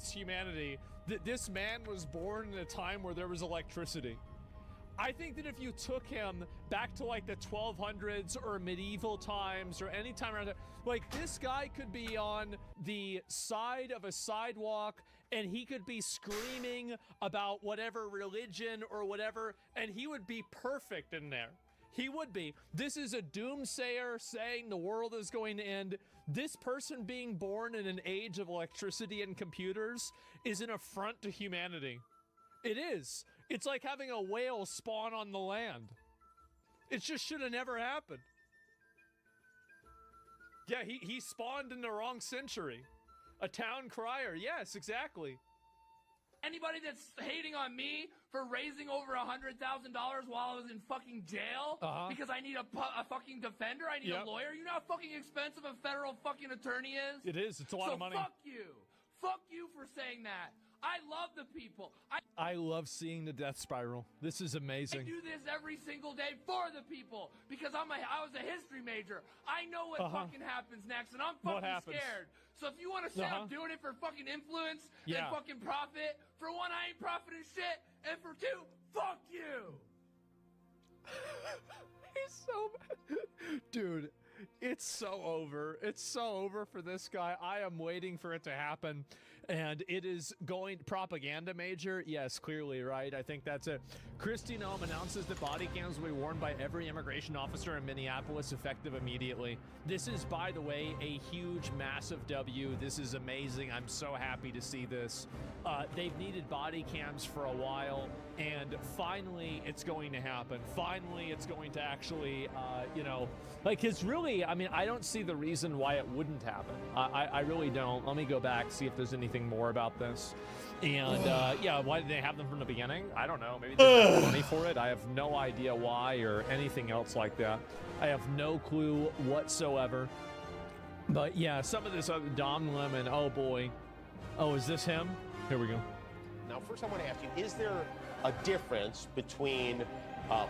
against humanity that this man was born in a time where there was electricity. I think that if you took him back to like the 1200s or medieval times or any time around there, like this guy could be on the side of a sidewalk and he could be screaming about whatever religion or whatever, and he would be perfect in there. He would be. This is a doomsayer saying the world is going to end. This person being born in an age of electricity and computers is an affront to humanity. It is. It's like having a whale spawn on the land. It just should have never happened. Yeah, he spawned in the wrong century. A town crier. Yes, exactly. Anybody that's hating on me for raising over $100,000 while I was in fucking jail because I need a fucking defender, I need a lawyer. You know how fucking expensive a federal fucking attorney is? It is. It's a lot of money. So fuck you. Fuck you for saying that. I love the people. I love seeing the death spiral. This is amazing. I do this every single day for the people because I was a history major. I know what fucking happens next, and I'm fucking scared. So if you want to say I'm doing it for fucking influence and fucking profit, for one, I ain't profiting shit, and for two, fuck you. He's so mad. Dude. It's so over. It's so over for this guy. I am waiting for it to happen. And it is going propaganda major. Yes, clearly, right? I think that's it. Kristi Noem announces that body cams will be worn by every immigration officer in Minneapolis effective immediately. This is, by the way, a huge, massive W. This is amazing. I'm so happy to see this. They've needed body cams for a while, and finally it's going to happen. Finally, it's going to actually, you know, like it's really, I mean, I don't see the reason why it wouldn't happen. I really don't. Let me go back, see if there's anything more about this. And yeah, why did they have them from the beginning? I don't know. Maybe they didn't have money for it. I have no idea why or anything else like that. I have no clue whatsoever. But yeah, some of this Dom Lemon, oh boy. Oh, is this him? Here we go. Now, first I want to ask you, is there a difference between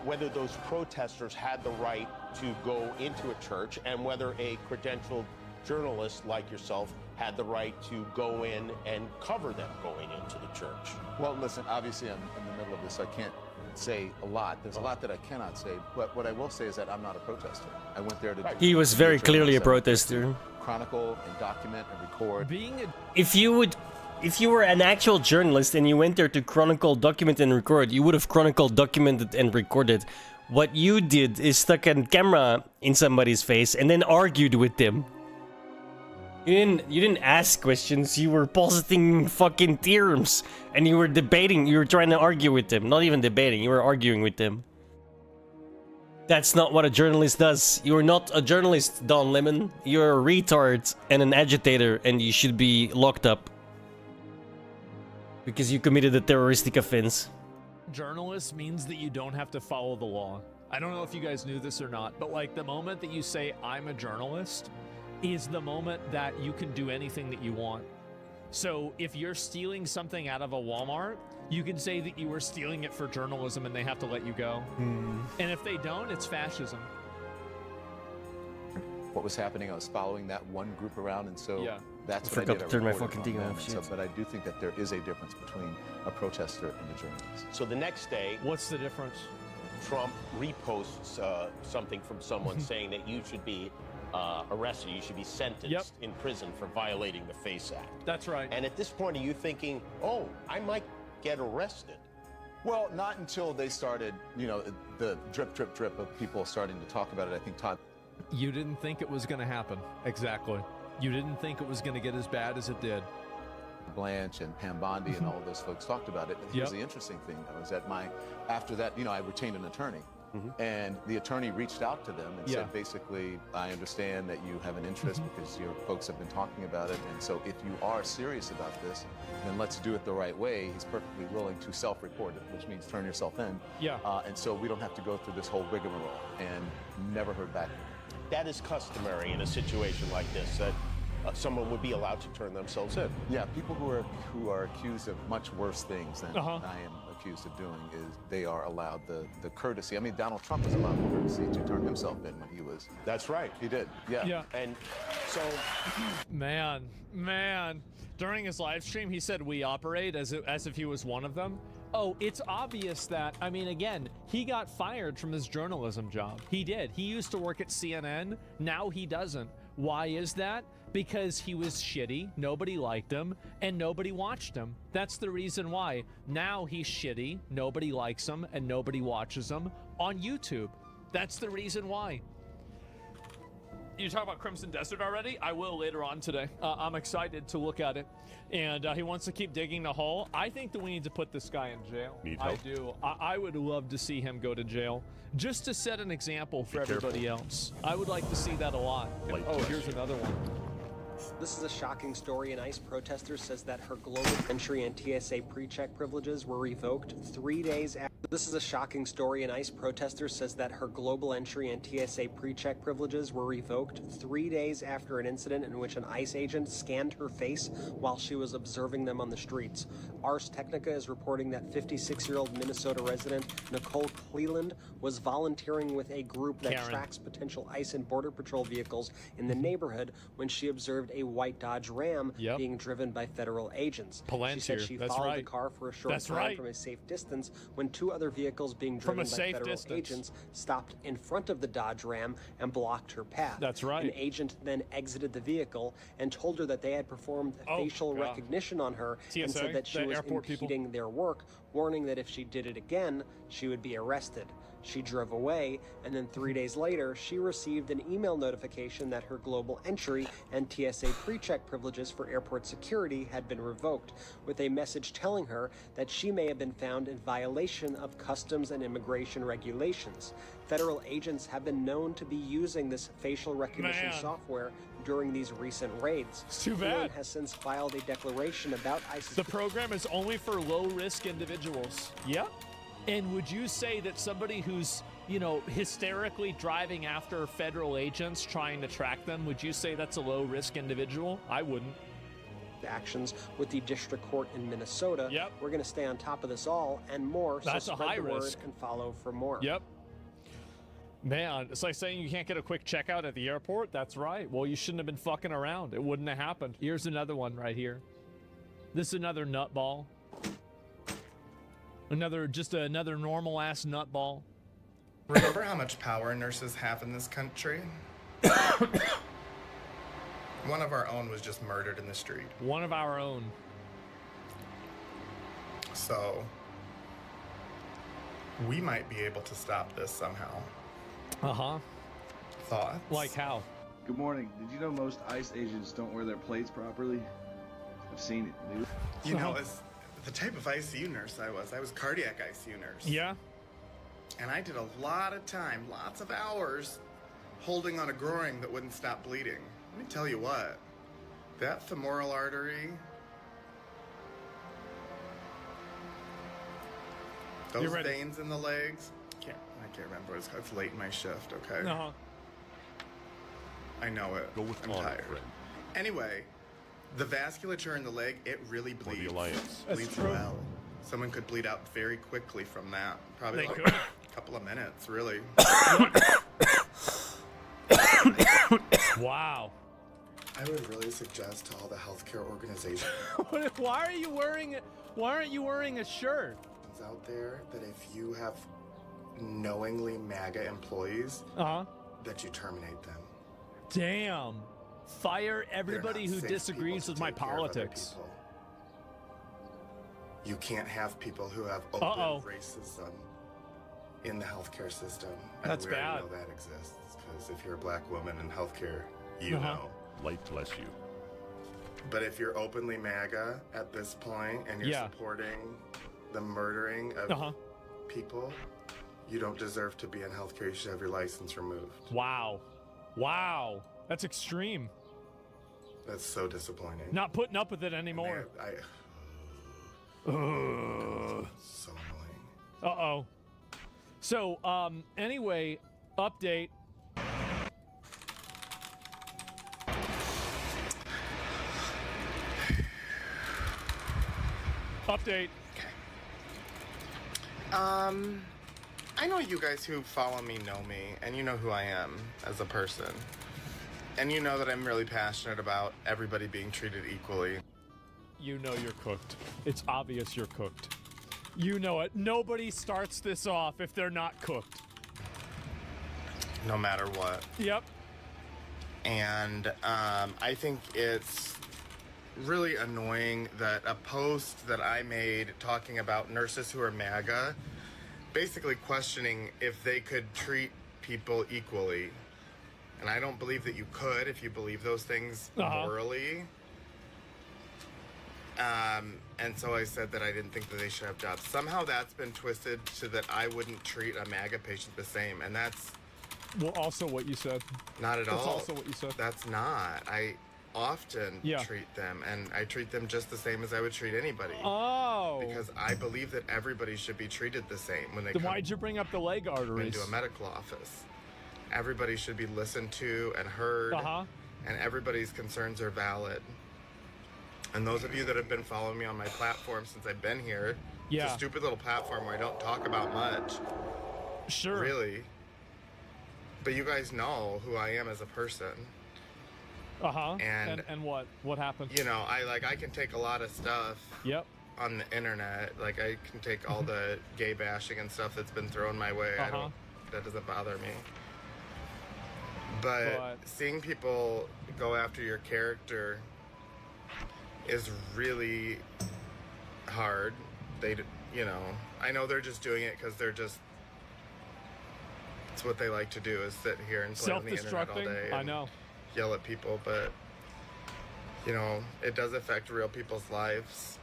whether those protesters had the right to go into a church and whether a credentialed journalist like yourself had the right to go in and cover them going into the church? Well, listen, obviously I'm in the middle of this, so I can't say a lot. There's a lot that I cannot say, but what I will say is that I'm not a protester. I went there to... He was very clearly a protester. Chronicle and document and record. If you were an actual journalist and you went there to chronicle, document, and record, you would have chronicled, documented, and recorded. What you did is stuck a camera in somebody's face and then argued with them. You didn't ask questions, you were positing fucking theorems, and you were debating, you were trying to argue with them. Not even debating, you were arguing with them. That's not what a journalist does. You're not a journalist, Don Lemon. You're a retard and an agitator, and you should be locked up. Because you committed a terroristic offense. Journalist means that you don't have to follow the law. I don't know if you guys knew this or not, but like the moment that you say, I'm a journalist, is the moment that you can do anything that you want. So if you're stealing something out of a Walmart, you can say that you were stealing it for journalism and they have to let you go. And if they don't, it's fascism. What was happening, I was following that one group around, and so that's what I forgot did. to turn my fucking thing off. So, but I do think that there is a difference between a protester and a journalist. So the next day... What's the difference? Trump reposts something from someone saying that you should be arrested, you should be sentenced in prison for violating the FACE Act. That's right. And at this point, are you thinking, oh, I might get arrested? Well, not until they started, you know, the drip, drip, drip of people starting to talk about it. I think Todd... You didn't think it was going to happen. Exactly. You didn't think it was going to get as bad as it did. Blanche and Pam Bondi and all of those folks talked about it. And here's the interesting thing, though, is that after that, you know, I retained an attorney. And the attorney reached out to them and said, basically, I understand that you have an interest because your folks have been talking about it. And so if you are serious about this, then let's do it the right way. He's perfectly willing to self-report it, which means turn yourself in. And so we don't have to go through this whole rigmarole, and never heard back from him. That is customary in a situation like this, that someone would be allowed to turn themselves in. Yeah, people who are accused of much worse things than I am accused of doing is they are allowed the courtesy. I mean, Donald Trump was allowed the courtesy to turn himself in when he was. That's right. He did. Yeah. And so, man, During his live stream, he said we operate as if he was one of them. Oh, it's obvious that, I mean, again, he got fired from his journalism job. He did. He used to work at CNN. Now he doesn't. Why is that? Because he was shitty, nobody liked him, and nobody watched him. That's the reason why. Now he's shitty, nobody likes him, and nobody watches him on YouTube. That's the reason why. You talk about Crimson Desert already? I will later on today. I'm excited to look at it. And he wants to keep digging the hole. I think that we need to put this guy in jail. Need help? I do. I would love to see him go to jail, just to set an example for everybody else. I would like to see that a lot. Oh, here's another one. This is a shocking story. An ICE protester says that her global entry and TSA pre-check privileges were revoked 3 days after. This is a shocking story. An ICE protester says that her global entry and TSA pre-check privileges were revoked 3 days after an incident in which an ICE agent scanned her face while she was observing them on the streets. Ars Technica is reporting that 56-year-old Minnesota resident Nicole Cleland was volunteering with a group that tracks potential ICE and Border Patrol vehicles in the neighborhood when she observed a white Dodge Ram being driven by federal agents. She said she followed the car for a short time from a safe distance when two other vehicles being driven by federal agents stopped in front of the Dodge Ram and blocked her path. That's right. An agent then exited the vehicle and told her that they had performed facial recognition on her and said that she was impeding their work, warning that if she did it again, she would be arrested. She drove away, and then 3 days later, she received an email notification that her global entry and TSA pre-check privileges for airport security had been revoked, with a message telling her that she may have been found in violation of customs and immigration regulations. Federal agents have been known to be using this facial recognition software during these recent raids. It's too bad. Has since filed a declaration about ISIS. The program is only for low-risk individuals. Yep. And would you say that somebody who's, you know, hysterically driving after federal agents trying to track them, would you say that's a low-risk individual? I wouldn't. Actions with the district court in Minnesota. Yep. We're going to stay on top of this all and more. That's so a high spread the risk. word and follow for more. Yep. Man, it's like saying you can't get a quick checkout at the airport. That's right. Well, you shouldn't have been fucking around. It wouldn't have happened. Here's another one right here. This is another nutball. Just another normal ass nutball. Remember how much power nurses have in this country? One of our own was just murdered in the street. One of our own. So, we might be able to stop this somehow. Uh-huh. Thoughts? Like how? Good morning. Did you know most ICE agents don't wear their plates properly? I've seen it. You know, as the type of ICU nurse I was cardiac ICU nurse. Yeah. And I did a lot of time, lots of hours, holding on a groin that wouldn't stop bleeding. Let me tell you what, that femoral artery, those veins in the legs, I can't remember. It's late in my shift, okay? Uh-huh. I know it. Go with I'm tired. friend. Anyway, the vasculature in the leg, it really bleeds. The Alliance. Bleeds well. Someone could bleed out very quickly from that. Probably like a couple of minutes, really. Wow. I would really suggest to all the healthcare organizations Why aren't you wearing a shirt? out there that if you have knowingly MAGA employees, that you terminate them. Damn. Fire everybody who disagrees with my politics. You can't have people who have open racism in the healthcare system. That's and we bad. know that exists because if you're a black woman in healthcare, you know. Light bless you. But if you're openly MAGA at this point and you're supporting the murdering of people, you don't deserve to be in healthcare. You should have your license removed. Wow. Wow. That's extreme. That's so disappointing. Not putting up with it anymore. So annoying. Uh-oh. So, anyway, update. Update. I know you guys who follow me know me, and you know who I am as a person. And you know that I'm really passionate about everybody being treated equally. you know you're cooked. It's obvious you're cooked. You know it. Nobody starts this off if they're not cooked. No matter what. Yep. And I think it's really annoying that a post that I made talking about nurses who are MAGA, basically questioning if they could treat people equally. And I don't believe that you could if you believe those things morally. And so I said that I didn't think that they should have jobs. Somehow that's been twisted so that I wouldn't treat a MAGA patient the same. And that's... Well, also what you said. Not at all. That's also what you said. That's not. I often treat them, and I treat them just the same as I would treat anybody. Oh. Because I believe that everybody should be treated the same when they come why'd you bring up the leg arteries? Into a medical office. Everybody should be listened to and heard, and everybody's concerns are valid. And those of you that have been following me on my platform since I've been here, it's a stupid little platform where I don't talk about much. Sure. Really. But you guys know who I am as a person. And what? What happened? You know, I can take a lot of stuff. Yep. On the internet, like I can take all the gay bashing and stuff that's been thrown my way. That doesn't bother me. But seeing people go after your character is really hard. You know, I know they're just doing it because it's what they like to do, is sit here and play on the internet all day and yell at people. But, you know, it does affect real people's lives.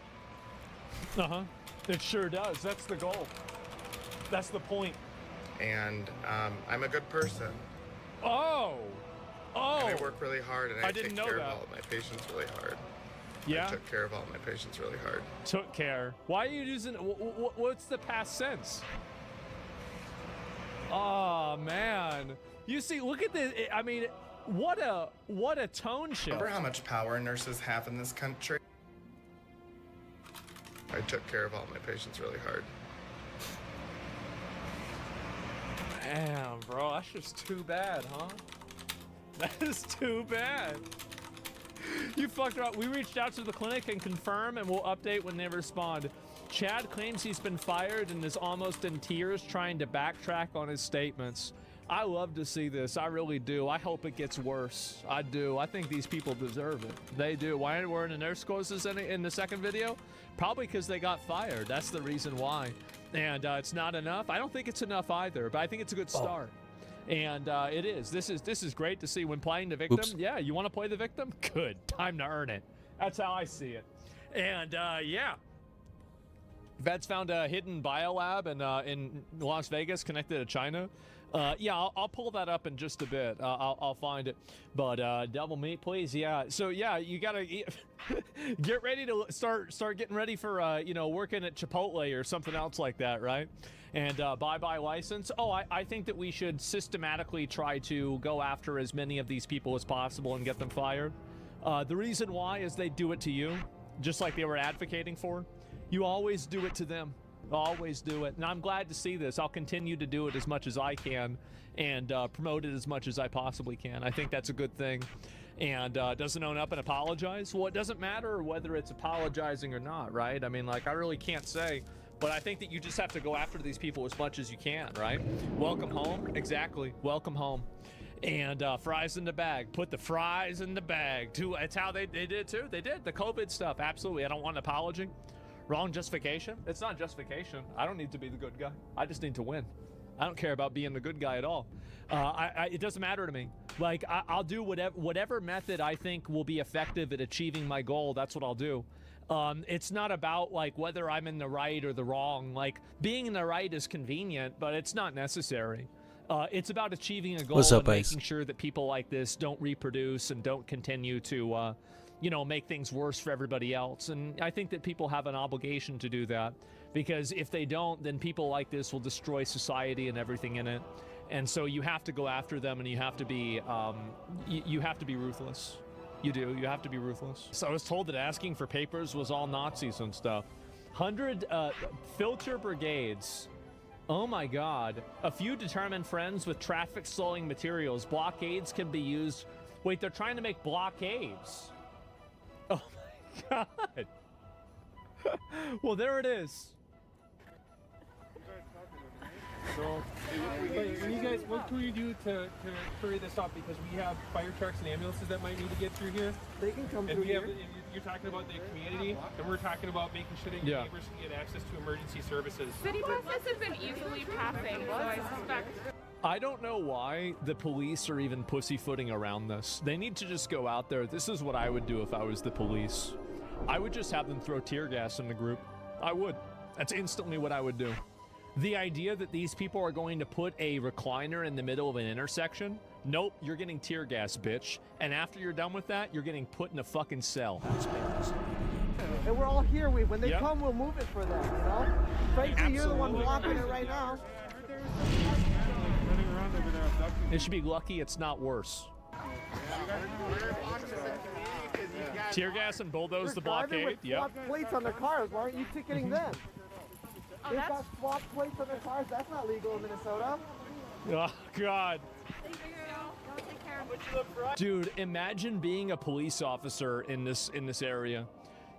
It sure does. That's the goal. That's the point. And I'm a good person. Oh. And I work really hard, and I didn't take know care that. of all of my patients really hard. Yeah? I took care of all of my patients really hard. Took care. Why are you using... What's the past sense? Oh, man. You see, look at this. I mean, what a tone shift. Remember how much power nurses have in this country? I took care of all my patients really hard. Damn, bro, that's just too bad, huh? That is too bad. You fucked up. We reached out to the clinic and confirm, and we'll update when they respond. Chad claims he's been fired and is almost in tears trying to backtrack on his statements. I love to see this. I really do. I hope it gets worse. I do. I think these people deserve it. They do. Why weren't the nurse courses in the second video? Probably because they got fired. That's the reason why. And it's not enough. I don't think it's enough either, but I think it's a good start. And it is. This is great to see when playing the victim. Oops. Yeah, you want to play the victim? Good. Time to earn it. That's how I see it. And yeah. Vets found a hidden biolab in Las Vegas connected to China. Yeah, I'll pull that up in just a bit. I'll find it. But double meat, please. Yeah. So yeah, you gotta get ready to start getting ready for you know, working at Chipotle or something else like that, right? And bye-bye license. Oh, I think that we should systematically try to go after as many of these people as possible and get them fired. The reason why is they do it to you, just like they were advocating for. You always do it to them. Always do it. And I'm glad to see this. I'll continue to do it as much as I can and promote it as much as I possibly can. I think that's a good thing. And doesn't own up and apologize? Well, it doesn't matter whether it's apologizing or not, right? I mean, like, I really can't say. But I think that you just have to go after these people as much as you can, right? Welcome home. Exactly. Welcome home. And fries in the bag. Put the fries in the bag, too. That's how they did, too. They did. The COVID stuff. Absolutely. I don't want an apology. Wrong justification? It's not justification. I don't need to be the good guy. I just need to win. I don't care about being the good guy at all. It doesn't matter to me. Like, I'll do whatever method I think will be effective at achieving my goal. That's what I'll do. It's not about, like, whether I'm in the right or the wrong. Like, being in the right is convenient, but it's not necessary. It's about achieving a goal and making sure that people like this don't reproduce and don't continue to... you know, make things worse for everybody else. And I think that people have an obligation to do that, because if they don't, then people like this will destroy society and everything in it. And so you have to go after them, and you have to be ruthless. You do. You have to be ruthless. So I was told that asking for papers was all Nazis and stuff. 100 filter brigades. Oh my God. A few determined friends with traffic slowing materials. Blockades can be used. Wait, they're trying to make blockades. Oh my God. Well, there it is. So, you guys, what can we do to hurry this up? Because we have fire trucks and ambulances that might need to get through here. They can come through here. here. You're talking about the community, and we're talking about making sure that your neighbors can get access to emergency services. City buses have been easily passing, so I suspect... I don't know why the police are even pussyfooting around this. They need to just go out there. This is what I would do if I was the police. I would just have them throw tear gas in the group. I would. That's instantly what I would do. The idea that these people are going to put a recliner in the middle of an intersection? Nope, you're getting tear gas, bitch. And after you're done with that, you're getting put in a fucking cell. And we're all here. When they come, we'll move it for them, you know? Frankly, you're the one blocking it right now. They should be lucky it's not worse. Tear gas and bulldoze the blockade. Yep. Plates on their cars. Why aren't you ticketing them? They've got swap plates on their cars. That's not legal in Minnesota. Oh, God. Dude, imagine being a police officer in this area.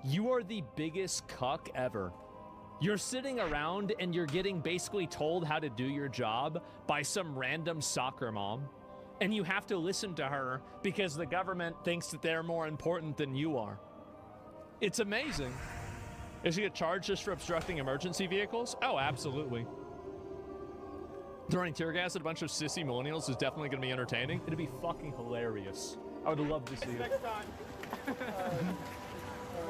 You are the biggest cuck ever. You're sitting around and you're getting basically told how to do your job by some random soccer mom. And you have to listen to her because the government thinks that they're more important than you are. It's amazing. Is he get charged just for obstructing emergency vehicles? Oh, absolutely. Throwing tear gas at a bunch of sissy millennials is definitely going to be entertaining. It'd be fucking hilarious. I would love to see it. Next time.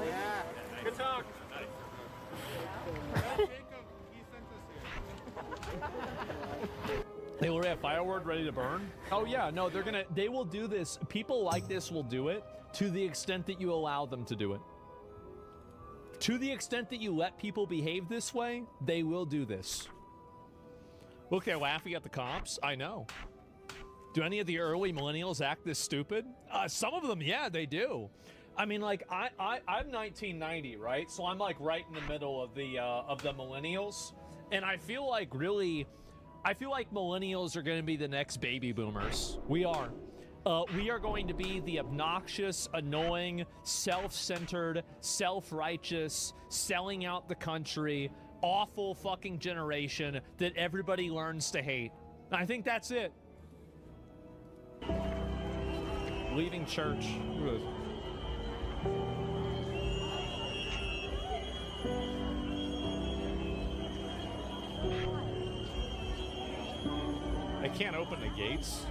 Yeah. Good talk. They already have firewood ready to burn? Oh yeah, no, they will do this. People like this will do it to the extent that you allow them to do it. To the extent that you let people behave this way, they will do this. Look, they're laughing at the cops. I know. Do any of the early millennials act this stupid? Some of them, yeah, they do. I mean, like, I'm 1990, right? So I'm like right in the middle of the millennials, and I feel like millennials are going to be the next baby boomers. We are. We are going to be the obnoxious, annoying, self-centered, self-righteous, selling out the country, awful fucking generation that everybody learns to hate. I think that's it. Leaving church. I can't open the gates.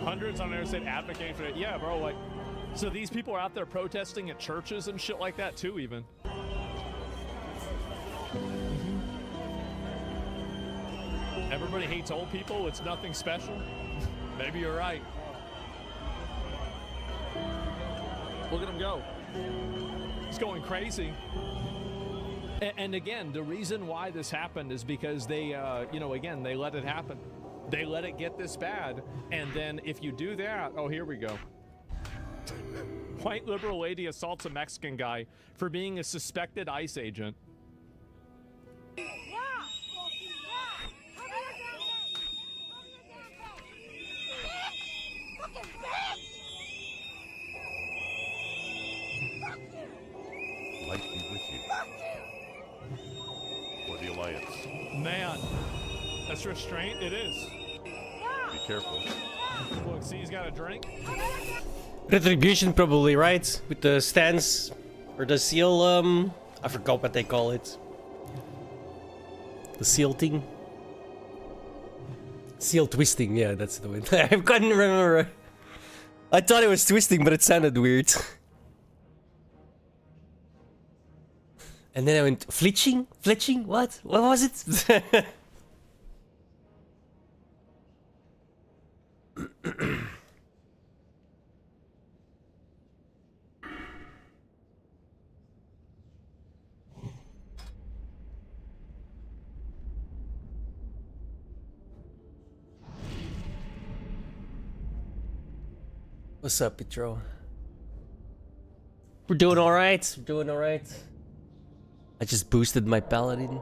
Hundreds on there said advocating for it. Yeah, bro, like, so these people are out there protesting at churches and shit like that too, even. Everybody hates old people. It's nothing special. Maybe you're right. Look at him go. He's going crazy. And again, the reason why this happened is because they, again, they let it happen. They let it get this bad. And then if you do that, oh, here we go. White liberal lady assaults a Mexican guy for being a suspected ICE agent. Light be with you. For the Alliance. Man, that's restraint. It is. Be careful. Look, see, he's got a drink. Retribution, probably, right? With the stance or the seal. I forgot what they call it. The seal thing. Seal twisting. Yeah, that's the word. I couldn't remember. I thought it was twisting, but it sounded weird. And then I went fletching? Fletching? What? What was it? What's up, Petro? We're doing alright. We're doing alright. I just boosted my paladin.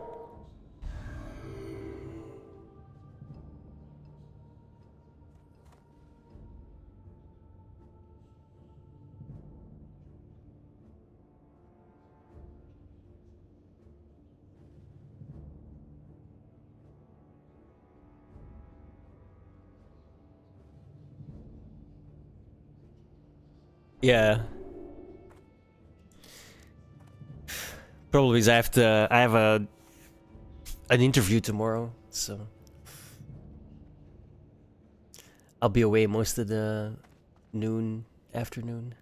Yeah. Probably because I have an interview tomorrow, so I'll be away most of the afternoon.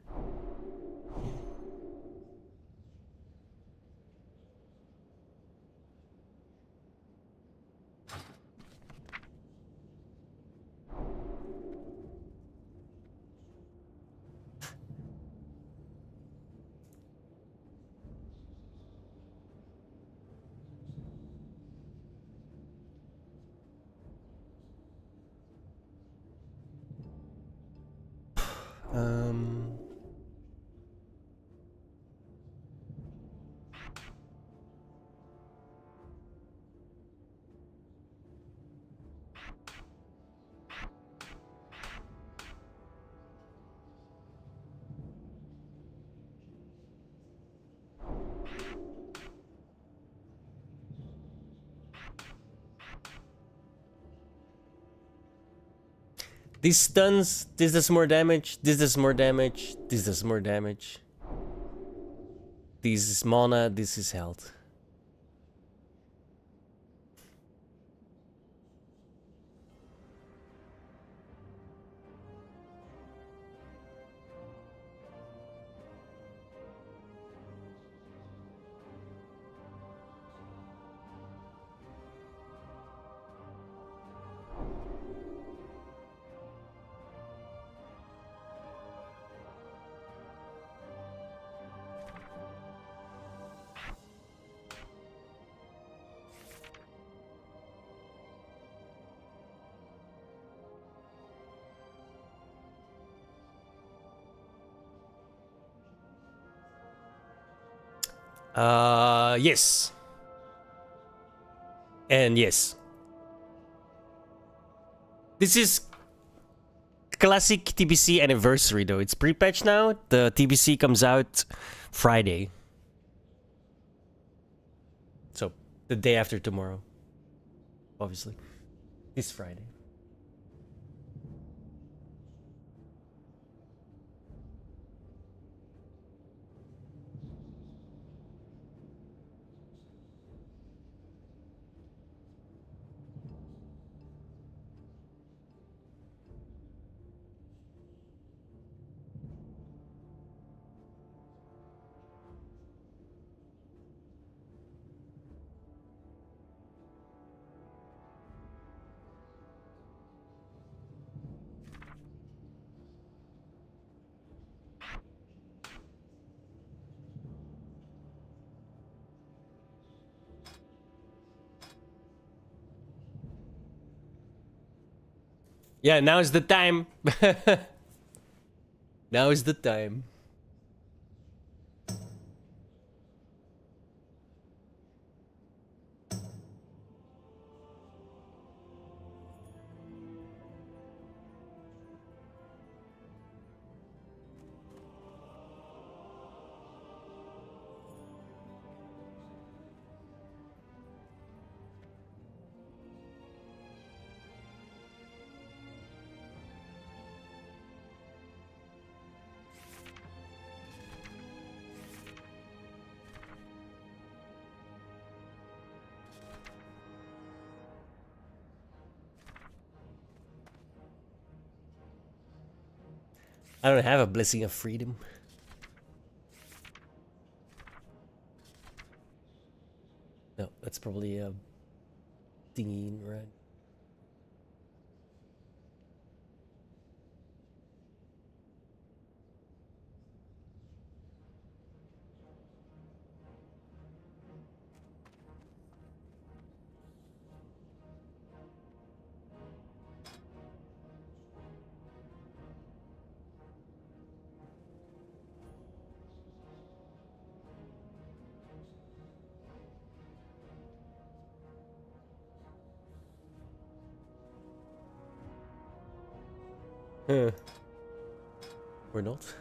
These stuns, this does more damage, this does more damage, this does more damage. This is mana, this is health. Yes. And yes. This is classic TBC anniversary though. It's pre-patch now. The TBC comes out Friday. So, the day after tomorrow. Obviously. This Friday. Yeah, now is the time. Now is the time. I don't have a blessing of freedom. No, that's probably a thingy, right? Or not.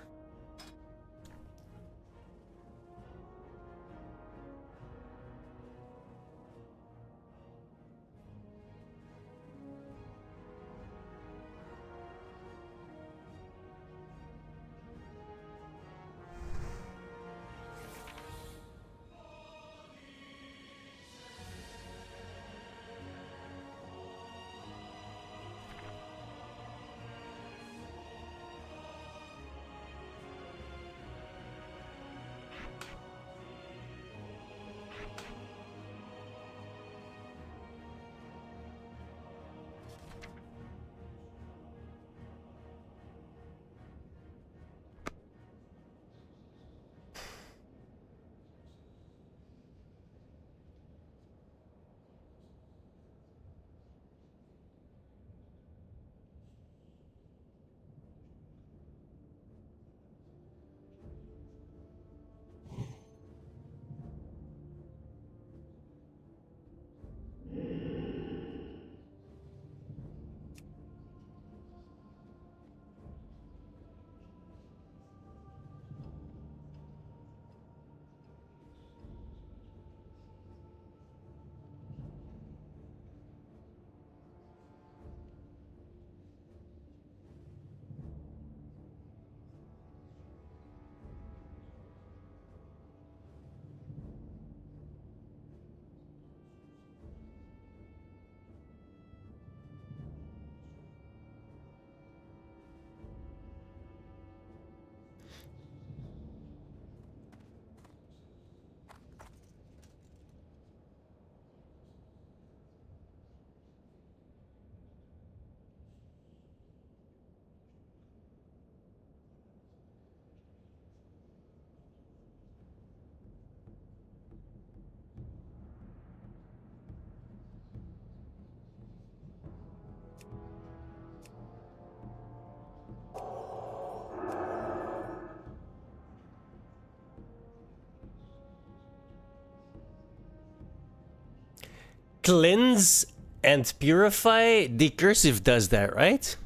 cleanse and purify, the cursive does that, right?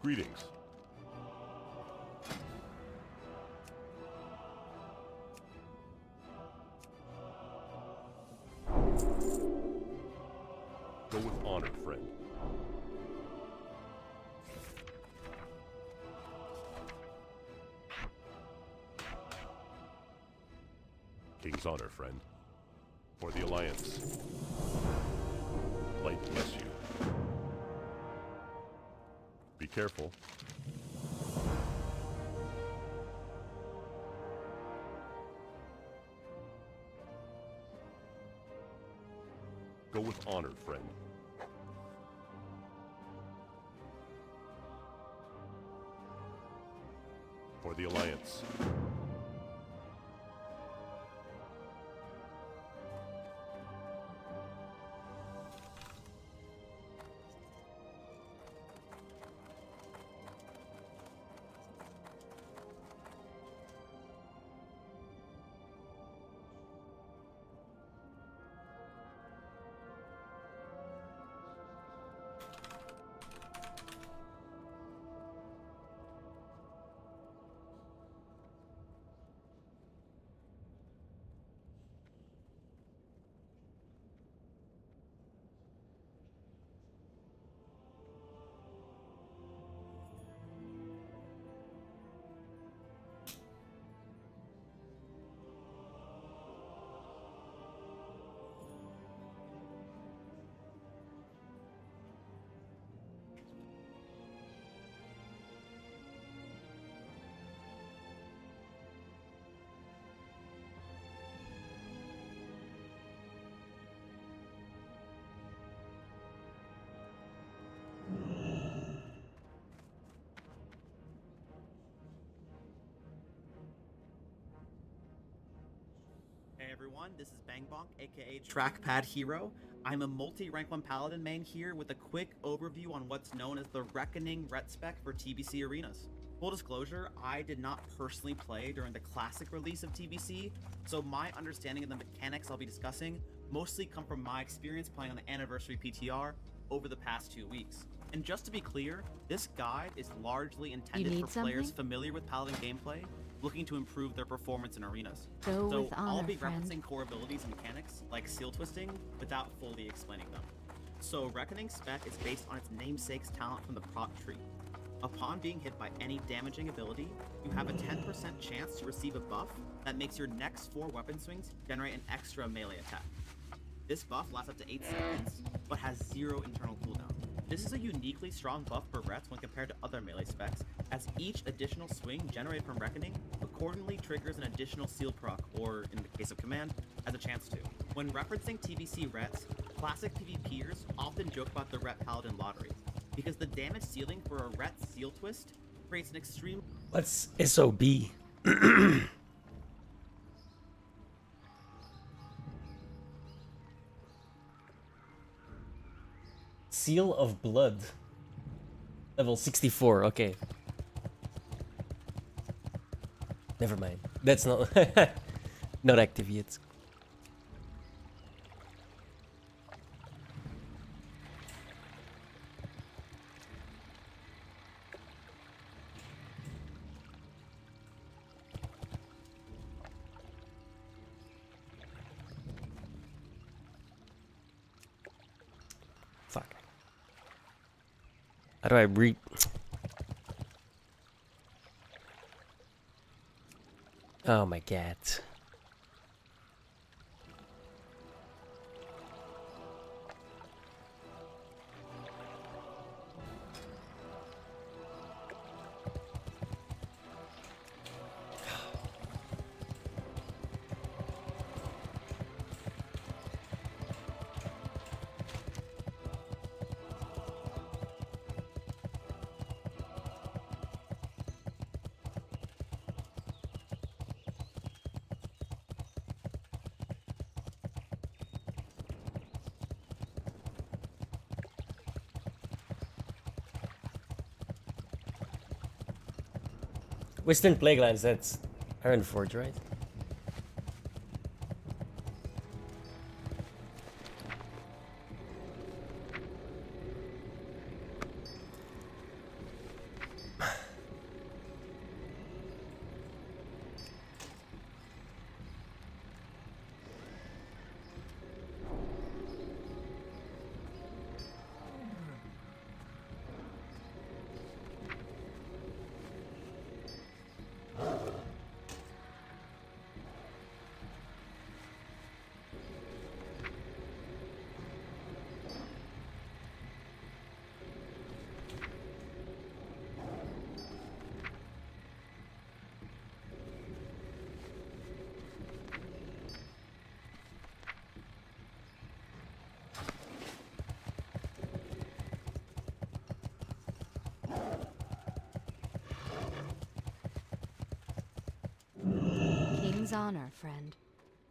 Greetings. Go with honor, friend. King's honor, friend. For the Alliance. Light bless you. Be careful. Go with honor, friend. For the Alliance. Hey everyone, this is Bangbonk, aka Trackpad Hero. I'm a multi-rank 1 Paladin main here with a quick overview on what's known as the Reckoning Ret Spec for TBC Arenas. Full disclosure, I did not personally play during the classic release of TBC, so my understanding of the mechanics I'll be discussing mostly come from my experience playing on the Anniversary PTR over the past 2 weeks. And just to be clear, this guide is largely intended for players familiar with Paladin gameplay, looking to improve their performance in arenas. So I'll be referencing core abilities and mechanics, like seal twisting, without fully explaining them. So Reckoning Spec is based on its namesake's talent from the prop tree. Upon being hit by any damaging ability, you have a 10% chance to receive a buff that makes your next 4 weapon swings generate an extra melee attack. This buff lasts up to 8 seconds, but has 0 internal cooldown. This is a uniquely strong buff for Rets when compared to other melee specs, as each additional swing generated from Reckoning accordingly triggers an additional seal proc, or in the case of Command, has a chance to. When referencing TBC Rets, classic PvPers often joke about the Ret Paladin lottery, because the damage ceiling for a Ret seal twist creates an extreme... What's SOB? Seal of Blood. Level 64, okay. Never mind. That's not not active yet. Fuck. How do I read? Oh my god. Western Plaguelands, that's Ironforge, right? King's honor, friend.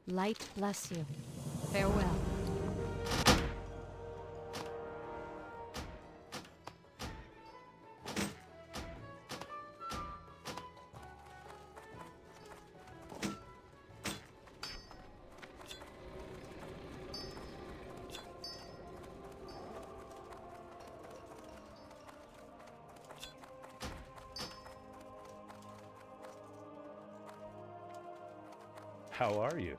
Light bless you. Farewell. How are you?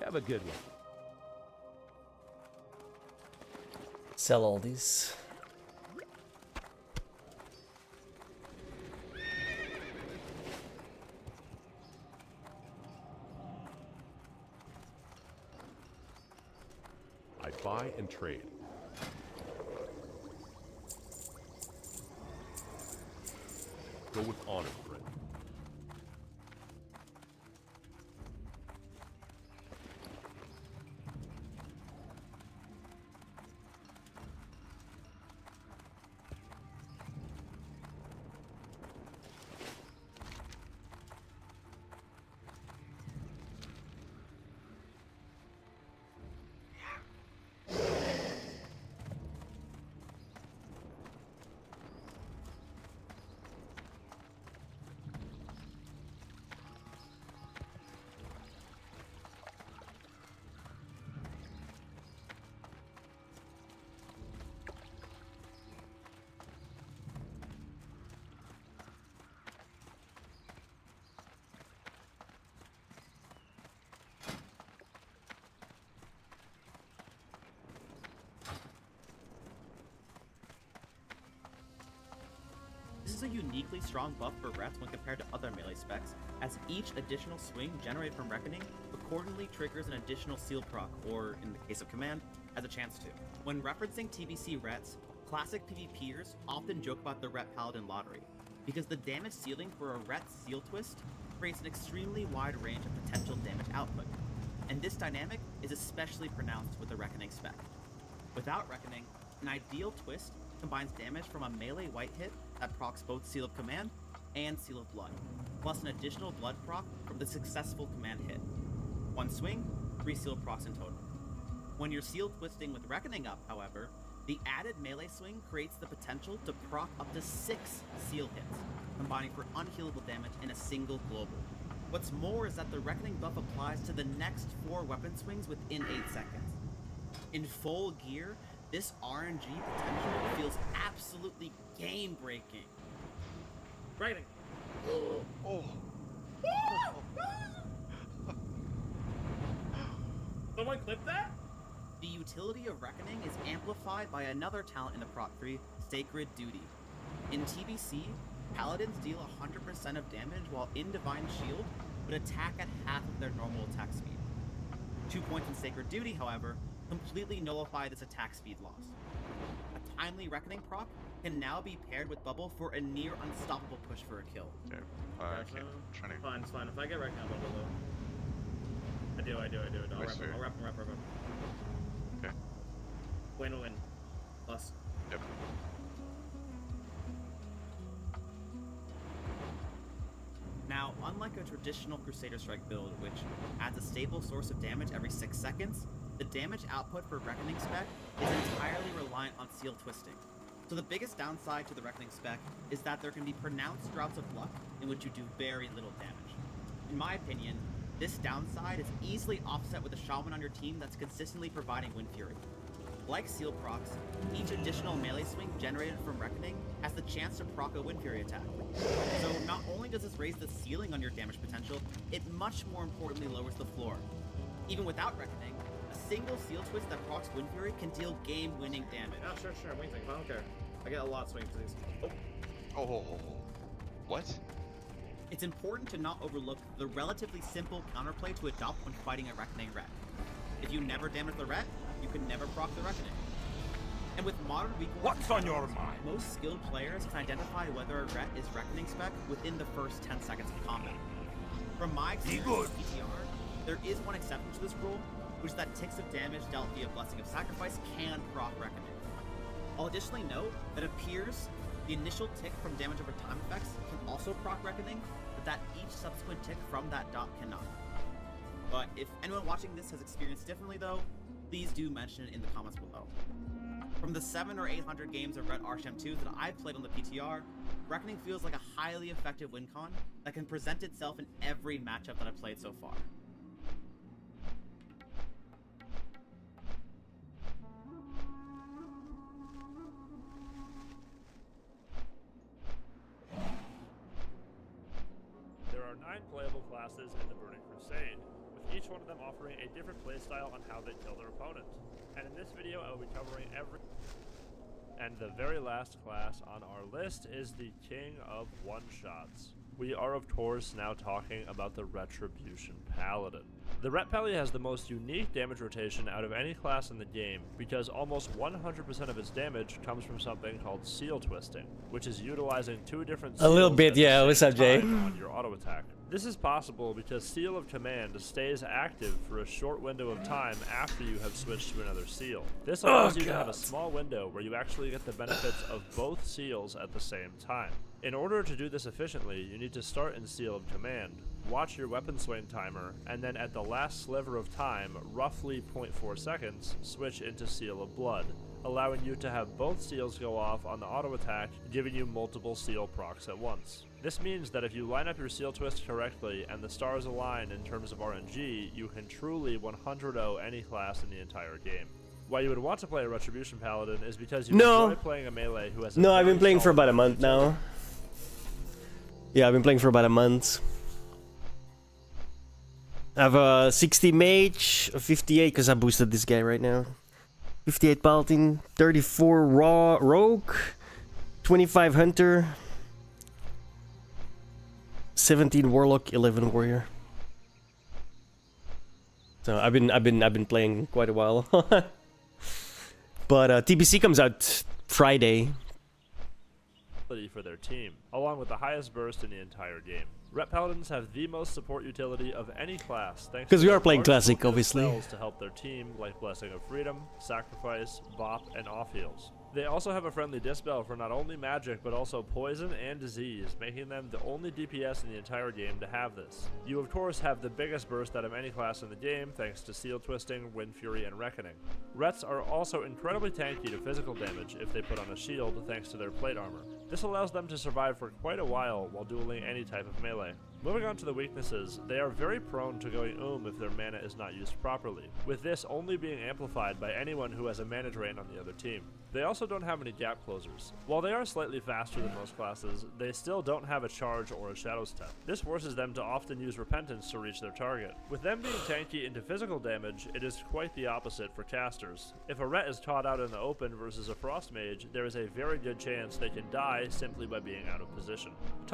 Have a good one. Sell all these. I buy and trade. Go with honor, friend. is a uniquely strong buff for Rets when compared to other melee specs, as each additional swing generated from Reckoning accordingly triggers an additional seal proc, or in the case of Command, has a chance to. When referencing TBC Rets, classic PvPers often joke about the Ret Paladin lottery, because the damage ceiling for a Ret Seal Twist creates an extremely wide range of potential damage output, and this dynamic is especially pronounced with the Reckoning spec. Without Reckoning, an ideal twist combines damage from a melee white hit that procs both Seal of Command and Seal of Blood, plus an additional blood proc from the successful command hit. One swing, 3 seal procs in total. When you're seal twisting with Reckoning up, however, the added melee swing creates the potential to proc up to 6 seal hits, combining for unhealable damage in a single global. What's more is that the Reckoning buff applies to the next 4 weapon swings within 8 seconds. In full gear, this RNG potential feels absolutely game-breaking. Reckoning. Oh. Someone clip that? The utility of Reckoning is amplified by another talent in the prot tree, Sacred Duty. In TBC, Paladins deal 100% of damage while in Divine Shield would attack at half of their normal attack speed. 2 points in Sacred Duty, however, completely nullify this attack speed loss. A timely Reckoning proc can now be paired with Bubble for a near unstoppable push for a kill. Okay, trying to... Fine, it's fine. If I get Reckoning, I'll Bubble though. I do. I'll wrap him. Okay. Win. Plus. Yep. Now, unlike a traditional Crusader Strike build, which adds a stable source of damage every 6 seconds, the damage output for Reckoning spec is entirely reliant on seal twisting. So the biggest downside to the Reckoning spec is that there can be pronounced droughts of luck in which you do very little damage. In my opinion, this downside is easily offset with a shaman on your team that's consistently providing Wind Fury. Like seal procs, each additional melee swing generated from Reckoning has the chance to proc a Wind Fury attack. So not only does this raise the ceiling on your damage potential, it much more importantly lowers the floor. Even without Reckoning, a single seal twist that procs Wind Fury can deal game-winning damage. Oh, sure, wing thing, I don't care. I get a lot of swings to these. Oh. What? It's important to not overlook the relatively simple counterplay to adopt when fighting a Reckoning Ret. If you never damage the Ret, you can never proc the Reckoning. And with modern recoil, what's on your mind? Most skilled players can identify whether a Ret is Reckoning spec within the first 10 seconds of combat. From my experience with PTR, there is one exception to this rule, which is that ticks of damage dealt via Blessing of Sacrifice can proc Reckoning. I'll additionally note that it appears the initial tick from damage over time effects can also proc Reckoning, but that each subsequent tick from that dot cannot. But if anyone watching this has experienced differently though, please do mention it in the comments below. From the 700 or 800 games of Red Arsham 2 that I've played on the PTR, Reckoning feels like a highly effective win con that can present itself in every matchup that I've played so far. There are 9 playable classes in the Burning Crusade, with each one of them offering a different playstyle on how they kill their opponent. And in this video, I will be covering every... And the very last class on our list is the King of One-Shots. We are of course now talking about the Retribution Paladin. The Ret Pally has the most unique damage rotation out of any class in the game because almost 100% of its damage comes from something called Seal Twisting, which is utilizing 2 different seals a little bit, yeah. What's up, Jay? On your auto attack. This is possible because Seal of Command stays active for a short window of time after you have switched to another seal. This allows you to have a small window where you actually get the benefits of both seals at the same time. In order to do this efficiently, you need to start in Seal of Command, watch your weapon swing timer, and then at the last sliver of time, roughly 0.4 seconds, switch into Seal of Blood, allowing you to have both seals go off on the auto attack, giving you multiple seal procs at once. This means that if you line up your seal twist correctly and the stars align in terms of RNG, you can truly 100-0 any class in the entire game. Why you would want to play a Retribution Paladin is because you enjoy playing a melee who has a I've been playing for about a month now. Yeah, I've been playing for about a month. I have a 60 mage, a 58 because I boosted this guy right now. 58 Paladin, 34 raw rogue, 25 hunter, 17 Warlock, 11 Warrior. So I've been playing quite a while. But TBC comes out Friday. For their team, along with the highest burst in the entire game. Ret Paladins have the most support utility of any class, thanks to we are playing Classic, obviously. spells to help their team, like Blessing of Freedom, Sacrifice, Bop, and Off Heals. They also have a friendly dispel for not only magic, but also poison and disease, making them the only DPS in the entire game to have this. You of course have the biggest burst out of any class in the game, thanks to Seal Twisting, Wind Fury, and Reckoning. Rets are also incredibly tanky to physical damage if they put on a shield, thanks to their plate armor. This allows them to survive for quite a while dueling any type of melee. Moving on to the weaknesses, they are very prone to going if their mana is not used properly, with this only being amplified by anyone who has a mana drain on the other team. They also don't have any gap closers. While they are slightly faster than most classes, they still don't have a charge or a shadow step. This forces them to often use repentance to reach their target. With them being tanky into physical damage, it is quite the opposite for casters. If a Ret is caught out in the open versus a Frost Mage, there is a very good chance they can die simply by being out of position.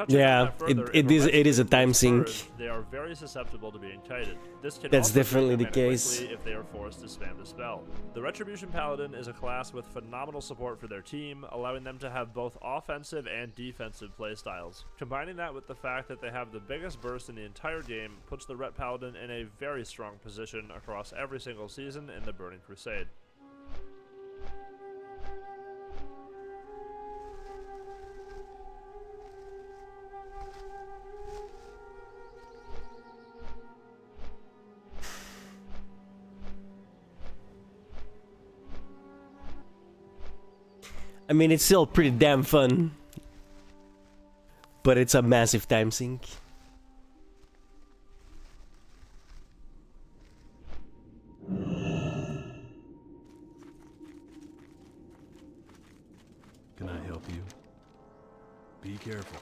Yeah, it is a time sink. They are very susceptible to being kited. This can That's also definitely the case. if they are forced to spam the spell. The Retribution Paladin is a class with phenomenal support for their team, allowing them to have both offensive and defensive playstyles. Combining that with the fact that they have the biggest burst in the entire game puts the Ret Paladin in a very strong position across every single season in the Burning Crusade. I mean, it's still pretty damn fun. But it's a massive time sink. Can I help you? Be careful.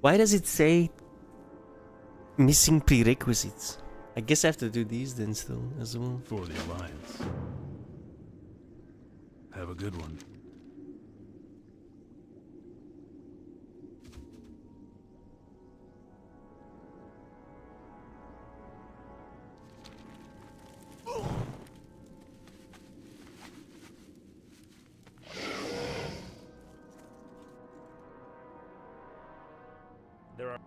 Why does it say missing prerequisites? I guess I have to do these then still as well. For the Alliance. Have a good one. There are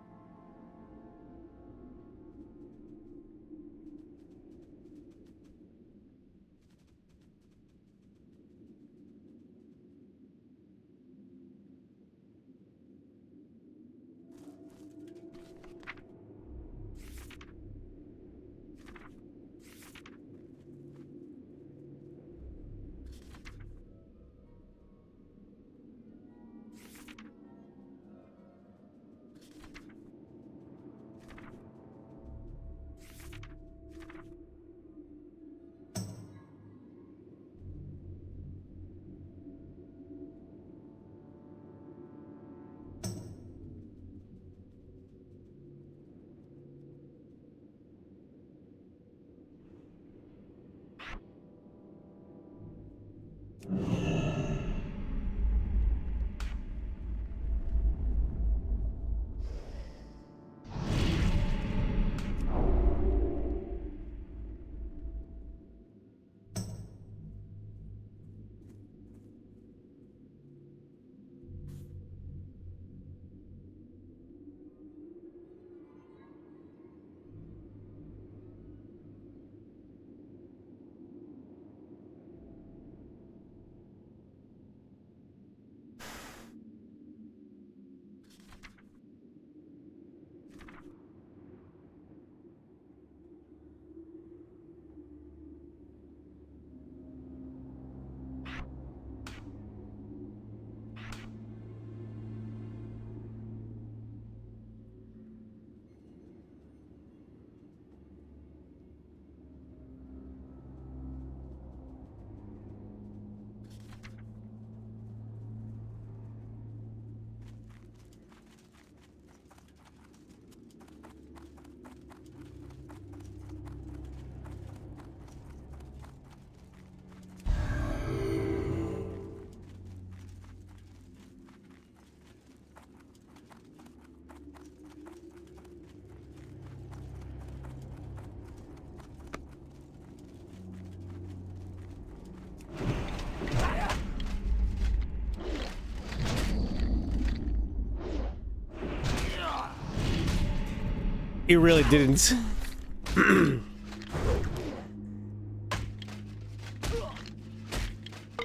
It really didn't.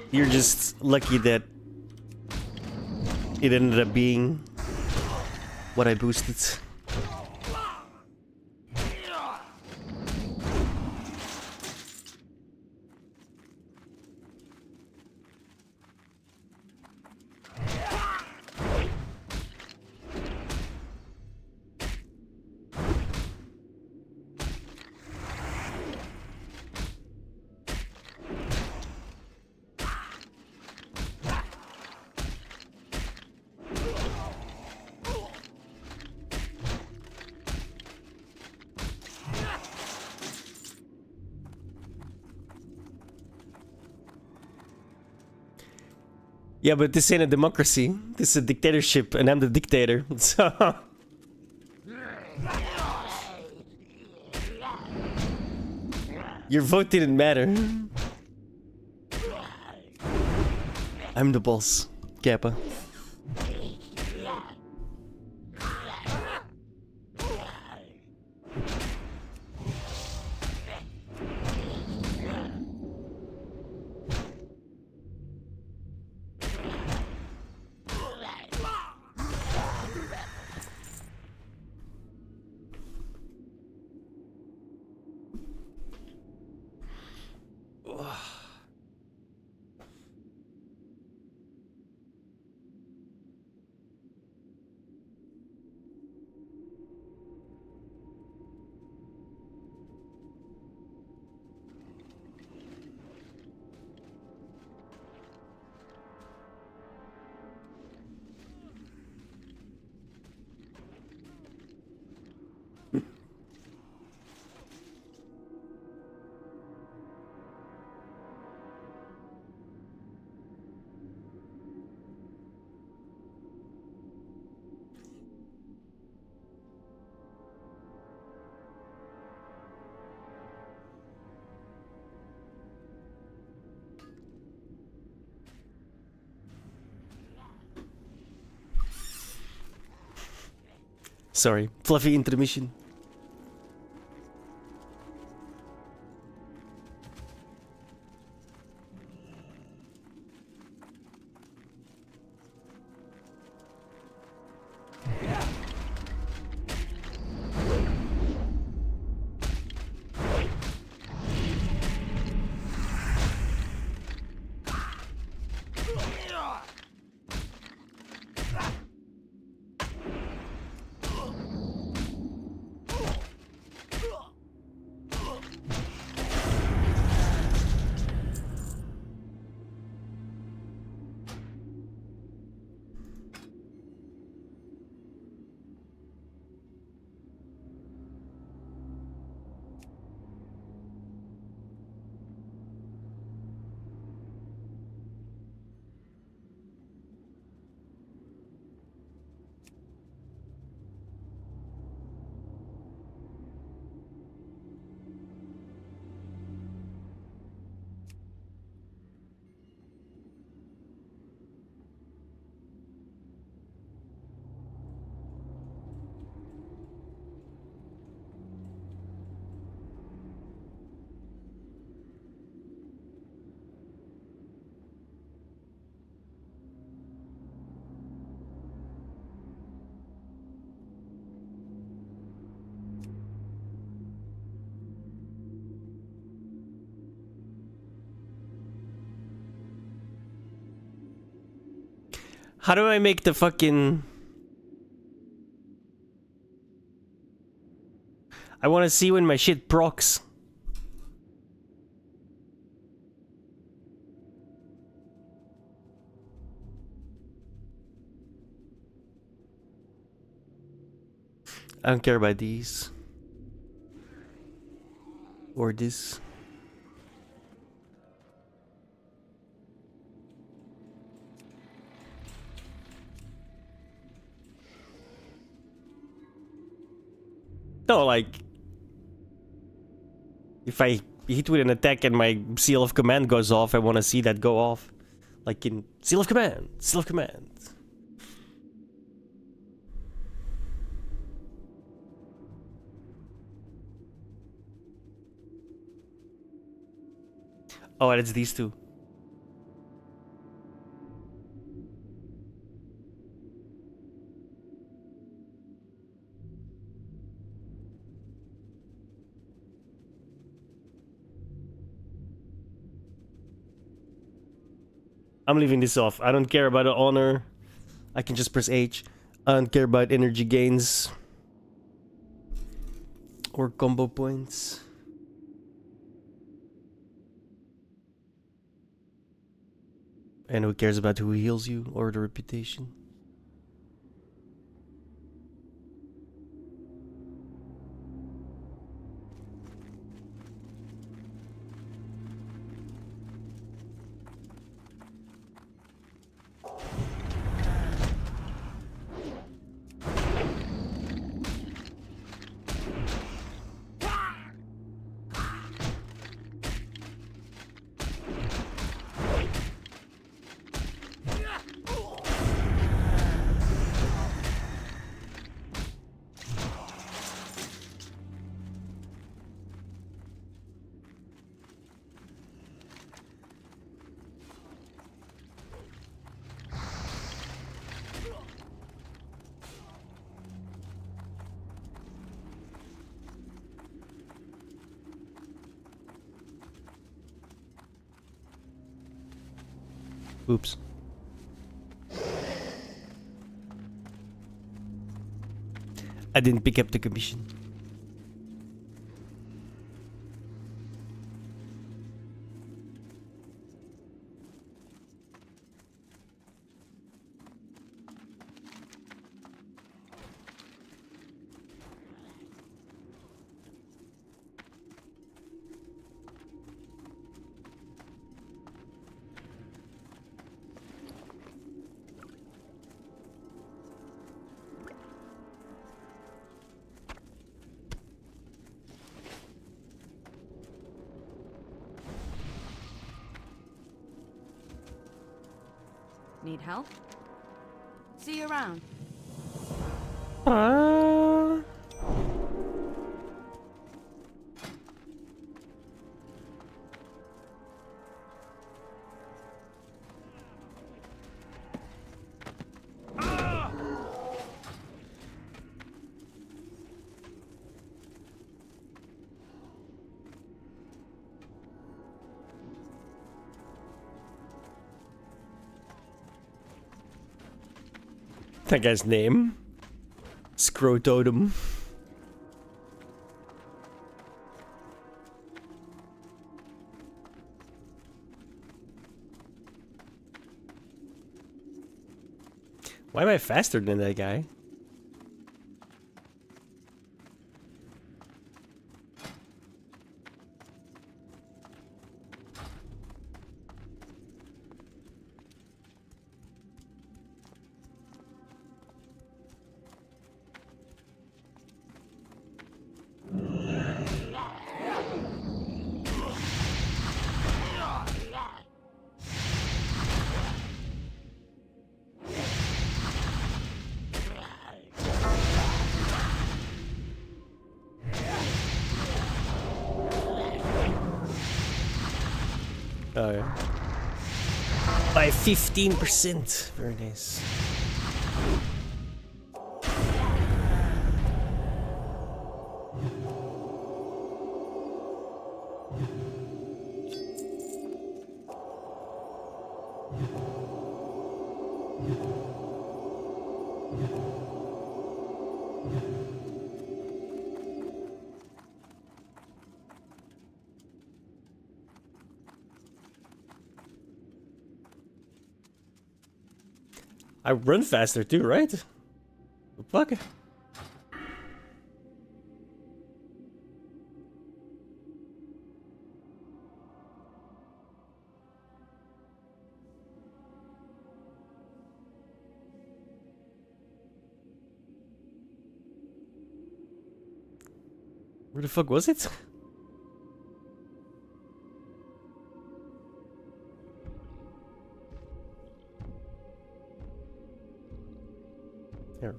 You're just lucky that it ended up being what I boosted. Yeah, but this ain't a democracy. This is a dictatorship, and I'm the dictator. So your vote didn't matter. I'm the boss, Kappa. Sorry, fluffy intermission. How do I make the fucking... I want to see when my shit procs. I don't care about these. Or this. No, like... If I hit with an attack and my seal of command goes off, I want to see that go off. Like in seal of command, seal of command. Oh, and it's these two. I'm leaving this off. I don't care about the honor. I can just press H. I don't care about energy gains. Or combo points. And who cares about who heals you or the reputation? Oops. I didn't pick up the commission. Need help? See you around. That guy's name? Scrototem. Why am I faster than that guy? Oh yeah. By 15%. Very nice. I run faster too, right? The fuck? Where the fuck was it? There.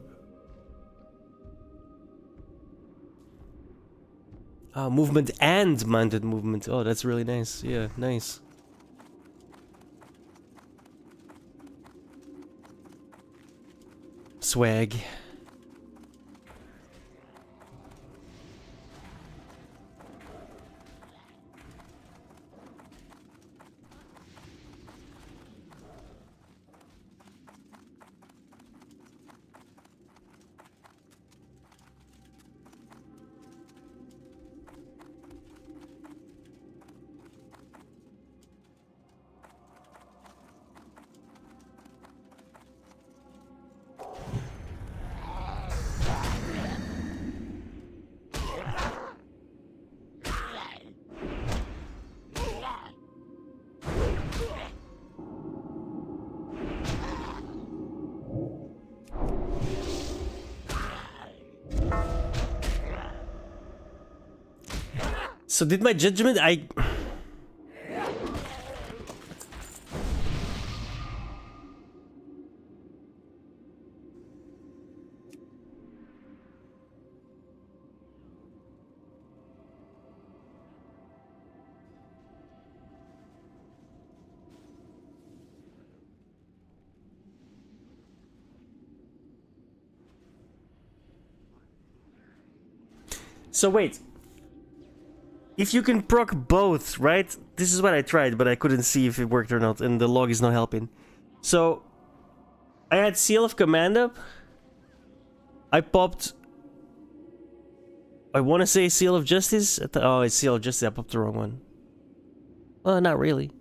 Movement and mounted movement. Oh, that's really nice. Yeah, nice. swag. So did my judgment, So wait. If you can proc both, right? This is what I tried, but I couldn't see if it worked or not, and the log is not helping. So, I had Seal of Command up. I popped... I want to say Seal of Justice. Oh, it's Seal of Justice. I popped the wrong one. Well, not really.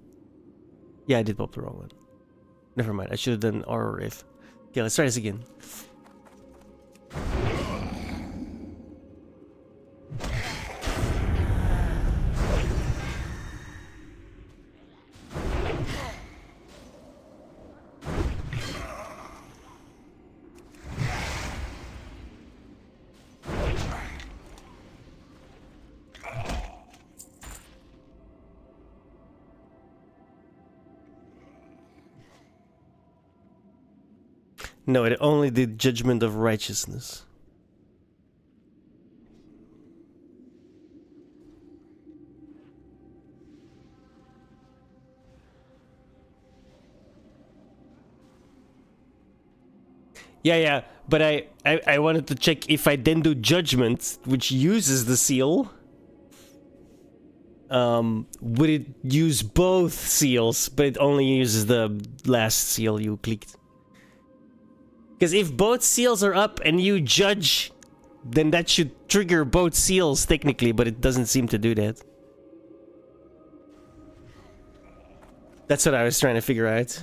Yeah, I did pop the wrong one. Never mind. I should have done R or if. Okay, let's try this again. No, it only did Judgment of Righteousness. Yeah, but I wanted to check if I then do Judgment, which uses the seal, would it use both seals, but it only uses the last seal you clicked. Because if both seals are up and you judge, then that should trigger both seals technically, but it doesn't seem to do that. That's what I was trying to figure out.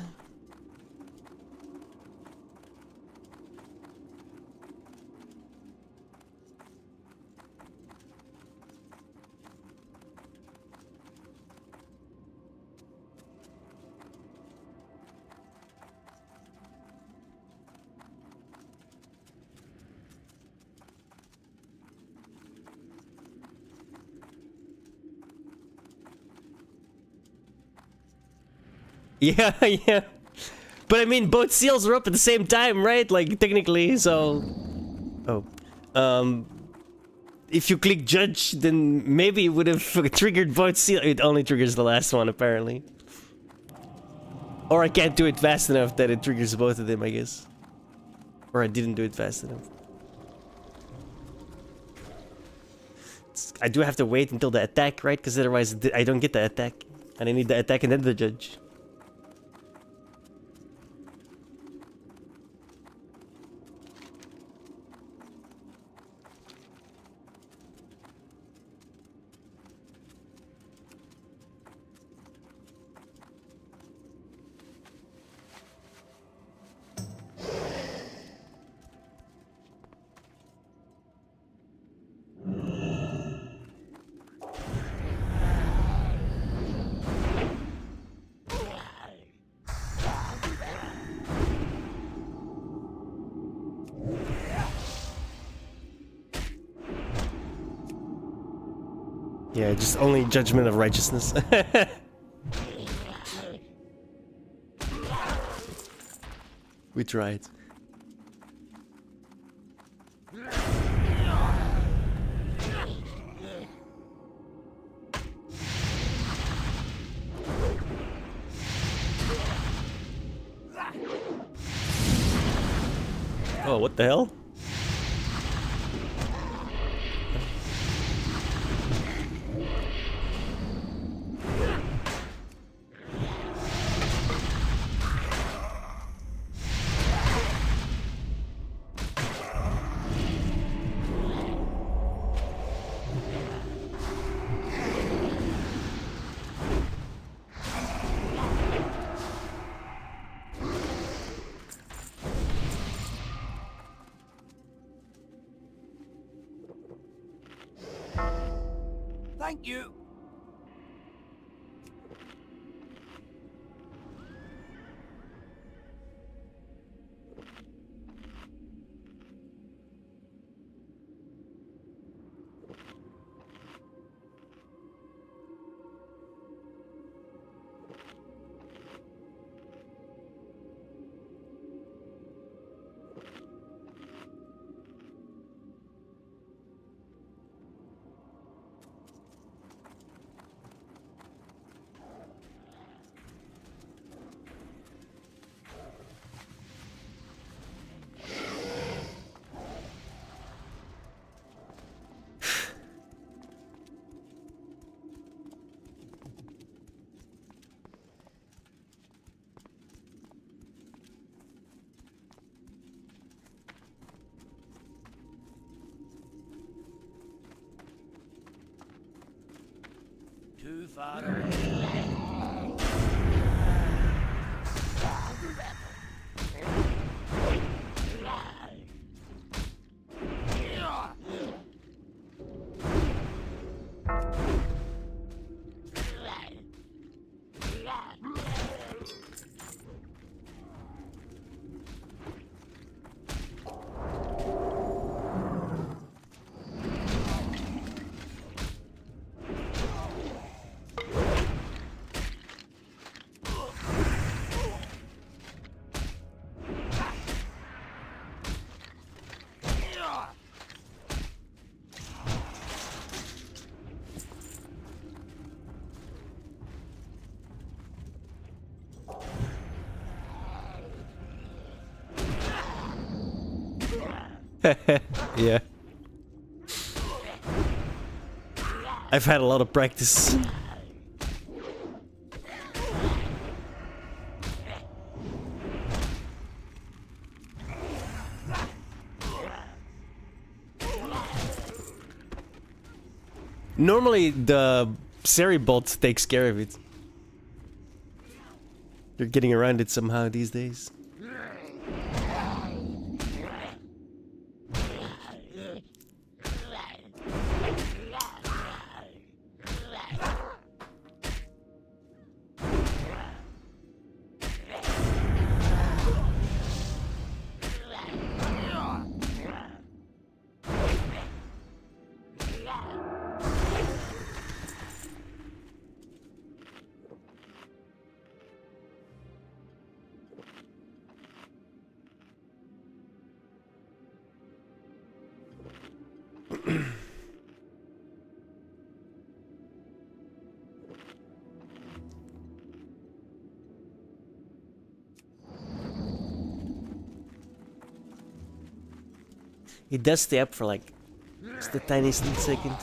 Yeah, yeah. But I mean, both seals are up at the same time, right? Like, technically, so... Oh. If you click judge, then maybe it would have triggered both seals. It only triggers the last one, apparently. Or I can't do it fast enough that it triggers both of them, I guess. Or I didn't do it fast enough. I do have to wait until the attack, right? Because otherwise I don't get the attack. And I need the attack and then the judge. Yeah, just only Judgment of Righteousness. We tried. Oh, what the hell? Thank you. Too far away. Yeah. I've had a lot of practice. Normally the Seribot takes care of it. They're getting around it somehow these days. It does stay up for like just the tiniest second.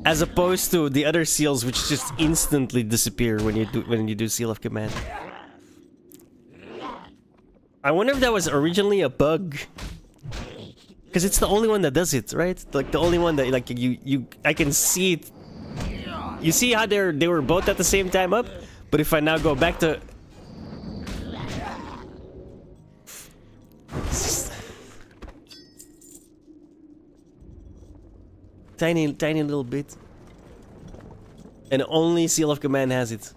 As opposed to the other seals, which just instantly disappear when you do Seal of Command. I wonder if that was originally a bug, because it's the only one that does it, right? Like the only one that like I can see it. You see how they were both at the same time up, but if I now go back to tiny little bit, and only Seal of Command has it.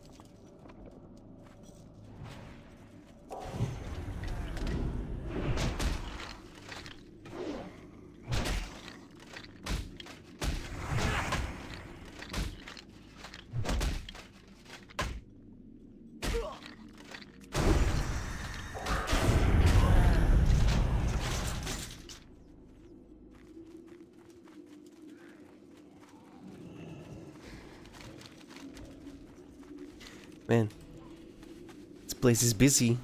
Man, place is busy.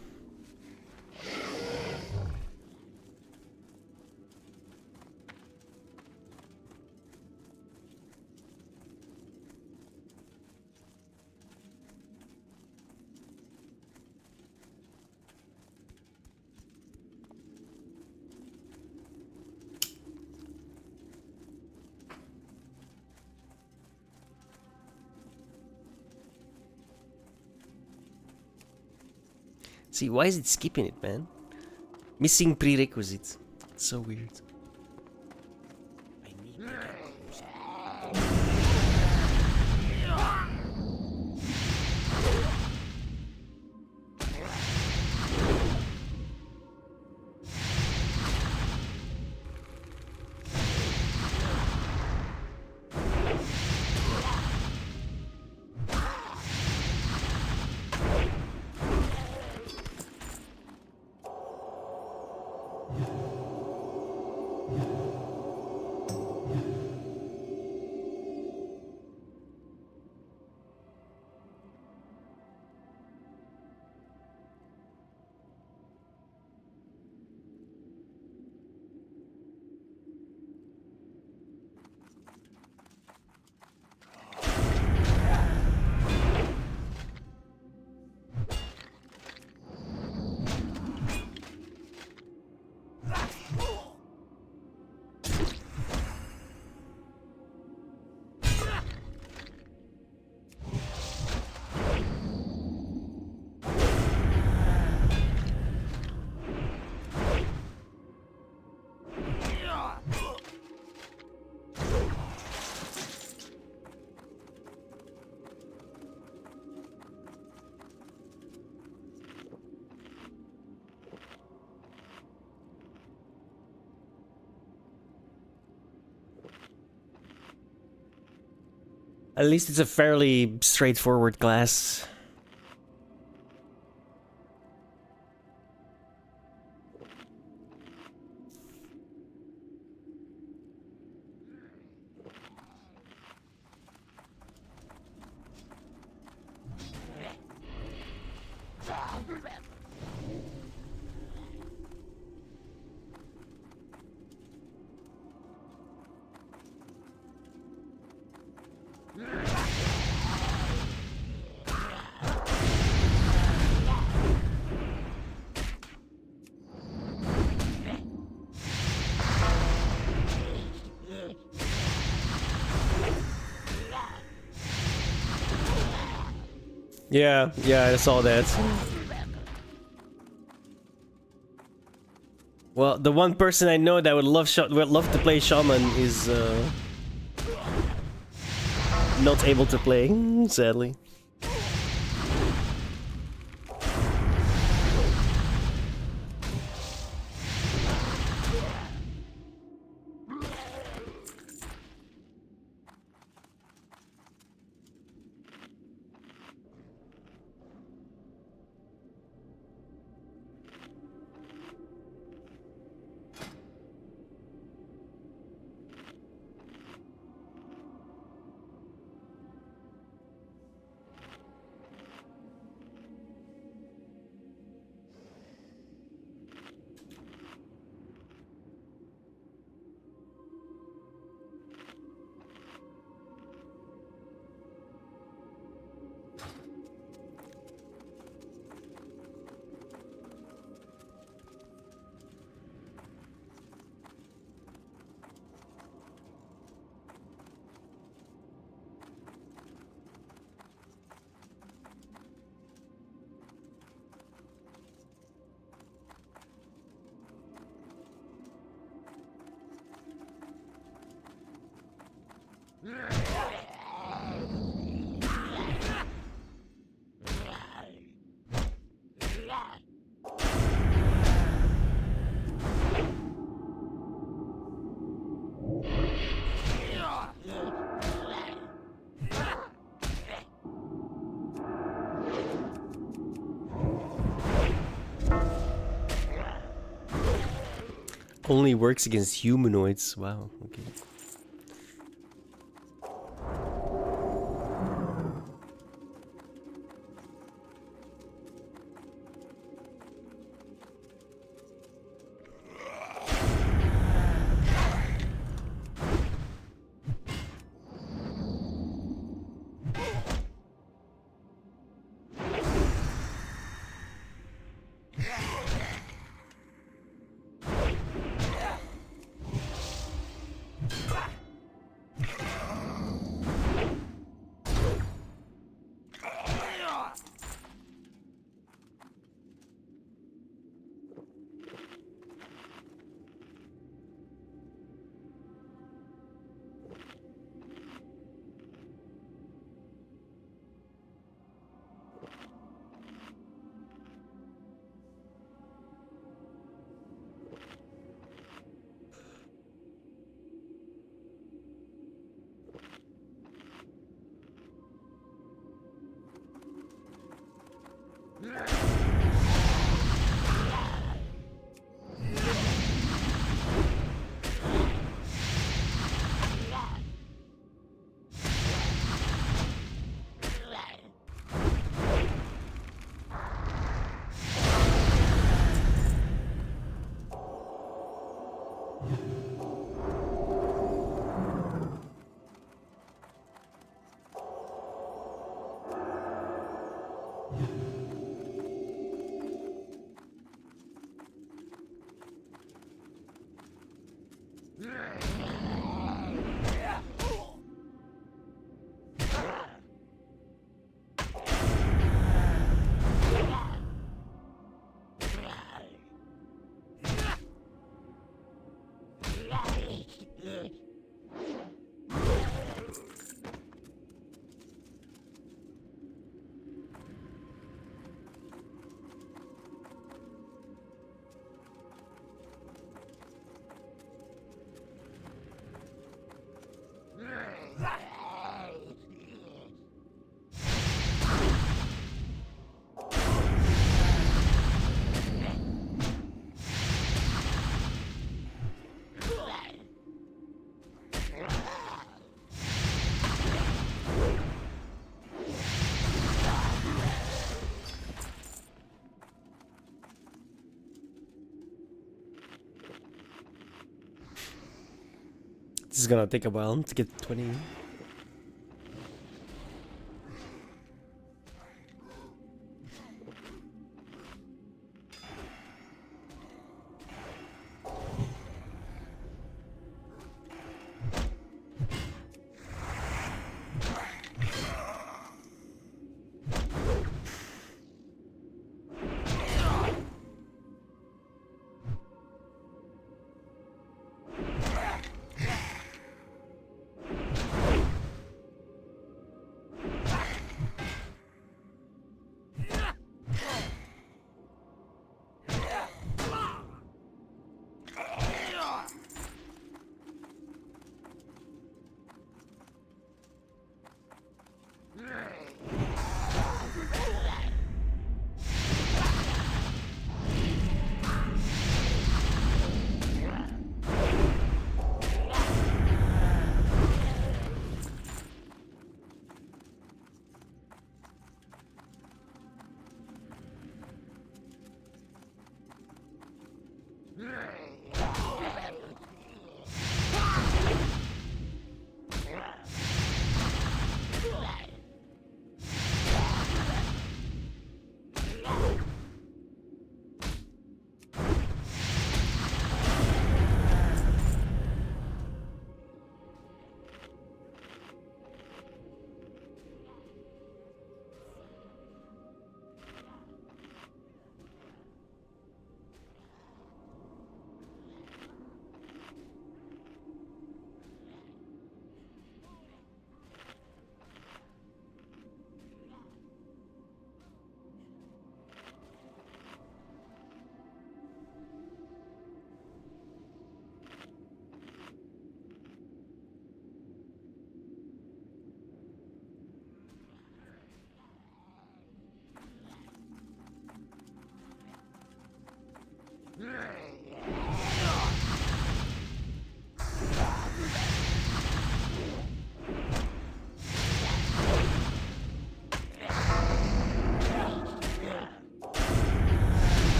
See, why is it skipping it, man? Missing prerequisites. It's so weird. At least it's a fairly straightforward class. Yeah, I saw that. Well, the one person I know that would love to play Shaman is not able to play, sadly. Only works against humanoids. Wow, okay. is gonna take a while to get 20.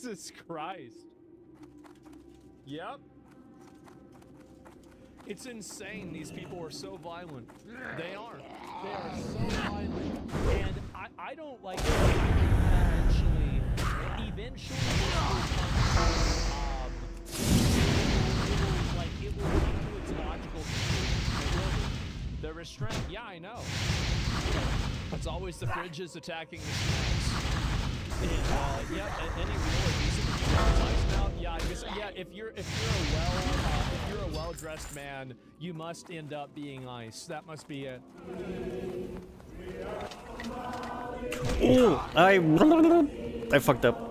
Jesus Christ. Yep. It's insane. These people are so violent. They are. They are so violent. And I don't like eventually it will come to its logical conclusion. The restraint, yeah, I know. It's always the fridges attacking the snacks. And yeah, any real decent now, yeah, I guess, yeah. If you're a well-dressed man, you must end up being ice. That must be it. Ooh, I fucked up.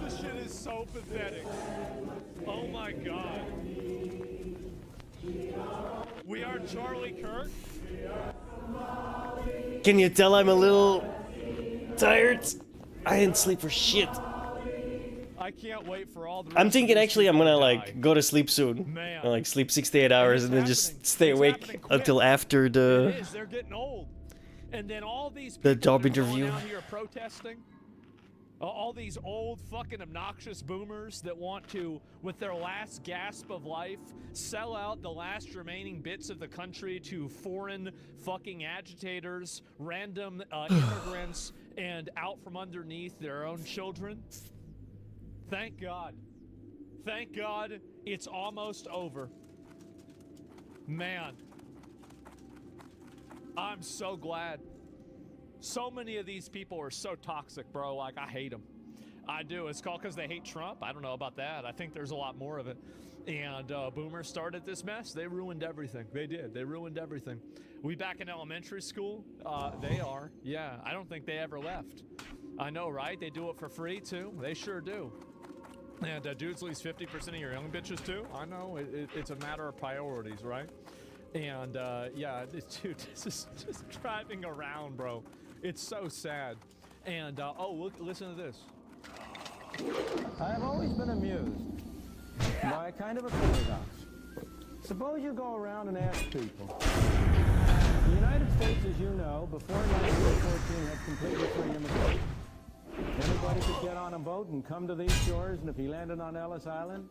This shit is so pathetic. Oh my god. We are Charlie Kirk. Can you tell I'm a little tired? I didn't sleep for shit. I can't wait for all the I'm thinking actually I'm gonna like go to sleep soon. Man. Like sleep 6 to 8 hours and then just stay awake until after the It is. They're getting old. And then all these the people job that are going interview. out here protesting, all these old fucking obnoxious boomers that want to, with their last gasp of life, sell out the last remaining bits of the country to foreign fucking agitators, random immigrants, and out from underneath their own children. Thank God. Thank God it's almost over. Man. I'm so glad. So many of these people are so toxic, bro. Like, I hate them. I do. It's called because they hate Trump. I don't know about that. I think there's a lot more of it. And boomers started this mess. They ruined everything. They did. They ruined everything. We back in elementary school? They are. Yeah. I don't think they ever left. I know, right? They do it for free, too. They sure do. And dudes lose 50% of your young bitches, too. I know. It's a matter of priorities, right? And, yeah, dude, this is just driving around, bro. It's so sad. And, oh, look, listen to this. I have always been amused by a kind of a paradox. Suppose you go around and ask people. The United States, as you know, before 1914 had completely free immigration. Anybody could get on a boat and come to these shores, and if he landed on Ellis Island,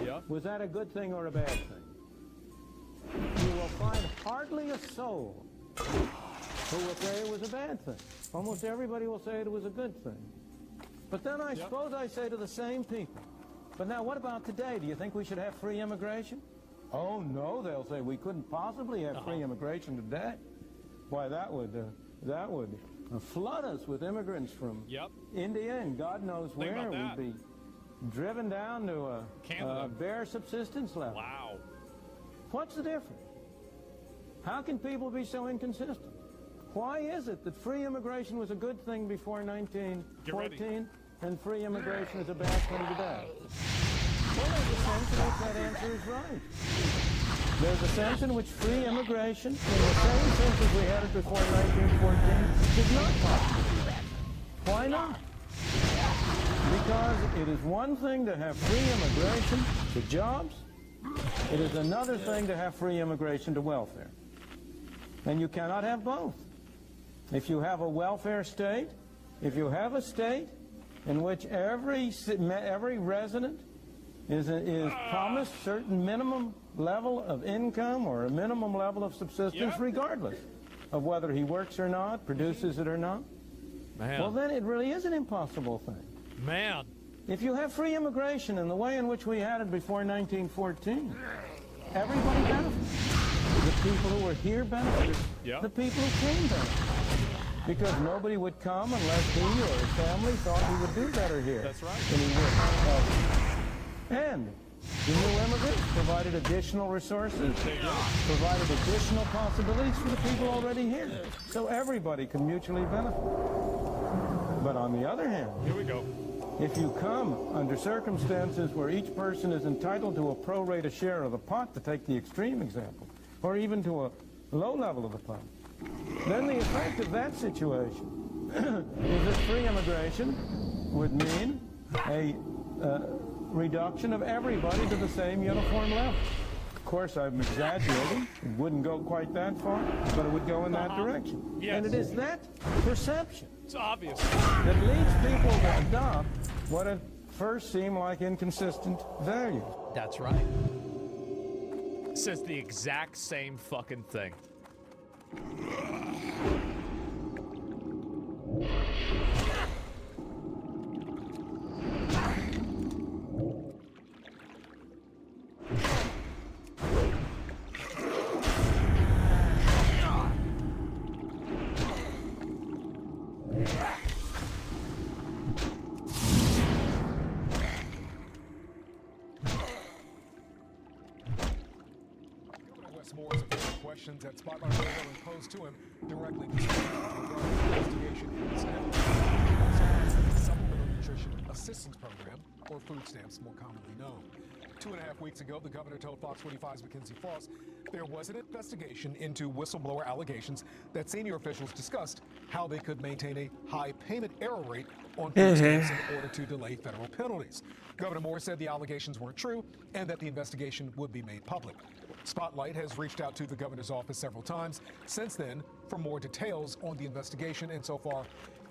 yeah. Was that a good thing or a bad thing? You will find hardly a soul who will say it was a bad thing. Almost everybody will say it was a good thing. But then I suppose I say to the same people, but now what about today? Do you think we should have free immigration? Oh no, they'll say we couldn't possibly have free immigration today. Why, that would flood us with immigrants from India and God knows where. We'd be driven down to a bare subsistence level. Wow. What's the difference? How can people be so inconsistent? Why is it that free immigration was a good thing before 1914 and free immigration is a bad thing today? Well, there's a sense in which that answer is right. There's a sense in which free immigration, in the same sense as we had it before 1914, is not possible. Why not? Because it is one thing to have free immigration to jobs. It is another thing to have free immigration to welfare. And you cannot have both. If you have a welfare state, if you have a state in which every resident is promised certain minimum level of income or a minimum level of subsistence regardless of whether he works or not, produces it or not, well then it really is an impossible thing. Man. If you have free immigration in the way in which we had it before 1914, everybody benefits. The people who were here benefited. The people who came benefited. Because nobody would come unless he or his family thought he would do better here. That's right. Than he would. And the new immigrants provided additional resources, provided additional possibilities for the people already here. So everybody can mutually benefit. But on the other hand, here we go. If you come under circumstances where each person is entitled to a pro rata share of the pot, to take the extreme example, or even to a low level of the pot, then the effect of that situation is that free immigration would mean a reduction of everybody to the same uniform level. Of course, I'm exaggerating. It wouldn't go quite that far, but it would go in that direction. Yes. And it is that perception It's obvious. that leads people to adopt what at first seem like inconsistent values. That's right. Says the exact same fucking thing. Westmore's official questions that Spotlight Radio posed to him directly this investigation. Supplemental Nutrition Assistance Program, or food stamps more commonly known. 2.5 weeks ago, the governor told Fox 45's Mackenzie Foss there was an investigation into whistleblower allegations that senior officials discussed how they could maintain a high payment error rate on food stamps in order to delay federal penalties. Governor Moore said the allegations weren't true and that the investigation would be made public. Spotlight has reached out to the governor's office several times since then for more details on the investigation, and so far,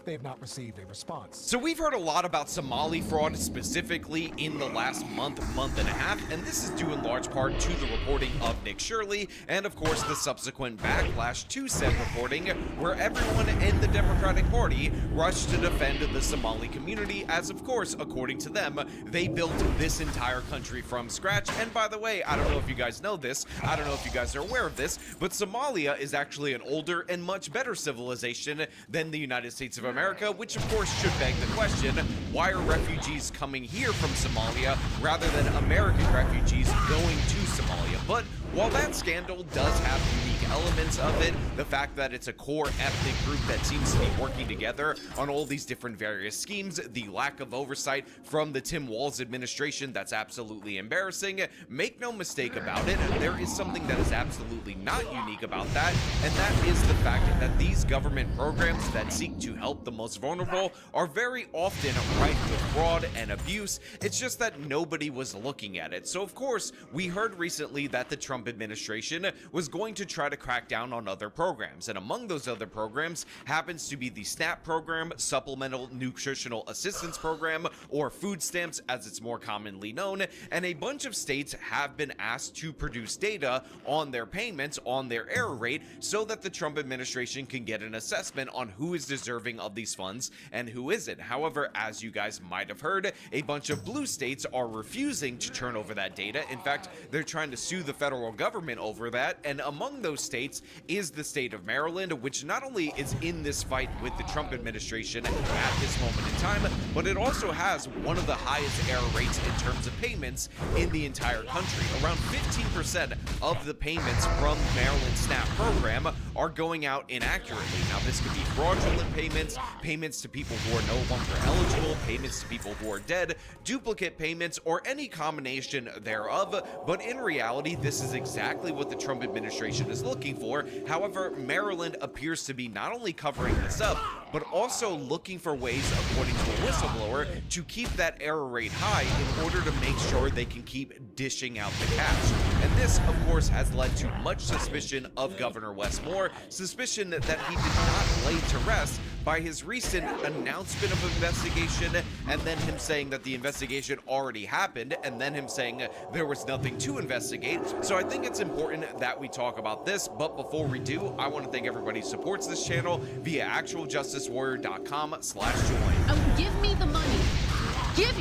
they have not received a response. So we've heard a lot about Somali fraud specifically in the last month and a half, and this is due in large part to the reporting of Nick Shirley and of course the subsequent backlash to said reporting, where everyone in the Democratic Party rushed to defend the Somali community as, of course, according to them, they built this entire country from scratch. And by the way, I don't know if you guys know this, I don't know if you guys are aware of this, but Somalia is actually an older and much better civilization than the United States of America, which of course should beg the question, why are refugees coming here from Somalia rather than American refugees going to Somalia? But while that scandal does have unique elements of it, the fact that it's a core ethnic group that seems to be working together on all these different various schemes, the lack of oversight from the Tim Walz administration, that's absolutely embarrassing. Make no mistake about it, there is something that is absolutely not unique about that, and that is the fact that these government programs that seek to help the most vulnerable are very often rife with fraud and abuse. It's just that nobody was looking at it. So of course, we heard recently that the Trump administration was going to try to crack down on other programs, and among those other programs happens to be the SNAP program, Supplemental Nutritional Assistance Program, or food stamps as it's more commonly known, and a bunch of states have been asked to produce data on their payments, on their error rate, so that the Trump administration can get an assessment on who is deserving of these funds and who isn't. However, as you guys might have heard, a bunch of blue states are refusing to turn over that data. In fact, they're trying to sue the federal government over that, and among those states is the state of Maryland, which not only is in this fight with the Trump administration at this moment in time, but it also has one of the highest error rates in terms of payments in the entire country. Around 15% of the payments from Maryland's SNAP program are going out inaccurately. Now, this could be fraudulent payments, payments to people who are no longer eligible, payments to people who are dead, duplicate payments, or any combination thereof. But in reality, this is exactly what the Trump administration is looking for. However, Maryland appears to be not only covering this up, but also looking for ways, according to a whistleblower, to keep that error rate high in order to make sure they can keep dishing out the cash. And this, of course, has led to much suspicion of Governor Wes Moore, suspicion that he did not lay to rest by his recent announcement of investigation, and then him saying that the investigation already happened, and then him saying there was nothing to investigate. So I think it's important that we talk about this, but before we do, I want to thank everybody who supports this channel via actualjusticewarrior.com/join. Give me the money. Give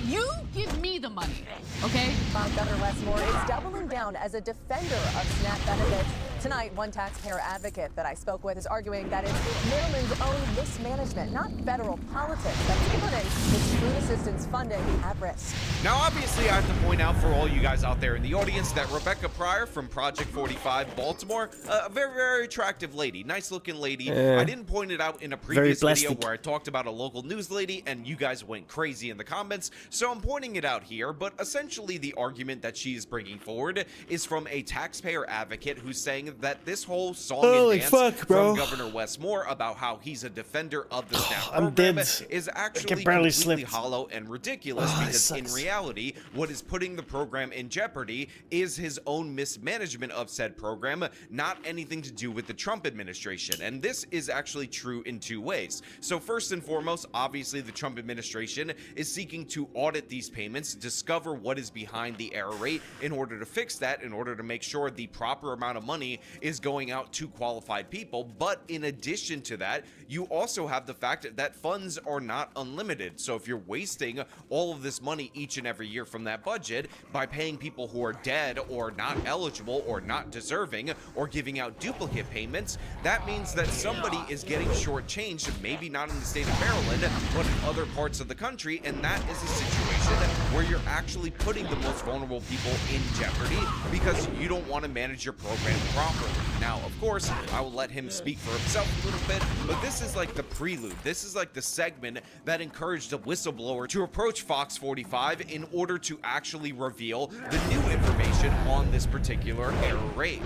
me the money, okay? Governor Wes Moore is doubling down as a defender of SNAP benefits. Tonight, one taxpayer advocate that I spoke with is arguing that it's Maryland's own mismanagement, not federal politics, that's putting its food assistance funding at risk. Now, obviously, I have to point out for all you guys out there in the audience that Rebecca Pryor from Project 45 Baltimore, a very, very attractive lady, nice looking lady. I didn't point it out in a previous video where I talked about a local news lady and you guys went crazy in the comments, so I'm pointing it out here. But essentially, the argument that she is bringing forward is from a taxpayer advocate who's saying reporting that this whole song and dance from Governor Wes Moore about how he's a defender of the SNAP program is actually completely hollow and ridiculous, because in reality, what is putting the program in jeopardy is his own mismanagement of said program, not anything to do with the Trump administration. And this is actually true in two ways. So first and foremost, obviously the Trump administration is seeking to audit these payments, discover what is behind the error rate in order to fix that, in order to make sure the proper amount of money is going out to qualified people. But in addition to that, you also have the fact that funds are not unlimited. So if you're wasting all of this money each and every year from that budget by paying people who are dead or not eligible or not deserving, or giving out duplicate payments, that means that somebody is getting shortchanged, maybe not in the state of Maryland, but in other parts of the country, and that is a situation where you're actually putting the most vulnerable people in jeopardy because you don't want to manage your program properly. Now, of course, I will let him speak for himself a little bit, but this is like the prelude. This is like the segment that encouraged a whistleblower to approach Fox 45 in order to actually reveal the new information on this particular error rate.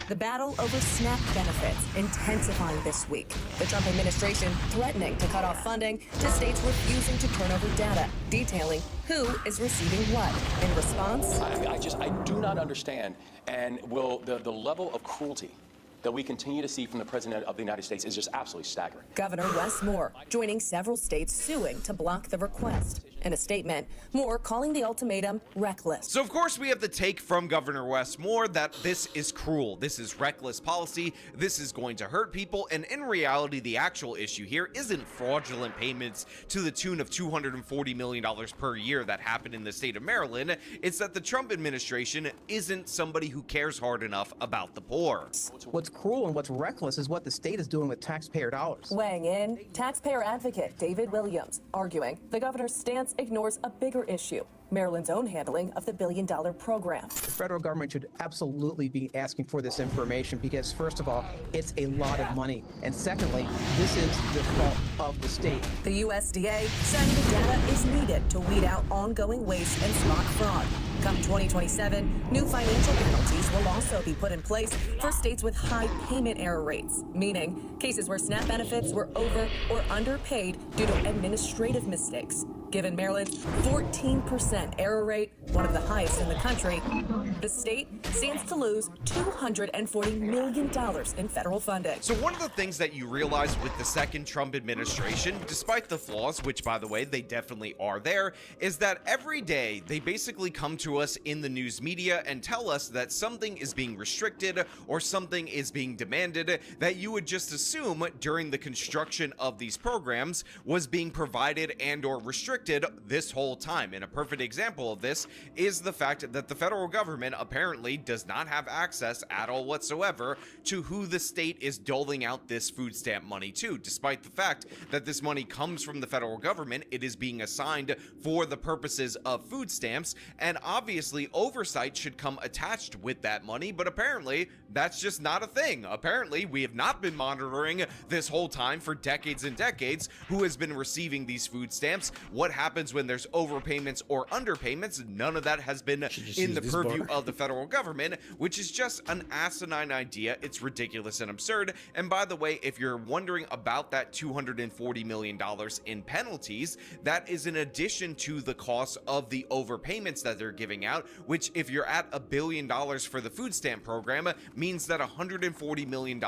The battle over SNAP benefits intensifying this week. The Trump administration threatening to cut off funding to states refusing to turn over data, detailing who is receiving what. In response, I do not understand, and the level of cruelty that we continue to see from the President of the United States is just absolutely staggering. Governor Wes Moore joining several states suing to block the request. In a statement, Moore calling the ultimatum reckless. So of course we have the take from Governor Wes Moore that this is cruel, this is reckless policy, this is going to hurt people, and in reality the actual issue here isn't fraudulent payments to the tune of $240 million per year that happened in the state of Maryland. It's that the Trump administration isn't somebody who cares hard enough about the poor. What's cruel and what's reckless is what the state is doing with taxpayer dollars. Weighing in, taxpayer advocate David Williams arguing the governor's stance ignores a bigger issue, Maryland's own handling of the billion-dollar program. The federal government should absolutely be asking for this information because, first of all, it's a lot of money. And secondly, this is the fault of the state. The USDA saying the data is needed to weed out ongoing waste and spot fraud. Come 2027, new financial penalties will also be put in place for states with high payment error rates, meaning cases where SNAP benefits were over or underpaid due to administrative mistakes. Given Maryland's 14% error rate, one of the highest in the country, the state stands to lose $240 million in federal funding. So one of the things that you realize with the second Trump administration, despite the flaws, which by the way, they definitely are there, is that every day they basically come to us in the news media and tell us that something is being restricted or something is being demanded that you would just assume during the construction of these programs was being provided and or restricted this whole time. And a perfect example of this is the fact that the federal government apparently does not have access at all whatsoever to who the state is doling out this food stamp money to. Despite the fact that this money comes from the federal government, it is being assigned for the purposes of food stamps, and obviously oversight should come attached with that money, but apparently that's just not a thing. Apparently we have not been monitoring this whole time for decades and decades who has been receiving these food stamps, what happens when there's overpayments or underpayments. None of that has been in the purview of the federal government, which is just an asinine idea. It's ridiculous and absurd. And by the way, if you're wondering about that $240 million in penalties, that is in addition to the cost of the overpayments that they're giving out, which if you're at $1 billion for the food stamp program, means that $140 million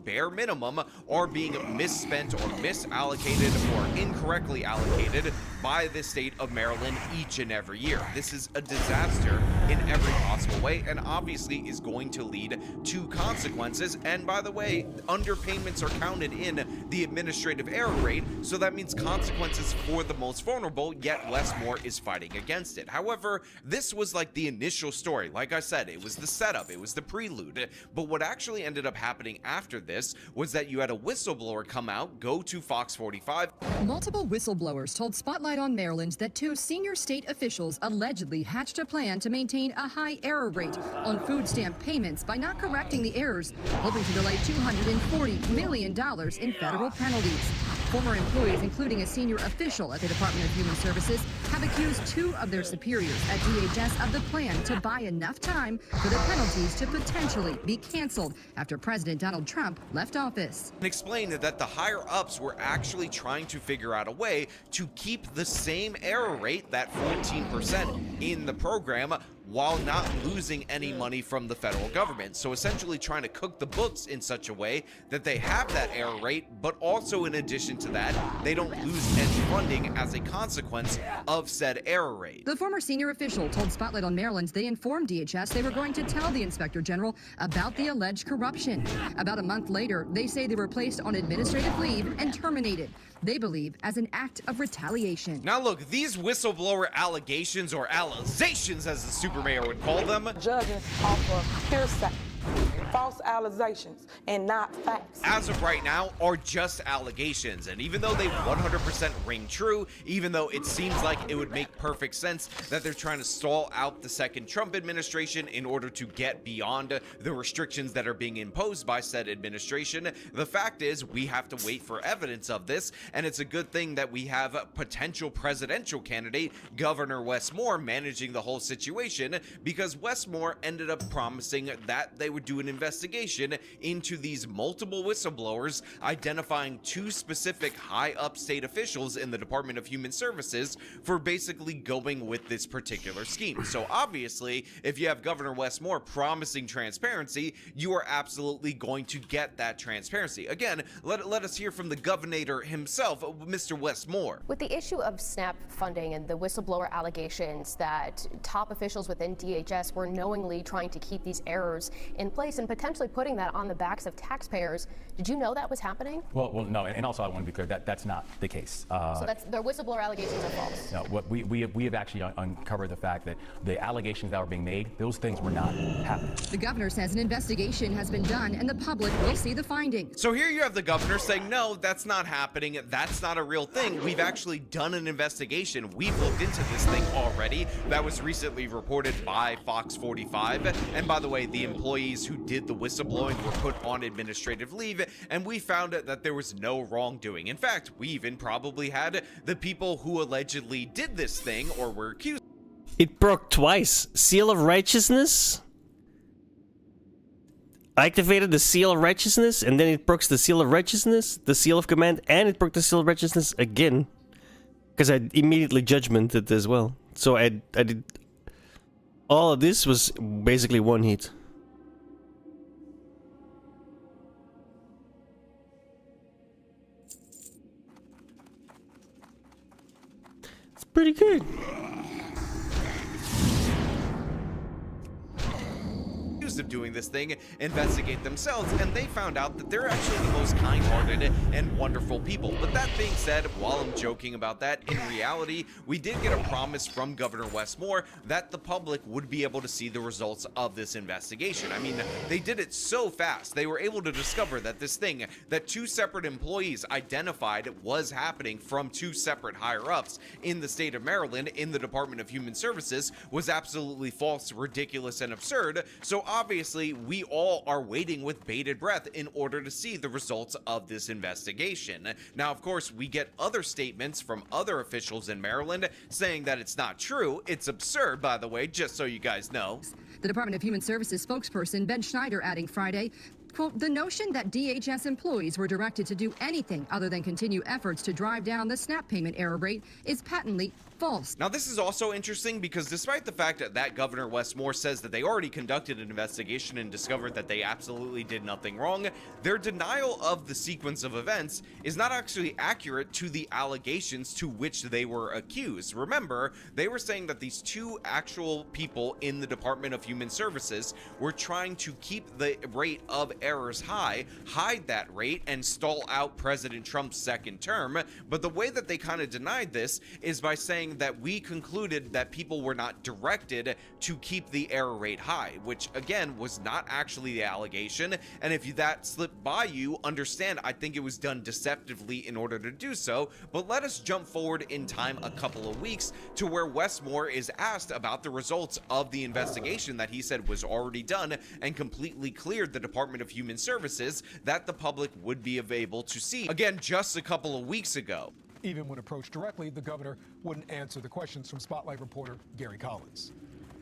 bare minimum are being misspent or misallocated or incorrectly allocated by the state of Maryland each and every year. This is a disaster in every possible way, and obviously is going to lead to consequences. And by the way, underpayments are counted in the administrative error rate, so that means consequences for the most vulnerable, yet Wes Moore is fighting against it. However, this was like the initial story. Like I said, it was the setup, it was the prelude, but what actually ended up happening after this was that you had a whistleblower come out, go to Fox 45. Multiple whistleblowers told Spotlight on Maryland that two senior state officials allegedly hatched a plan to maintain a high error rate on food stamp payments by not correcting the errors, hoping to delay $240 million in federal penalties. Former employees, including a senior official at the Department of Human Services, have accused 2 of their superiors at DHS of the plan to buy enough time for the penalties to potentially be canceled after President Donald Trump left office. And explained that the higher-ups were actually trying to figure out a way to keep the same error rate, that 14%, in the program, while not losing any money from the federal government. So essentially trying to cook the books in such a way that they have that error rate, but also in addition to that, they don't lose any funding as a consequence of said error rate. The former senior official told Spotlight on Maryland they informed DHS they were going to tell the Inspector General about the alleged corruption. About a month later, they say they were placed on administrative leave and terminated. They believe as an act of retaliation. Now look, these whistleblower allegations, or allegations as the super mayor would call them, judging off of hearsay, false allegations, and not facts. as of right now, are just allegations. And even though they 100% ring true, even though it seems like it would make perfect sense that they're trying to stall out the second Trump administration in order to get beyond the restrictions that are being imposed by said administration, the fact is we have to wait for evidence of this. And it's a good thing that we have a potential presidential candidate, Governor Wes Moore, managing the whole situation, because Wes Moore ended up promising that they would do an investigation into these multiple whistleblowers, identifying 2 specific high-up state officials in the Department of Human Services for basically going with this particular scheme. So obviously, if you have Governor Wes Moore promising transparency, you are absolutely going to get that transparency. Again, let us hear from the governor himself, Mr. Wes Moore. With the issue of SNAP funding and the whistleblower allegations that top officials within DHS were knowingly trying to keep these errors in place and potentially putting that on the backs of taxpayers, did you know that was happening? Well, no, and also I want to be clear that that's not the case. So their whistleblower allegations are false. No, what we have actually uncovered the fact that the allegations that were being made, those things were not happening. The governor says an investigation has been done and the public will see the findings. So here you have the governor saying, no, that's not happening. That's not a real thing. We've actually done an investigation. We've looked into this thing already. That was recently reported by Fox 45. And by the way, the employees who did the whistleblowing were put on administrative leave, and we found that there was no wrongdoing. In fact, we even probably had the people who allegedly did this thing or were accused. It broke twice. Seal of Righteousness. I activated the Seal of Righteousness, and then it broke the Seal of Righteousness, the Seal of Command, and it broke the Seal of Righteousness again. Because I immediately judgmented as well. So I did... All of this was basically one hit. It's pretty good. Of doing this thing investigate themselves, and they found out that they're actually the most kind-hearted and wonderful people. But that being said, while I'm joking about that, in reality, we did get a promise from Governor Wes Moore that the public would be able to see the results of this investigation. I mean, they did it so fast. They were able to discover that this thing that 2 separate employees identified was happening from 2 separate higher-ups in the state of Maryland in the Department of Human Services was absolutely false, ridiculous, and absurd. So obviously, we all are waiting with bated breath in order to see the results of this investigation. Now, of course, we get other statements from other officials in Maryland saying that it's not true. It's absurd, by the way, just so you guys know. The Department of Human Services spokesperson Ben Schneider adding Friday, quote, the notion that DHS employees were directed to do anything other than continue efforts to drive down the SNAP payment error rate is patently false. Now, this is also interesting because despite the fact that Governor Wes Moore says that they already conducted an investigation and discovered that they absolutely did nothing wrong, their denial of the sequence of events is not actually accurate to the allegations to which they were accused. Remember, they were saying that these 2 actual people in the Department of Human Services were trying to keep the rate of errors high, hide that rate, and stall out President Trump's second term. But the way that they kind of denied this is by saying that we concluded that people were not directed to keep the error rate high, which again was not actually the allegation. And if that slipped by you, understand, I think it was done deceptively in order to do so. But let us jump forward in time a couple of weeks to where Wes Moore is asked about the results of the investigation that he said was already done and completely cleared the Department of Human Services that the public would be able to see, again, just a couple of weeks ago. Even when approached directly, the governor wouldn't answer the questions from Spotlight reporter Gary Collins.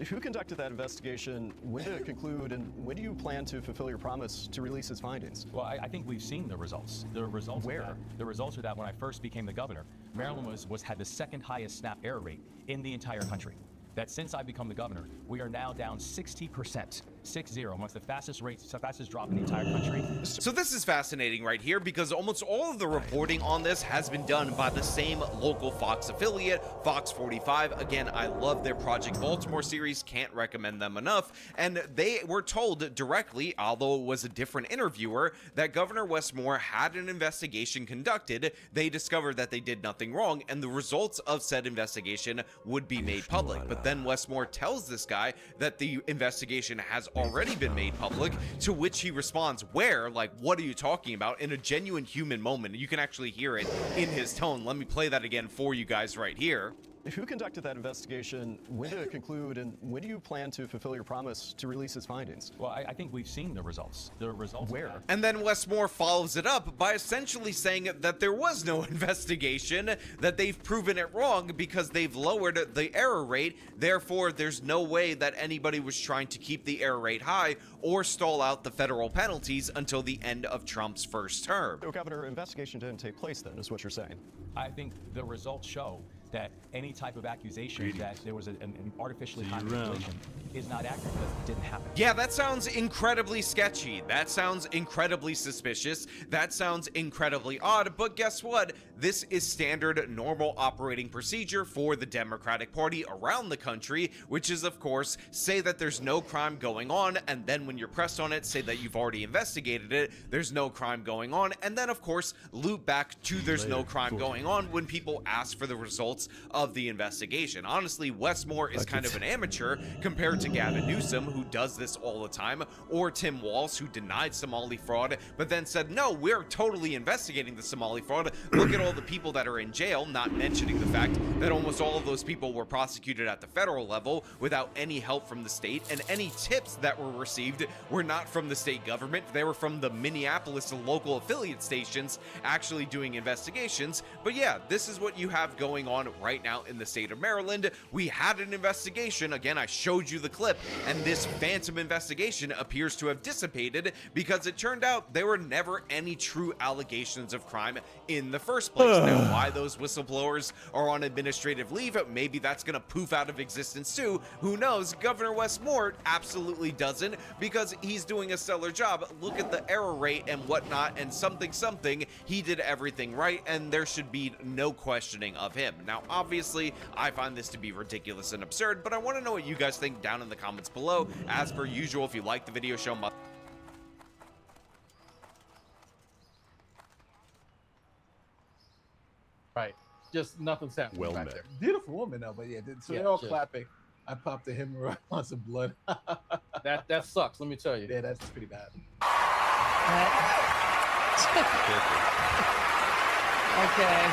Who conducted that investigation? When did it conclude? And when do you plan to fulfill your promise to release its findings? Well, I think we've seen the results. The results Where? Are that, the results are that when I first became the governor, Maryland had the second highest SNAP error rate in the entire country. That since I've become the governor, we are now down 60%, 6-0, amongst the fastest rates, fastest drop in the entire country. So this is fascinating right here because almost all of the reporting on this has been done by the same local Fox affiliate, Fox 45. Again, I love their Project Baltimore series, can't recommend them enough. And they were told directly, although it was a different interviewer, that Governor Westmore had an investigation conducted. They discovered that they did nothing wrong, and the results of said investigation would be made public. But then Westmore tells this guy that the investigation has already been made public, to which he responds, where? Like, what are you talking about? In a genuine human moment. You can actually hear it in his tone. Let me play that again for you guys right here. Who conducted that investigation? When did it conclude? And when do you plan to fulfill your promise to release its findings? Well, I think we've seen the results. The results. Where? And then Westmore follows it up by essentially saying that there was no investigation, that they've proven it wrong because they've lowered the error rate. Therefore, there's no way that anybody was trying to keep the error rate high or stall out the federal penalties until the end of Trump's first term. So, Governor, investigation didn't take place then, is what you're saying. I think the results show that any type of accusation that there was an artificially high manipulation is not accurate because it didn't happen. Yeah, that sounds incredibly sketchy. That sounds incredibly suspicious. That sounds incredibly odd. But guess what? This is standard, normal operating procedure for the Democratic Party around the country, which is, of course, say that there's no crime going on, and then when you're pressed on it, say that you've already investigated it, there's no crime going on, and then, of course, loop back to there's no crime going on when people ask for the results of the investigation. Honestly, Westmore is kind of an amateur compared to Gavin Newsom, who does this all the time, or Tim Walz, who denied Somali fraud, but then said, no, we're totally investigating the Somali fraud. Look at all the people that are in jail, not mentioning the fact that almost all of those people were prosecuted at the federal level without any help from the state, and any tips that were received were not from the state government. They were from the Minneapolis local affiliate stations actually doing investigations. But yeah, this is what you have going on right now in the state of Maryland. We had an investigation. Again, I showed you the clip, and this phantom investigation appears to have dissipated because it turned out there were never any true allegations of crime in the first place. Now, why those whistleblowers are on administrative leave, maybe that's going to poof out of existence too. Who knows? Governor Westmore absolutely doesn't, because he's doing a stellar job. Look at the error rate and whatnot, and something, he did everything right, and there should be no questioning of him. Now, obviously, I find this to be ridiculous and absurd, but I want to know what you guys think down in the comments below. As per usual, if you like the video, show my... Right. Just nothing's happening Well back met. there. Beautiful woman, though, but yeah, so Yeah, they're all just- clapping. I popped a hemorrhoid on some blood. That sucks, let me tell you. Yeah, that's pretty bad. Okay.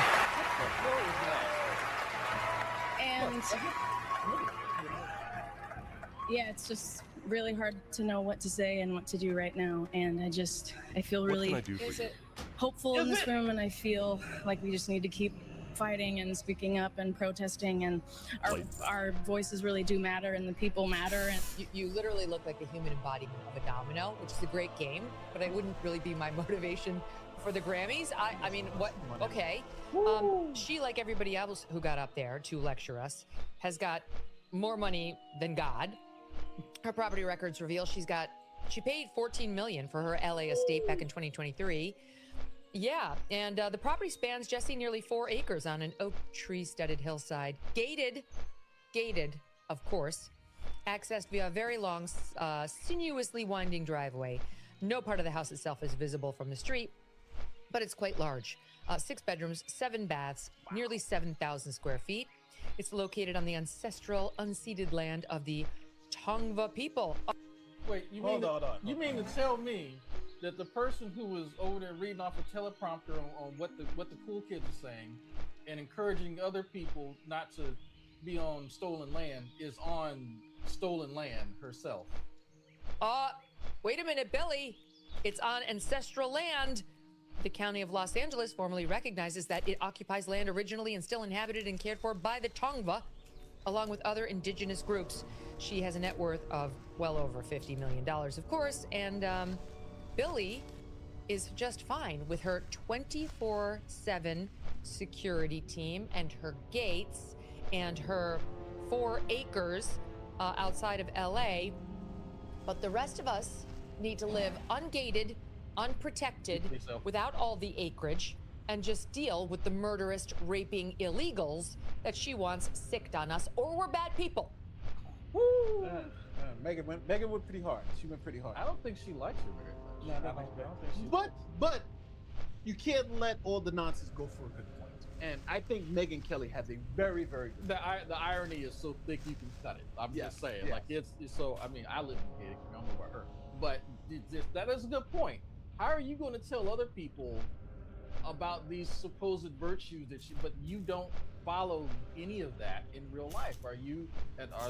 And yeah, it's just really hard to know what to say and what to do right now. And I feel really What can I do for you? hopeful in this room, and I feel like we just need to keep fighting and speaking up and protesting, and our voices really do matter, and the people matter. And You literally look like a human embodiment of a domino, which is a great game, but it wouldn't really be my motivation for the Grammys. I mean, what? Okay. She, like everybody else who got up there to lecture us, has got more money than God. Her property records reveal she paid $14 million for her LA estate back in 2023. Yeah, and the property spans, Jesse, nearly 4 acres on an oak tree-studded hillside. Gated, of course. Accessed via a very long, sinuously winding driveway. No part of the house itself is visible from the street, but it's quite large. 6 bedrooms, 7 baths, nearly 7,000 square feet. It's located on the ancestral, unceded land of the Tongva people. Wait, you mean to tell me that the person who was over there reading off a teleprompter on what the cool kids are saying and encouraging other people not to be on stolen land is on stolen land herself? Wait a minute, Billy. It's on ancestral land. The County of Los Angeles formally recognizes that it occupies land originally and still inhabited and cared for by the Tongva, along with other indigenous groups. She has a net worth of well over $50 million, of course, and Billy is just fine with her 24/7 security team and her gates and her 4 acres outside of LA. But the rest of us need to live ungated, unprotected, without all the acreage, and just deal with the murderous, raping illegals that she wants sicked on us, or we're bad people. Woo! Megan went pretty hard. She went pretty hard. I don't think she likes her very much. No, I don't think she. But you can't let all the nonsense go for a good point. And I think Megyn Kelly has a very, very good The irony is so thick you can cut it. I'm just saying, yes. like it's so. I mean, I live in Gator, I don't know about her, but that is a good point. How are you going to tell other people about these supposed virtues but you don't follow any of that in real life? Are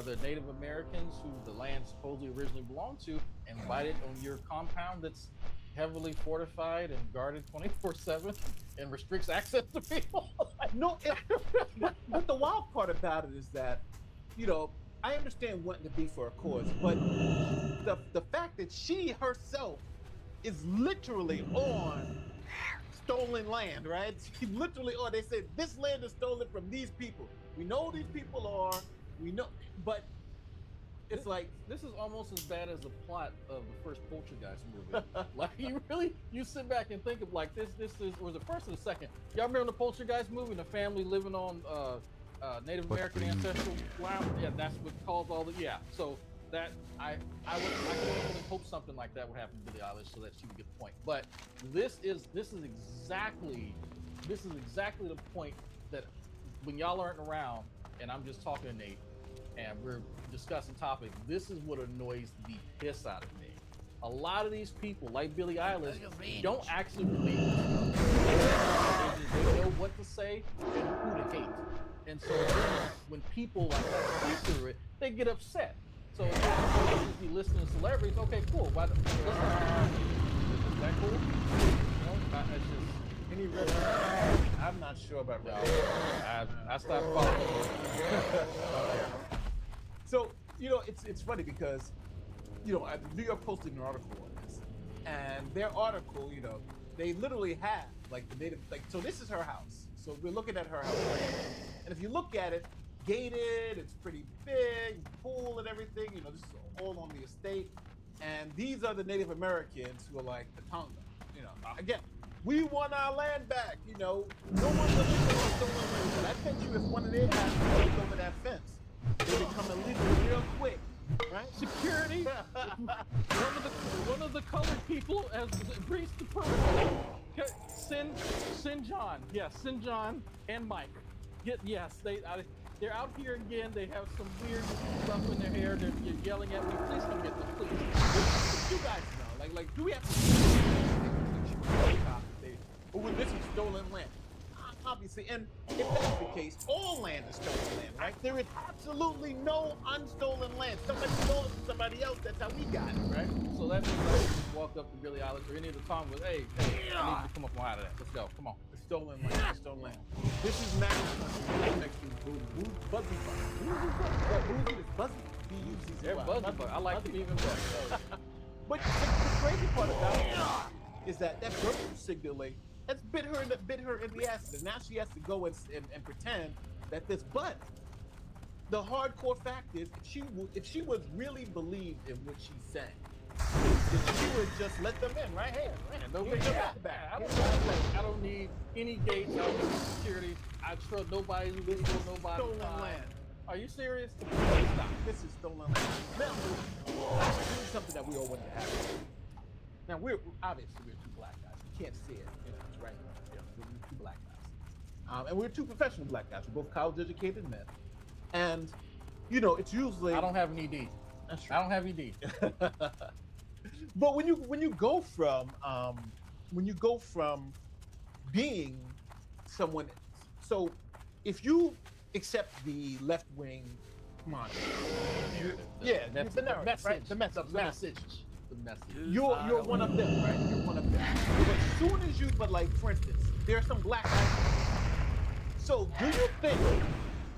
the Native Americans who the land supposedly originally belonged to invited on your compound that's heavily fortified and guarded 24/7 and restricts access to people? No, but the wild part about it is that, I understand wanting to be for a cause, but the fact that she herself is literally on stolen land, right? She's literally on. They said this land is stolen from these people. We know who these people are. We know, but it's like this is almost as bad as the plot of the first Poltergeist movie. Like you sit back and think of like this was the first or the second. Y'all remember the Poltergeist movie? The family living on Native American ancestral land. Yeah, that's what caused all the So that I can only hope something like that would happen to Billie Eilish so that she would get the point. But this is exactly the point that when y'all aren't around and I'm just talking to Nate and we're discussing topics, this is what annoys the piss out of me. A lot of these people, like Billie Eilish, don't actually believe this stuff. They know what to say and who to hate. And so then when people like that see through it, they get upset. So if you just be listening to celebrities, okay, cool. Why listen? Is that cool? It's just any reference. I'm not sure about that. I stopped following. So it's funny because New York posted an article on this, and their article, they literally have like the native, so this is her house. So we're looking at her house right now, and if you look at it, gated, it's pretty big, pool and everything. This is all on the estate, and these are the Native Americans who are like the Tonga. Again, we want our land back. No one's illegal on stolen land. But I bet you if one of their guys goes over that fence, they become illegal real quick, right? Security. one of the colored people has breached the perimeter. Send John. Yes, send John and Mike. They're out here again. They have some weird stuff in their hair. They're yelling at me. Please come get them, please. You guys know, like, do we have to? Oh, this is stolen land. Obviously, and if that's the case, all land is stolen land, right? There is absolutely no unstolen land. Somebody stole it from somebody else. That's how we got it, right? So that means I just walk up to Billie Eilish or any of the Tonga with, hey, I need you to come up and out of that. Let's go. Come on. It's stolen land. It's stolen land. This is Maggie's next to Buzzy Buzz. Boozy is Buzzy. They're Buzzy Buzz. I like them even better. But the crazy part about it is that virtue signaling has bit her in the ass, and now she has to go and pretend that this. But the hardcore fact is, if she was really believed in what she's saying, if she would just let them in, right? Hey, back. I don't need any gates. I don't need security. I trust nobody's illegal. Nobody. Stolen land. Are you serious? Stop. This is stolen land. Now, this is something that we all want to have. Now, we're two black guys. You can't see it. It's right here. We're two black guys. And we're two professional black guys. We're both college-educated men. And, it's usually... I don't have an ED. That's true. I don't have ED. But when you go from being someone... So, if you accept the left-wing mantra, the message. the message. You're one of them, right? You're one of them. But as soon as you, for instance, there are some black guys. So do you think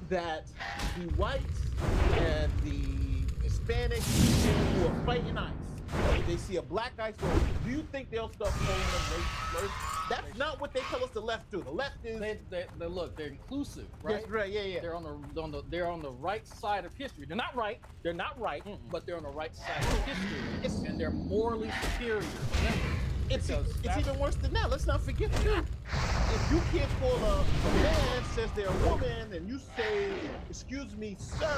that the whites and the Hispanic people who are fighting ICE, if they see a black ICE officer, do you think they'll start calling them racist slurs? That's not what they tell us the left do. The left is they look, they're inclusive, right? Yes, right, yeah. They're they're on the right side of history. They're not right, but they're on the right side of history, and they're morally superior. It's even worse than that. Let's not forget too. If you can't call a man says they're a woman, and you say, "Excuse me, sir,"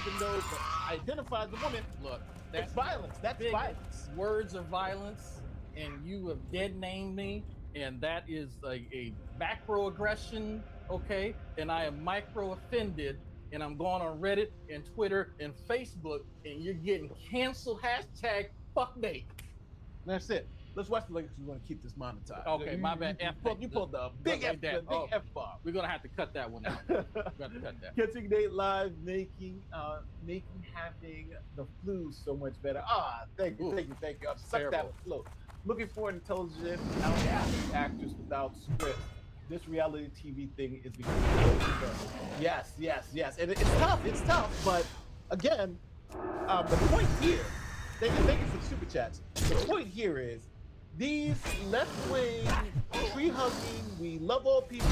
even though it identifies the woman, look, that's violence. That's violence. Words are violence, and you have dead named me, and that is a macro aggression, okay? And I am micro offended, and I'm going on Reddit and Twitter and Facebook, and you're getting canceled. #FuckNate. That's it. Let's watch the Lakers. We want to keep this monetized. Okay, my bad. You pulled the big F bomb. We're gonna have to cut that one out. We're gonna have to cut that. Catching Nate live, making having the flu so much better. Thank you. I've sucked that flu. Looking for an intelligent, outstanding actress without scripts. This reality TV thing is becoming yes. And it's tough. But again, the point here. Thank you for the super chats. The point here is these left-wing, tree-hugging, we love all people.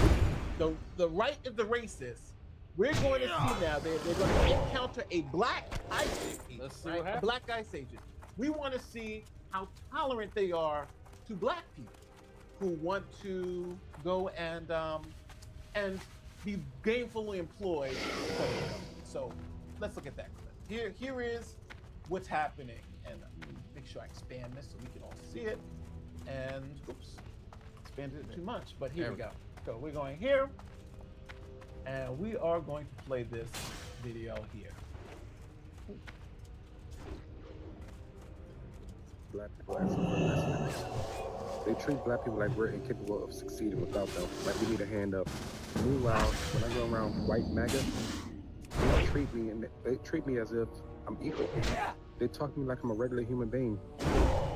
The right is the racist. We're going to see now they're going to encounter a black ICE agent, right? A black ICE agent. We want to see how tolerant they are to black people who want to go and be gainfully employed. So let's look at that clip. Here is what's happening. And make sure I expand this so we can all see it. And oops, expanded it too much. But here we go. So we're going here, and we are going to play this video here. Black people are less. They treat black people like we're incapable of succeeding without them. Like we need a hand up. Meanwhile, when I go around white MAGA, they treat me as if I'm equal. They talk to me like I'm a regular human being.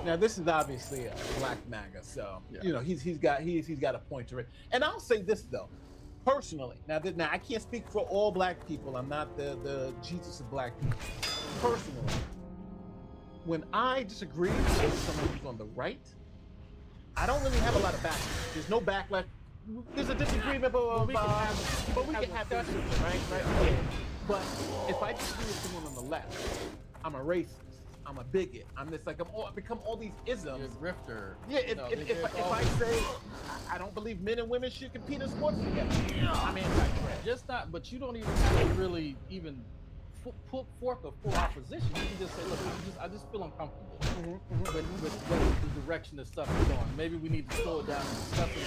Now this is obviously a black MAGA, so you know he's got a point to it. And I'll say this though, personally. Now I can't speak for all black people. I'm not the Jesus of black people. Personally, when I disagree with someone who's on the right, I don't really have a lot of backlash. There's no backlash. There's a disagreement, but we can have that, right? Yeah. But if I disagree with someone on the left, I'm a racist. I'm a bigot. I'm this I become all these isms. You're a grifter. Yeah. If I say I don't believe men and women should compete in sports together, I'm anti-trans. Just not. But you don't even have to really even put forth a full opposition. You can just say, look, I just feel uncomfortable with the direction this stuff is going. Maybe we need to slow it down and discuss it a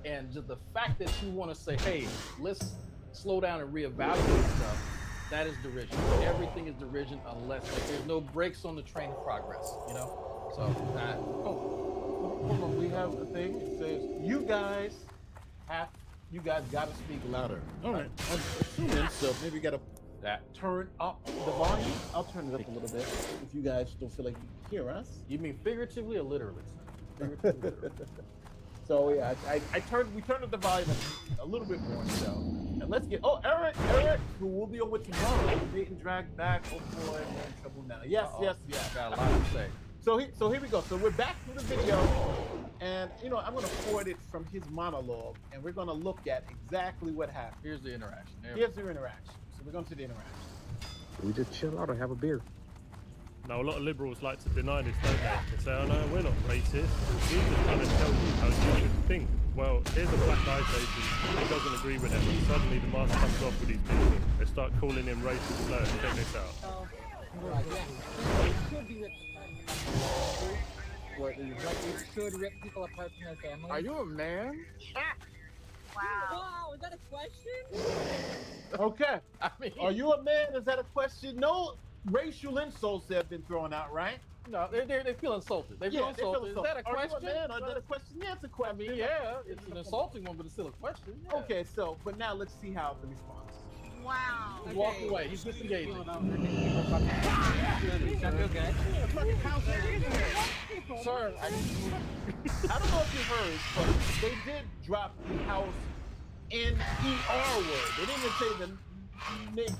bit. And just the fact that you want to say, hey, let's slow down and reevaluate stuff. That is derision. Everything is derision unless there's no brakes on the train of progress, you know? So, hold on. We have a thing. It says, you guys got to speak louder. All right. I'm assuming, so maybe got to turn up the volume. I'll turn it up a little bit if you guys don't feel like you can hear us. You mean figuratively or literally? So yeah, we turned up the volume a little bit more. So, and let's get Eric, who will be on with tomorrow. Dayton dragged back. Oh boy, we're in trouble now. Yes. Got a lot to say. So here we go. So we're back to the video, and I'm going to forward it from his monologue, and we're going to look at exactly what happened. Here's the interaction. Here's the interaction. So we're going to the interaction. We just chill out and have a beer. Now, a lot of liberals like to deny this, don't they? They say, oh no, we're not racist. We just kind of tell you how you should think. Well, here's a black guy agent. He doesn't agree with them. And suddenly the mask comes off with these people. They start calling him racist slurs. Check this out. Should rip people apart from their families. Are you a man? Wow, is that a question? Okay. Are you a man? Is that a question? No. Racial insults have been thrown out, right? No, they feel insulted. They feel insulted. Is that a question? Is that a question? Yeah, it's a question. I mean, yeah, it's an insulting one, but it's still a question. Yeah. Okay, but now let's see how the response. Wow. He's walking away. He's disengaging. Sir, I don't know if you heard, but they did drop the house in ER word. They didn't even say the name.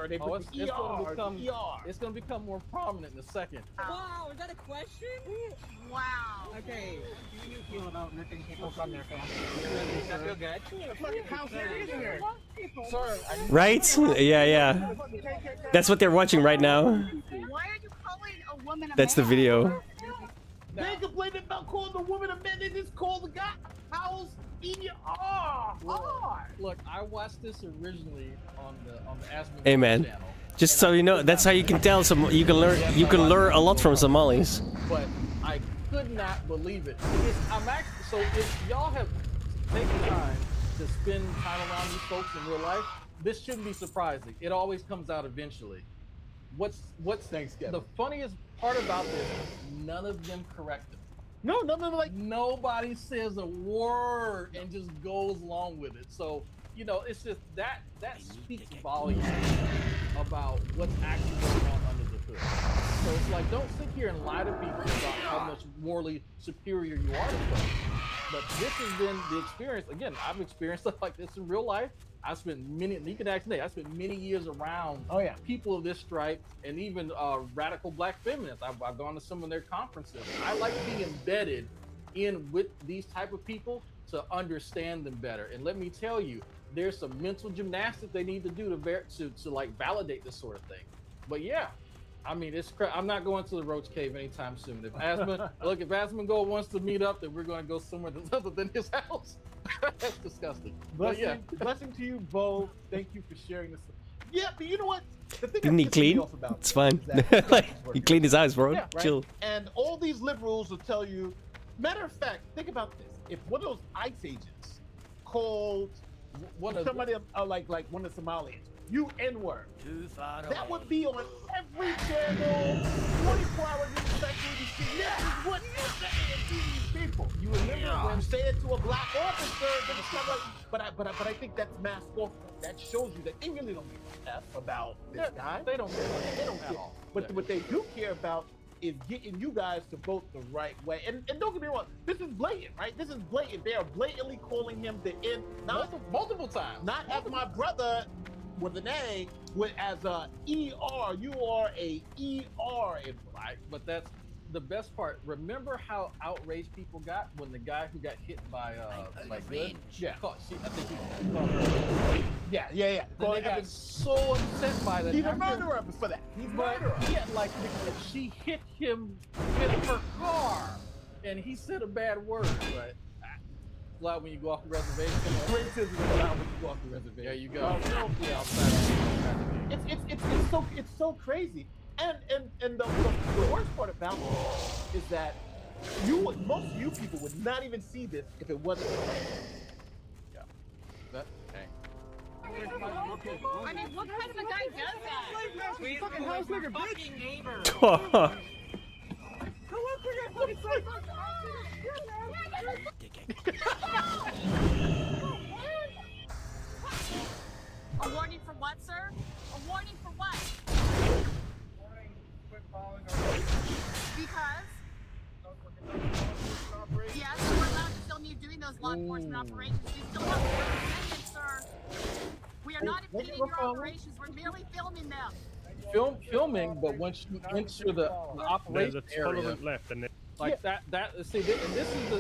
They put the ER. It's going to become more prominent in a second. Wow, is that a question? Wow. Okay. You know, nothing people from their family. I feel good. Sir, Right? Yeah. That's what they're watching right now. Why are you calling a woman a That's the video. They complained about calling the woman a man. They just called the guy house ER. Look, I watched this originally on the Aspen Hey man, channel. just so you know, that's how you can tell you can learn a lot from Somalis. But I could not believe it. So if y'all have taken time to spend time around these folks in real life, this shouldn't be surprising. It always comes out eventually. What's Thanksgiving? The funniest part about this? None of them correct them. No, none of them nobody says a word and just goes along with it. So you know, it's just that speaks volumes about what's actually going on under the hood. So it's like, don't sit here and lie to people about how much morally superior you are to folks. But this has been the experience. Again, I've experienced stuff like this in real life. I spent you can ask Nate, I spent many years around people of this stripe and even radical black feminists. I've gone to some of their conferences. I like being embedded in with these type of people to understand them better. And let me tell you, there's some mental gymnastics they need to do to like validate this sort of thing. But yeah, I mean, I'm not going to the Roach Cave anytime soon. If Asmongold wants to meet up, then we're going to go somewhere other than his house. That's disgusting. Blessing to you both. Thank you for sharing this. Yeah, but you know what? The thing Didn't he clean? It's fine. Like, he cleaned his eyes, bro. Yeah, right? Chill. And all these liberals will tell you. Matter of fact, think about this: if one of those ICE agents called somebody like one of the Somalians, you N-word, that would be on every channel, 24-hour news cycle. Yeah, what you're saying to these people. You remember when you say it to a black officer, then it's kind of like, but I think that's masked off. That shows you that they really don't give a F about this guy. They don't care. They don't care. But what they do care about is getting you guys to vote the right way. And don't get me wrong, this is blatant, right? This is blatant. They are blatantly calling him the N, multiple times. Not as my brother with an A, as a ER. You are a ER. Right, but that's the best part. Remember how outraged people got when the guy who got hit by Good? Yeah. I think he called her. Yeah. Then they got so upset by that. He's a murderer for that. He's a murderer. Yeah, like she hit him with her car, and he said a bad word. But loud when you go off the reservation. Racism is loud when you go off the reservation. There you go. It's so crazy. And the worst part about it is that most of you people would not even see this if it wasn't. Yeah. That okay. I mean, what kind of a guy does that? We fucking house nigga, bitch. Neighbor. A warning for what, sir? A warning for what? Because? Yes, we're allowed to film you doing those law enforcement operations. You still have the First Amendment, sir. We are not impeding your operations. We're merely filming them. Filming, but once you enter the operation area, left, and like that. See, and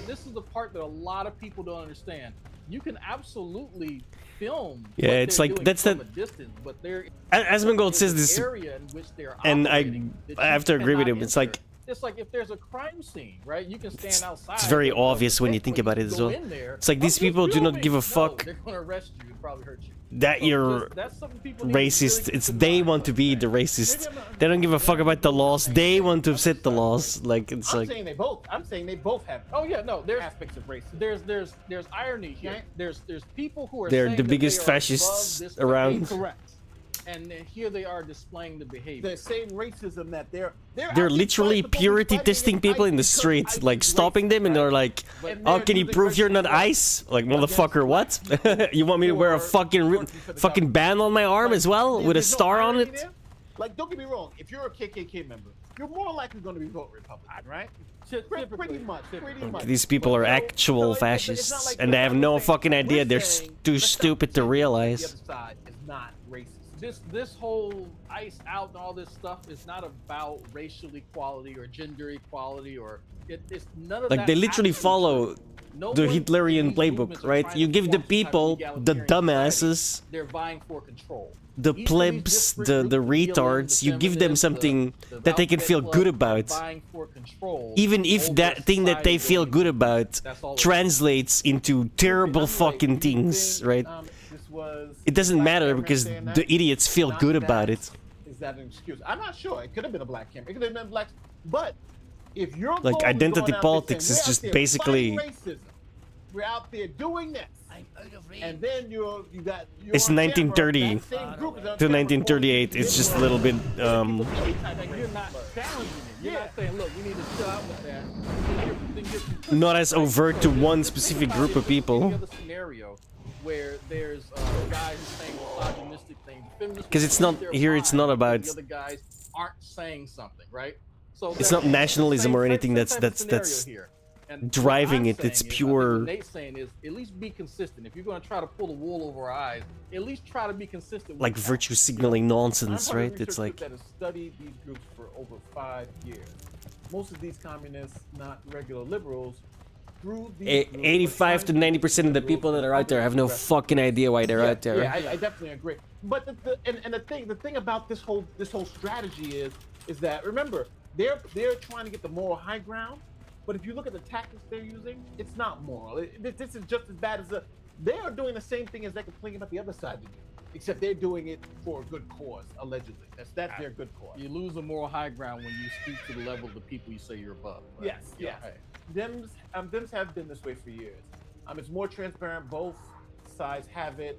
this is the part that a lot of people don't understand. You can absolutely film. Yeah, it's like that's the distance, but there. Asmongold says this, area in which they're and I have to agree with him. It's like if there's a crime scene, right? You can stand outside. It's very obvious when you think about it as well. It's like these people do not give a fuck they're gonna arrest you and probably hurt you. That you're racist. It's they want to be the racist. They don't give a fuck about the laws. They want to set the laws. Like it's I'm like. saying they both have. Oh yeah, no. There's aspects of racism. There's irony here. There's people who are. They're saying the that biggest they are fascists above this around. Correct. and then here they are displaying the behavior. The same racism that they're literally purity testing people in the street, like stopping them, and they're like, "Oh, can you prove you're not ICE?" Like, motherfucker, what? You want me to wear a fucking band on my arm as well with a star on it? Like, don't get me wrong. If you're a KKK member, you're more likely going to be vote Republican, right? Pretty much. These people are actual fascists, and they have no fucking idea. They're too stupid to realize. The other side is not racist. This whole ICE out and all this stuff is not about racial equality or gender equality or it's none of that. Like, they literally follow the Hitlerian playbook, right? You give the people, the dumbasses, they're vying for control. the plebs, the retards, you give them something that they can feel good about. Even if that thing that they feel good about translates into terrible fucking things, right? It doesn't matter because the idiots feel good about it. Is that an excuse? I'm not sure. It could have been a black camera. It could have been black. But if you're like identity politics is just basically we're out there doing this, and then you got it's 1930 to 1938. It's just a little bit You're not challenging it. You're not saying, look, we need to chill out with that. Not as overt to one specific group of people. Any other scenario where there's guys saying misogynistic things, because it's not here. It's not about. The other guys aren't saying something, right? So it's not nationalism or anything that's driving it. It's pure. What Nate's saying is at least be consistent. If you're going to try to pull the wool over our eyes, at least try to be consistent. Like virtue signaling nonsense, right? It's like. That has studied these groups for over 5 years. Most of these communists, not regular liberals, through these 85 to 90% of the people that are out there have no fucking idea why they're out there. Yeah, I definitely agree. But the thing about this whole strategy is that, remember, they're trying to get the moral high ground. But if you look at the tactics they're using, it's not moral. This is just as bad as they are doing the same thing as they're complaining about the other side to do, except they're doing it for a good cause, allegedly. That's their good cause. You lose a moral high ground when you speak to the level of the people you say you're above. Right? Yes, yes. Dems have been this way for years. It's more transparent. Both sides have it.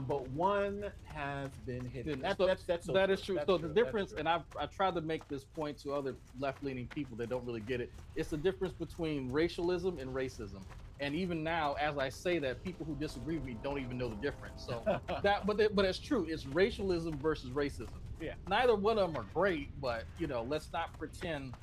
But one has been hidden. That is true. So the difference, and I tried to make this point to other left-leaning people that don't really get it. It's the difference between racialism and racism. And even now, as I say that, people who disagree with me don't even know the difference. So but it's true. It's racialism versus racism. Yeah. Neither one of them are great, but let's not pretend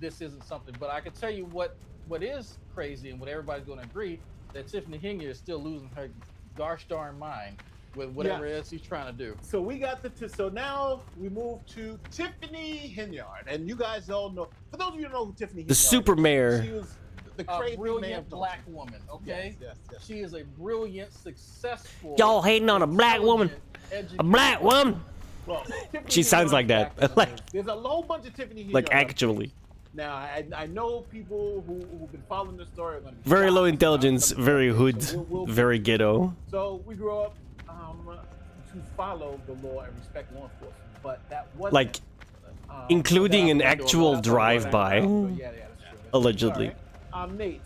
this isn't something. But I can tell you what is crazy and what everybody's going to agree, that Tiffany Hinya is still losing her gosh darn mind with whatever else he's trying to do. So we got so now we move to Tiffany Hinyard, and you guys all know. For those of you who know who Tiffany Hinyard the super mayor, she was the crazy brilliant black woman. Okay, yes. She is a brilliant, successful. Y'all hating on a black woman, a black woman. Well, she sounds like that. Like there's a whole bunch of Tiffany Hinyard. Like actually. Now, I know people who've been following the story are going to be very low intelligence, very hood, very ghetto. So we grew up to follow the law and respect law enforcement, but that wasn't like including an actual drive-by, allegedly. Right. Nate,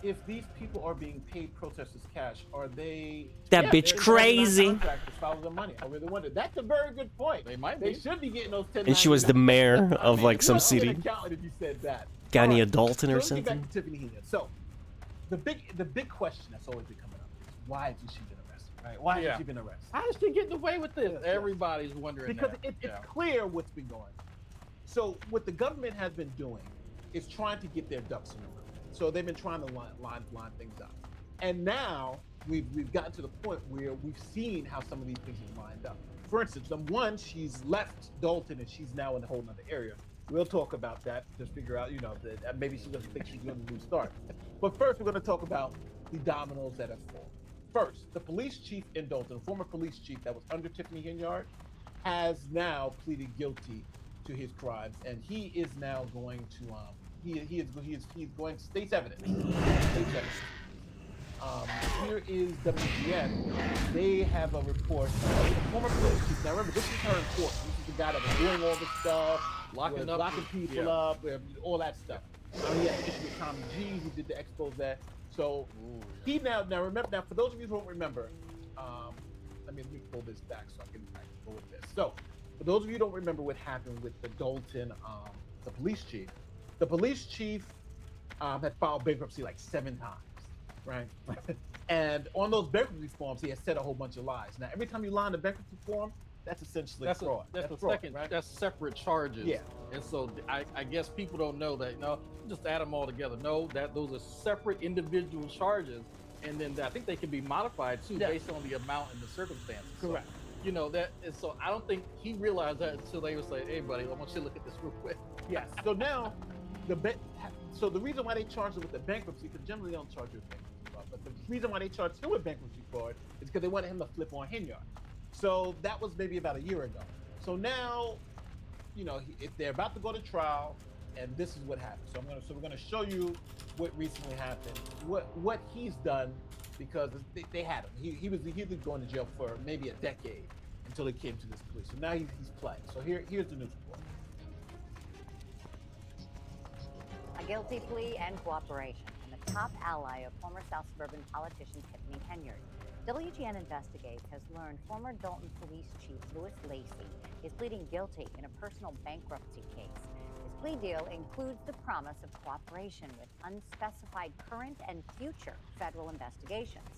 if these people are being paid protesters cash, are they? That bitch crazy. Follow the money. I really wonder. That's a very good point. They might be. They should be getting those 10. And she was the mayor of like some city. If you said that. County of Dalton or so something. Back to Tiffany Hinya. So the big question that's always been coming up is why hasn't she been arrested? Right? Why hasn't she been arrested? How is she getting away with this? Everybody's wondering. Because it's clear what's been going on. So what the government has been doing is trying to get their ducks in a row. So they've been trying to line things up. And now we've gotten to the point where we've seen how some of these things have lined up. For instance, one, she's left Dalton and she's now in a whole other area. We'll talk about that to figure out, that maybe she doesn't think she's going to restart. But first, we're going to talk about the dominoes that have fallen. First, the police chief in Dalton, former police chief that was under Tiffany Hinyard, has now pleaded guilty to his crimes, and he is now going to he is going to state's evidence. Here is WGN. They have a report. The former police chief. Now remember, this is her in court. This is the guy that was doing all this stuff, locking people up, all that stuff. He had an issue with Tommy G, who did the expose that. So he now remember. Now, for those of you who don't remember, let me pull this back so I can go with this. So, for those of you who don't remember what happened with the Dalton, the police chief had filed bankruptcy like 7 times, right? And on those bankruptcy forms, he had said a whole bunch of lies. Now, every time you lie on the bankruptcy form, that's essentially fraud. That's the fraud, second. right? That's separate charges. Yeah. And so I guess people don't know that. No, just add them all together. No, that those are separate individual charges, and then I think they can be modified too based on the amount and the circumstances. Correct. So, you know that, and so I don't think he realized that until they would say, "Hey, buddy, I want you to look at this real quick." Yes. So now, so the reason why they charged him with the bankruptcy, because generally they don't charge you with bankruptcy fraud, but the reason why they charged him with bankruptcy fraud is because they wanted him to flip on Hinyard. So that was maybe about a year ago. So now, you know, if they're about to go to trial, and this is what happened. So we're gonna show you what recently happened, what he's done, because they had him. He was going to jail for maybe a decade until he came to this police. So now he's playing. So here's the news report. A guilty plea and cooperation from the top ally of former South Suburban politician Tiffany Henyard. WGN Investigates has learned former Dalton Police Chief Louis Lacey is pleading guilty in a personal bankruptcy case. His plea deal includes the promise of cooperation with unspecified current and future federal investigations.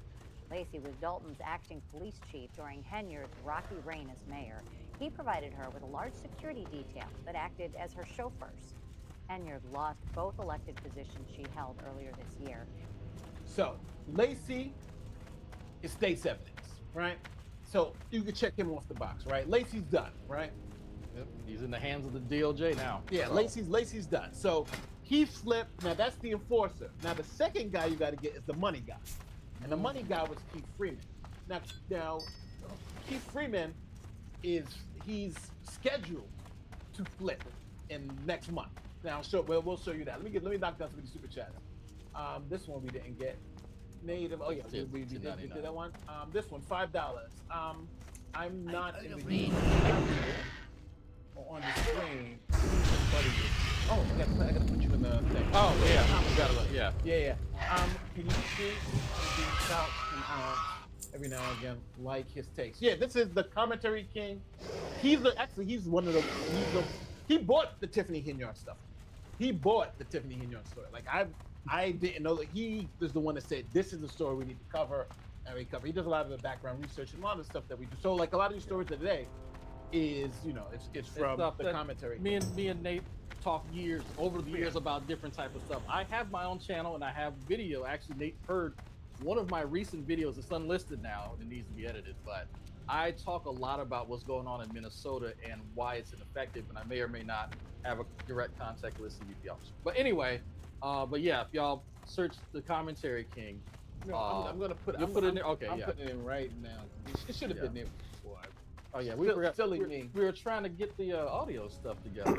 Lacey was Dalton's acting police chief during Henyard's rocky reign as mayor. He provided her with a large security detail that acted as her chauffeurs. Henyard lost both elected positions she held earlier this year. So Lacey is state's evidence, right? So you can check him off the box, right? Lacey's done, right? Yep. He's in the hands of the DOJ now. Yeah, Lacey's done. So he flipped. Now that's the enforcer. Now the second guy you got to get is the money guy, and the money guy was Keith Freeman. Now Keith Freeman he's scheduled to flip in next month. Now we'll show you that. Let me knock down some of the super chats. This one we didn't get. Native. Oh yeah, we did that one. This one $5. I'm not in the on the screen. Oh, I gotta put you in the thing. Oh yeah, gotta look. Yeah. Can you see the shout every now and again like his takes? Yeah, this is the commentary king. He's one of the. He bought the Tiffany Henyard stuff. He bought the Tiffany Henyard story. Like I didn't know that he was the one that said this is the story we need to cover, and we cover. He does a lot of the background research and a lot of the stuff that we do. So like a lot of these stories of today is it's from the commentary. Me and Nate talk over the years about different type of stuff. I have my own channel and I have video. Actually, Nate heard one of my recent videos. It's unlisted now and it needs to be edited, but I talk a lot about what's going on in Minnesota and why it's ineffective, and I may or may not have a direct contact list of UP officers. But anyway. But yeah, if y'all search the commentary king, I'm gonna put it in there. Okay, I'm putting it in right now. It should have been there before. Oh yeah, we were trying to get the audio stuff together.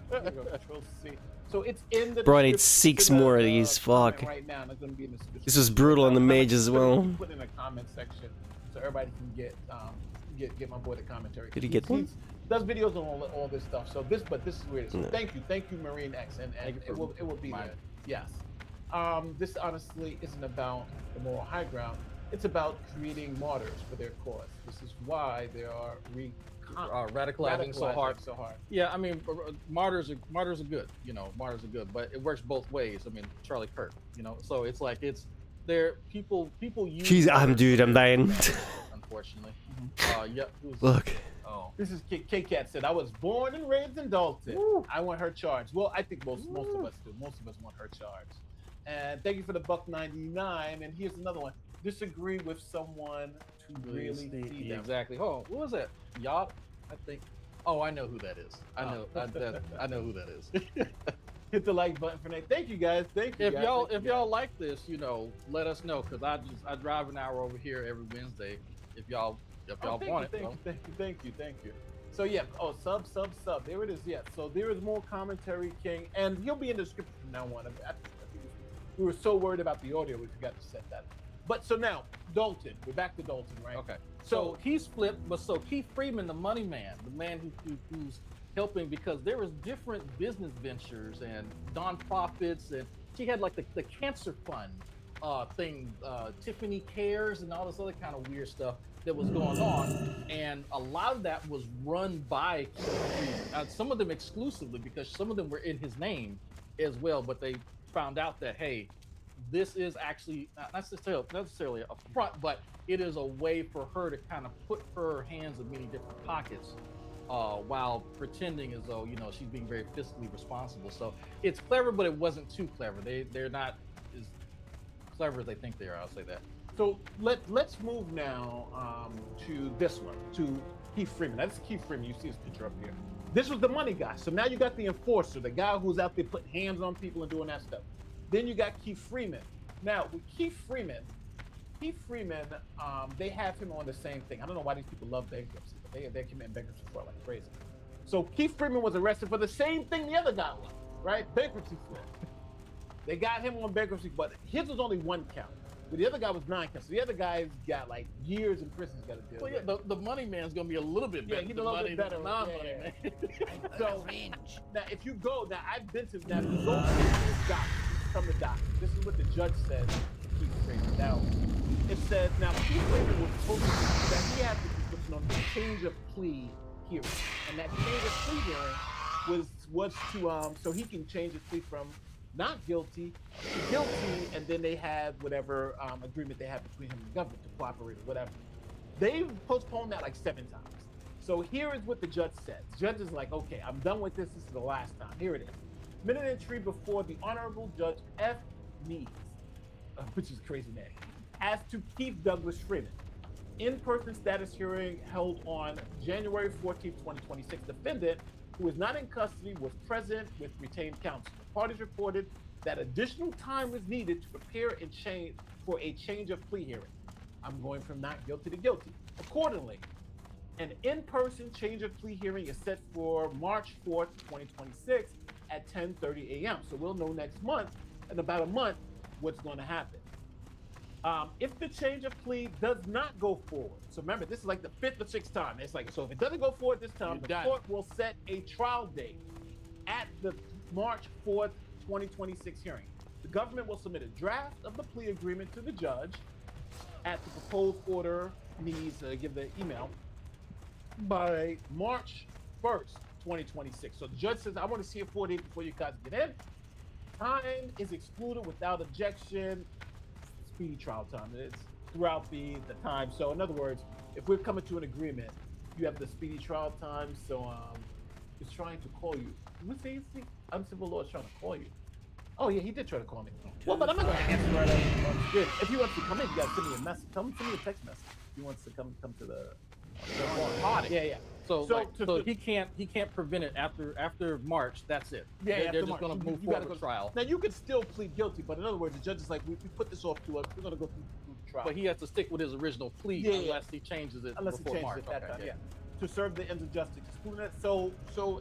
Control C. So it's in the. Bro, I need 6 more of these. Fuck. Right now, and it's gonna be in the this was brutal on the mage as well. Put in a comment section so everybody can get my boy the commentary. Did he get one? Does videos on all this stuff. So this is weird. So thank you, Marine X, and it will be there. Yes. This honestly isn't about the moral high ground. It's about creating martyrs for their cause. This is why they are radicalizing so hard. Yeah, I mean, martyrs are good. You know, martyrs are good, but it works both ways. I mean, Charlie Kirk. You know, so it's like people use. Jeez, dude, I'm dying. Unfortunately. Look. Oh. This is K-Cat said, I was born and raised in Dalton. Woo. I want her charged. Well, I think most of us do. Most of us want her charged. And thank you for the $1.99. And here's another one. Disagree with someone to really see them. Exactly. Oh, what was that? Yacht, I think. Oh, I know who that is. I know who that is. Hit the like button for Nate. Thank you guys. Thank you. If y'all like this, let us know, because I drive an hour over here every Wednesday. If y'all want it. Thank you. So yeah, sub. There it is. Yeah. So there is more commentary king, and he'll be in the description from now on. We were so worried about the audio, we forgot to set that. But so now, Dalton. We're back to Dalton, right? Okay. So he's flipped, but so Keith Freeman, the money man, the man who's helping, because there was different business ventures and nonprofits, and she had like the cancer fund thing, Tiffany Cares and all this other kind of weird stuff. that was going on, and a lot of that was run by some of them exclusively, because some of them were in his name as well. But they found out that, hey, this is actually not necessarily a front, but it is a way for her to kind of put her hands in many different pockets, while pretending as though, you know, she's being very fiscally responsible. So it's clever, but it wasn't too clever. They're not as clever as they think they are. I'll say that. So let's move now to this one, to Keith Freeman. That's Keith Freeman. You see his picture up here. This was the money guy. So now you got the enforcer, the guy who's out there putting hands on people and doing that stuff. Then you got Keith Freeman. Now with Keith Freeman, they have him on the same thing. I don't know why these people love bankruptcy, but they're committing bankruptcy fraud like crazy. So Keith Freeman was arrested for the same thing the other guy was, right? Bankruptcy fraud. They got him on bankruptcy, but his was only 1 count. But the other guy was 9 counts. So the other guy's got like years in prison he's got to deal with. Well, yeah, the money man's gonna be a little bit better. Yeah, he's a little bit better. Than the non-money man. So now, if you go, now I've been to that. You go to this doc, from the doc. This is what the judge said to Keith Freeman. Now, it says, now Keith Freeman was supposed to, that he had the description on the change of plea hearing. And that change of plea hearing was to, so he can change his plea from not guilty to guilty, and then they had whatever agreement they had between him and the government to cooperate or whatever. They've postponed that like 7 times. So here is what the judge said. The judge is like, okay, I'm done with this. This is the last time. Here it is. Minute entry before the Honorable Judge F. Meads, which is a crazy name, as to Keith Douglas Freeman. In-person status hearing held on January 14th, 2026. Defendant, who is not in custody, was present with retained counsel. The parties reported that additional time was needed to prepare and change for a change of plea hearing. I'm going from not guilty to guilty. Accordingly, an in-person change of plea hearing is set for March 4th, 2026 at 10:30 a.m. So we'll know next month, in about a month, what's going to happen. If the change of plea does not go forward, so remember, this is like the 5th or 6th time. It's like, so if it doesn't go forward this time, the court will set a trial date at the March 4th, 2026 hearing. The government will submit a draft of the plea agreement to the judge at the proposed order needs, give the email, by March 1st, 2026. So the judge says, I want to see it 4 days before you guys get in. Time is excluded without objection. Speedy trial time. It's throughout the time. So in other words, if we're coming to an agreement, you have the speedy trial time. So it's trying to call you. What's the uncivil law is trying to call you? Oh yeah, he did try to call me. Well, but I'm not going to answer right away. Good. If he wants to come in, you got to send me a message. Send me a text message. If he wants to come to the yeah. So he can't prevent it after March. That's it. Yeah, they're just going to move forward with trial. Now you could still plead guilty, but in other words, the judge is like, we put this off to us. We're going to go through the trial. But he has to stick with his original plea unless he changes it before March. At that time, yeah. To serve the ends of justice. So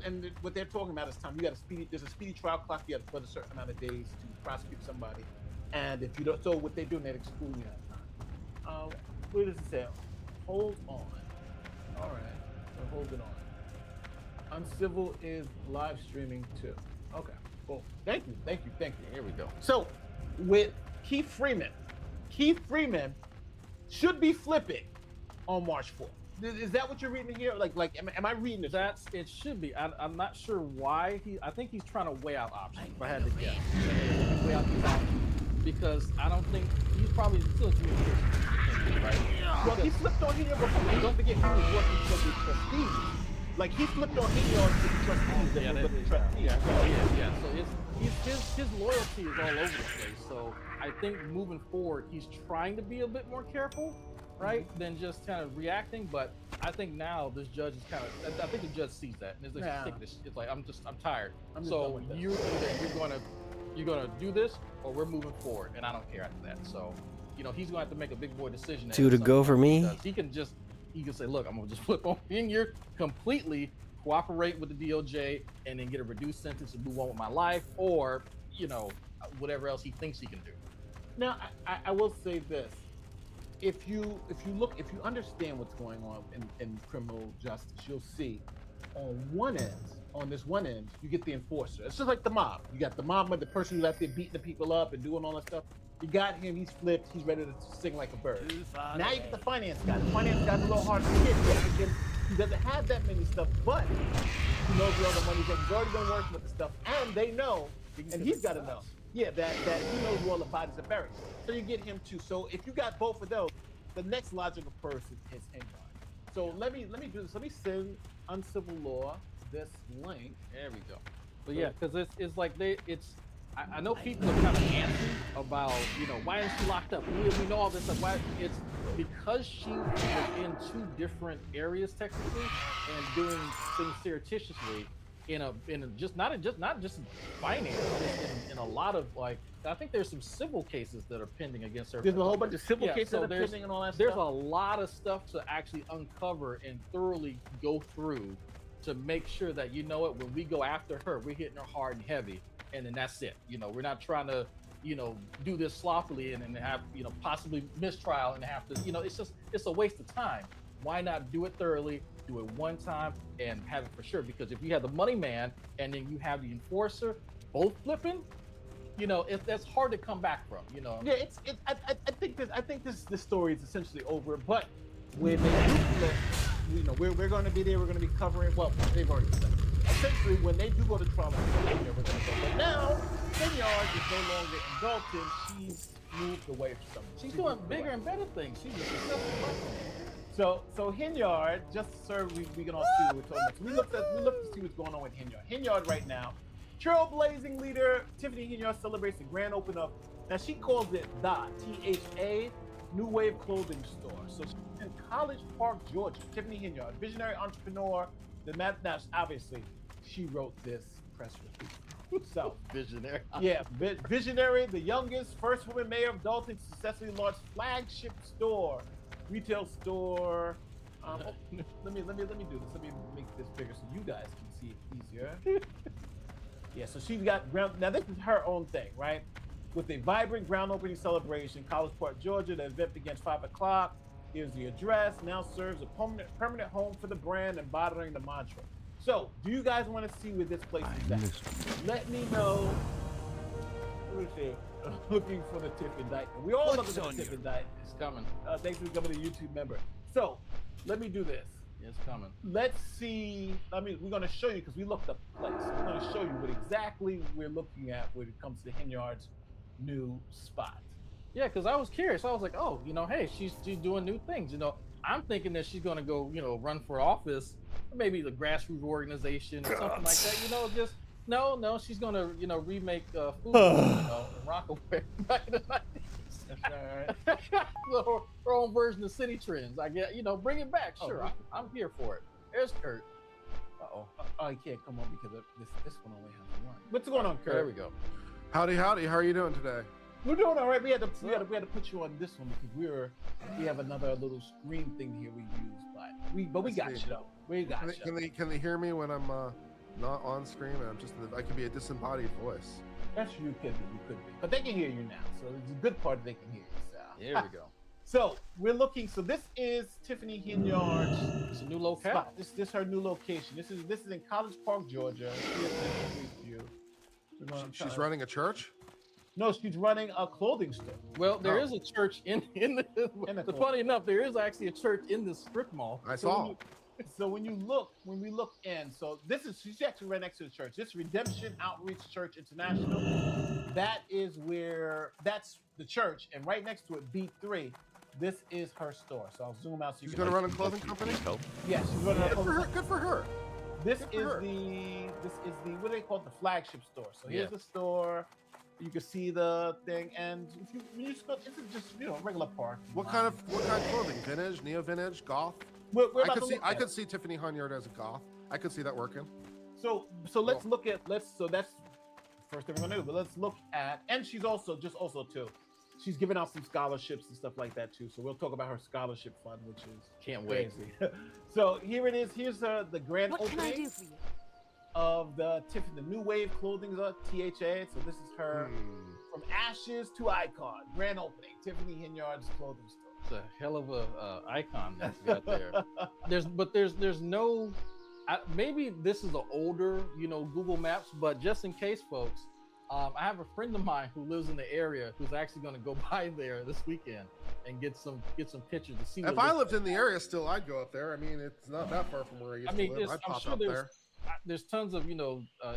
and what they're talking about is time. You got there's a speedy trial clock. You have to put a certain amount of days to prosecute somebody, and if you don't, so what they do, they're excluding you that time. What does it say? Hold on. All right, we're holding on. Uncivil is live streaming too. Okay, cool. Thank you. Here we go. So, with Keith Freeman should be flipping on March 4th. Is that what you're reading here? Like, am I reading this? It should be. I'm not sure why I think he's trying to weigh out options. If I had to guess, weigh out these options because I don't think he's probably still communicating, right? Well, he flipped on here before. Don't forget he was working for the trustees. Like he flipped on here on the trustees. Yeah. So his loyalty is all over the place. So I think moving forward, he's trying to be a bit more careful, right, than just kind of reacting. But I think now this judge is kind of. I think the judge sees that, and it's like, it's like I'm tired. So you're gonna do this, or we're moving forward, and I don't care after that. So. You know, he's going to have to make a big boy decision. 2 to go for me. He can say, look, I'm going to just flip on in here completely, cooperate with the DOJ, and then get a reduced sentence and move on with my life, or, you know, whatever else he thinks he can do. Now, I will say this. If you understand what's going on in criminal justice, you'll see on one end, on this one end, you get the enforcer. It's just like the mob. You got the mob with the person who's out there beating the people up and doing all that stuff. You got him, he's flipped, he's ready to sing like a bird. Now you get the finance guy. The finance guy's a little hard to get. He doesn't have that many stuff, but he knows where all the money's at. He's already been working with the stuff, and they know, and he's got to know, that he knows where all the bodies are buried. So you get him too. So if you got both of those, the next logical person is Hengard. So let me do this. Let me send Uncivil Law this link. There we go. But yeah, because it's like I know people are kind of antsy about, why is she locked up? We know all this stuff. Why? It's because she was in two different areas technically and doing things surreptitiously in not just finance, in a lot of I think there's some civil cases that are pending against her. There's a whole bunch of civil cases that are pending and all that stuff. There's a lot of stuff to actually uncover and thoroughly go through to make sure that, when we go after her, we're hitting her hard and heavy. And then that's it. We're not trying to, do this sloppily and then have, possibly mistrial and have to, it's a waste of time. Why not do it thoroughly, do it one time and have it for sure? Because if you have the money man and then you have the enforcer both flipping, that's hard to come back from, Yeah, I think this story is essentially over, but when they do flip, we're going to be there, we're going to be covering, well, they've already said it. Essentially, when they do go to trial, we're going to go. But now, Hengard is no longer in Dalton. She's moved away from something. She's doing bigger and better things. She's a successful person. So Hengard, just so we can all see what we're talking about. So we looked to see what's going on with Hengard. Hengard right now, trailblazing leader Tiffany Hengard celebrates the grand opening of, now she calls it the THA New Wave Clothing Store. So she's in College Park, Georgia. Tiffany Hengard, visionary entrepreneur. Now, obviously, she wrote this press release. So visionary. Yeah, visionary, the youngest, first woman mayor of Dalton, successfully launched flagship store, retail store. Let me do this. Let me make this bigger so you guys can see it easier. Yeah, so she's got ground. Now this is her own thing, right? With a vibrant ground opening celebration, College Park, Georgia. The event begins 5 o'clock. Here's the address. Now serves a permanent home for the brand, embodying the mantra. So, do you guys want to see where this place is at? Let me know. Let me see. Looking for the tip indictment. We all looking for the tip indictment. It's coming. Thanks for becoming a YouTube member. So, let me do this. It's coming. Let's see. We're going to show you because we looked up the place. We're going to show you what exactly we're looking at when it comes to Hengard's new spot. Yeah, because I was curious. I was like, oh, hey, she's doing new things. I'm thinking that she's going to go, run for office, maybe the grassroots organization or something like that. Just no, she's going to, remake food, Rockaway back in the 90s. That's all right. Her own version of City Trends. I get, bring it back. Sure, I'm here for it. There's Kurt. Oh, he can't come on because this one only has one. What's going on, Kurt? There we go. Howdy. How are you doing today? We're doing all right. We had to put you on this one because we have another little screen thing here we use, but we got you though. We got you. Can they hear me when I'm not on screen? I can be a disembodied voice. That's you could be, but they can hear you now. So it's a good part they can hear you. So. Here we go. So we're looking. So this is Tiffany Hengard's new locale. This is her new location. This is in College Park, Georgia. She's running a church. No, she's running a clothing store. Well, there is a church in the funny enough, there is actually a church in the strip mall. I saw. So when we look in, so she's actually right next to the church. This Redemption Outreach Church International. That's the church, and right next to it, B3. This is her store. So I'll zoom out so you she's can. She's gonna run a clothing company. Yeah, she's running a clothing company. Good for her. This is the what do they call it? The flagship store. So here's the store. You can see the thing, and when you go, it's just regular park. What kind of clothing? Vintage, neo-vintage, goth? I could see Tiffany Hengard as a goth. I could see that working. So let's look at so that's the first thing we're gonna do. But let's look at, and she's also too. She's giving out some scholarships and stuff like that too. So we'll talk about her scholarship fund, which is can't wait. So here it is. Here's the grand opening. What can I do for you? Of the Tiffany, the New Wave Clothing, THA. So this is her from ashes to icon. Grand opening, Tiffany Hengard's clothing store. It's a hell of a icon that you got there. There's no maybe this is an older, Google Maps, but just in case, folks, I have a friend of mine who lives in the area who's actually going to go by there this weekend and get some pictures to see. If I lived in the area still, I'd go up there. I mean, it's not that far from where I used to live. I'd pop up there. There's tons of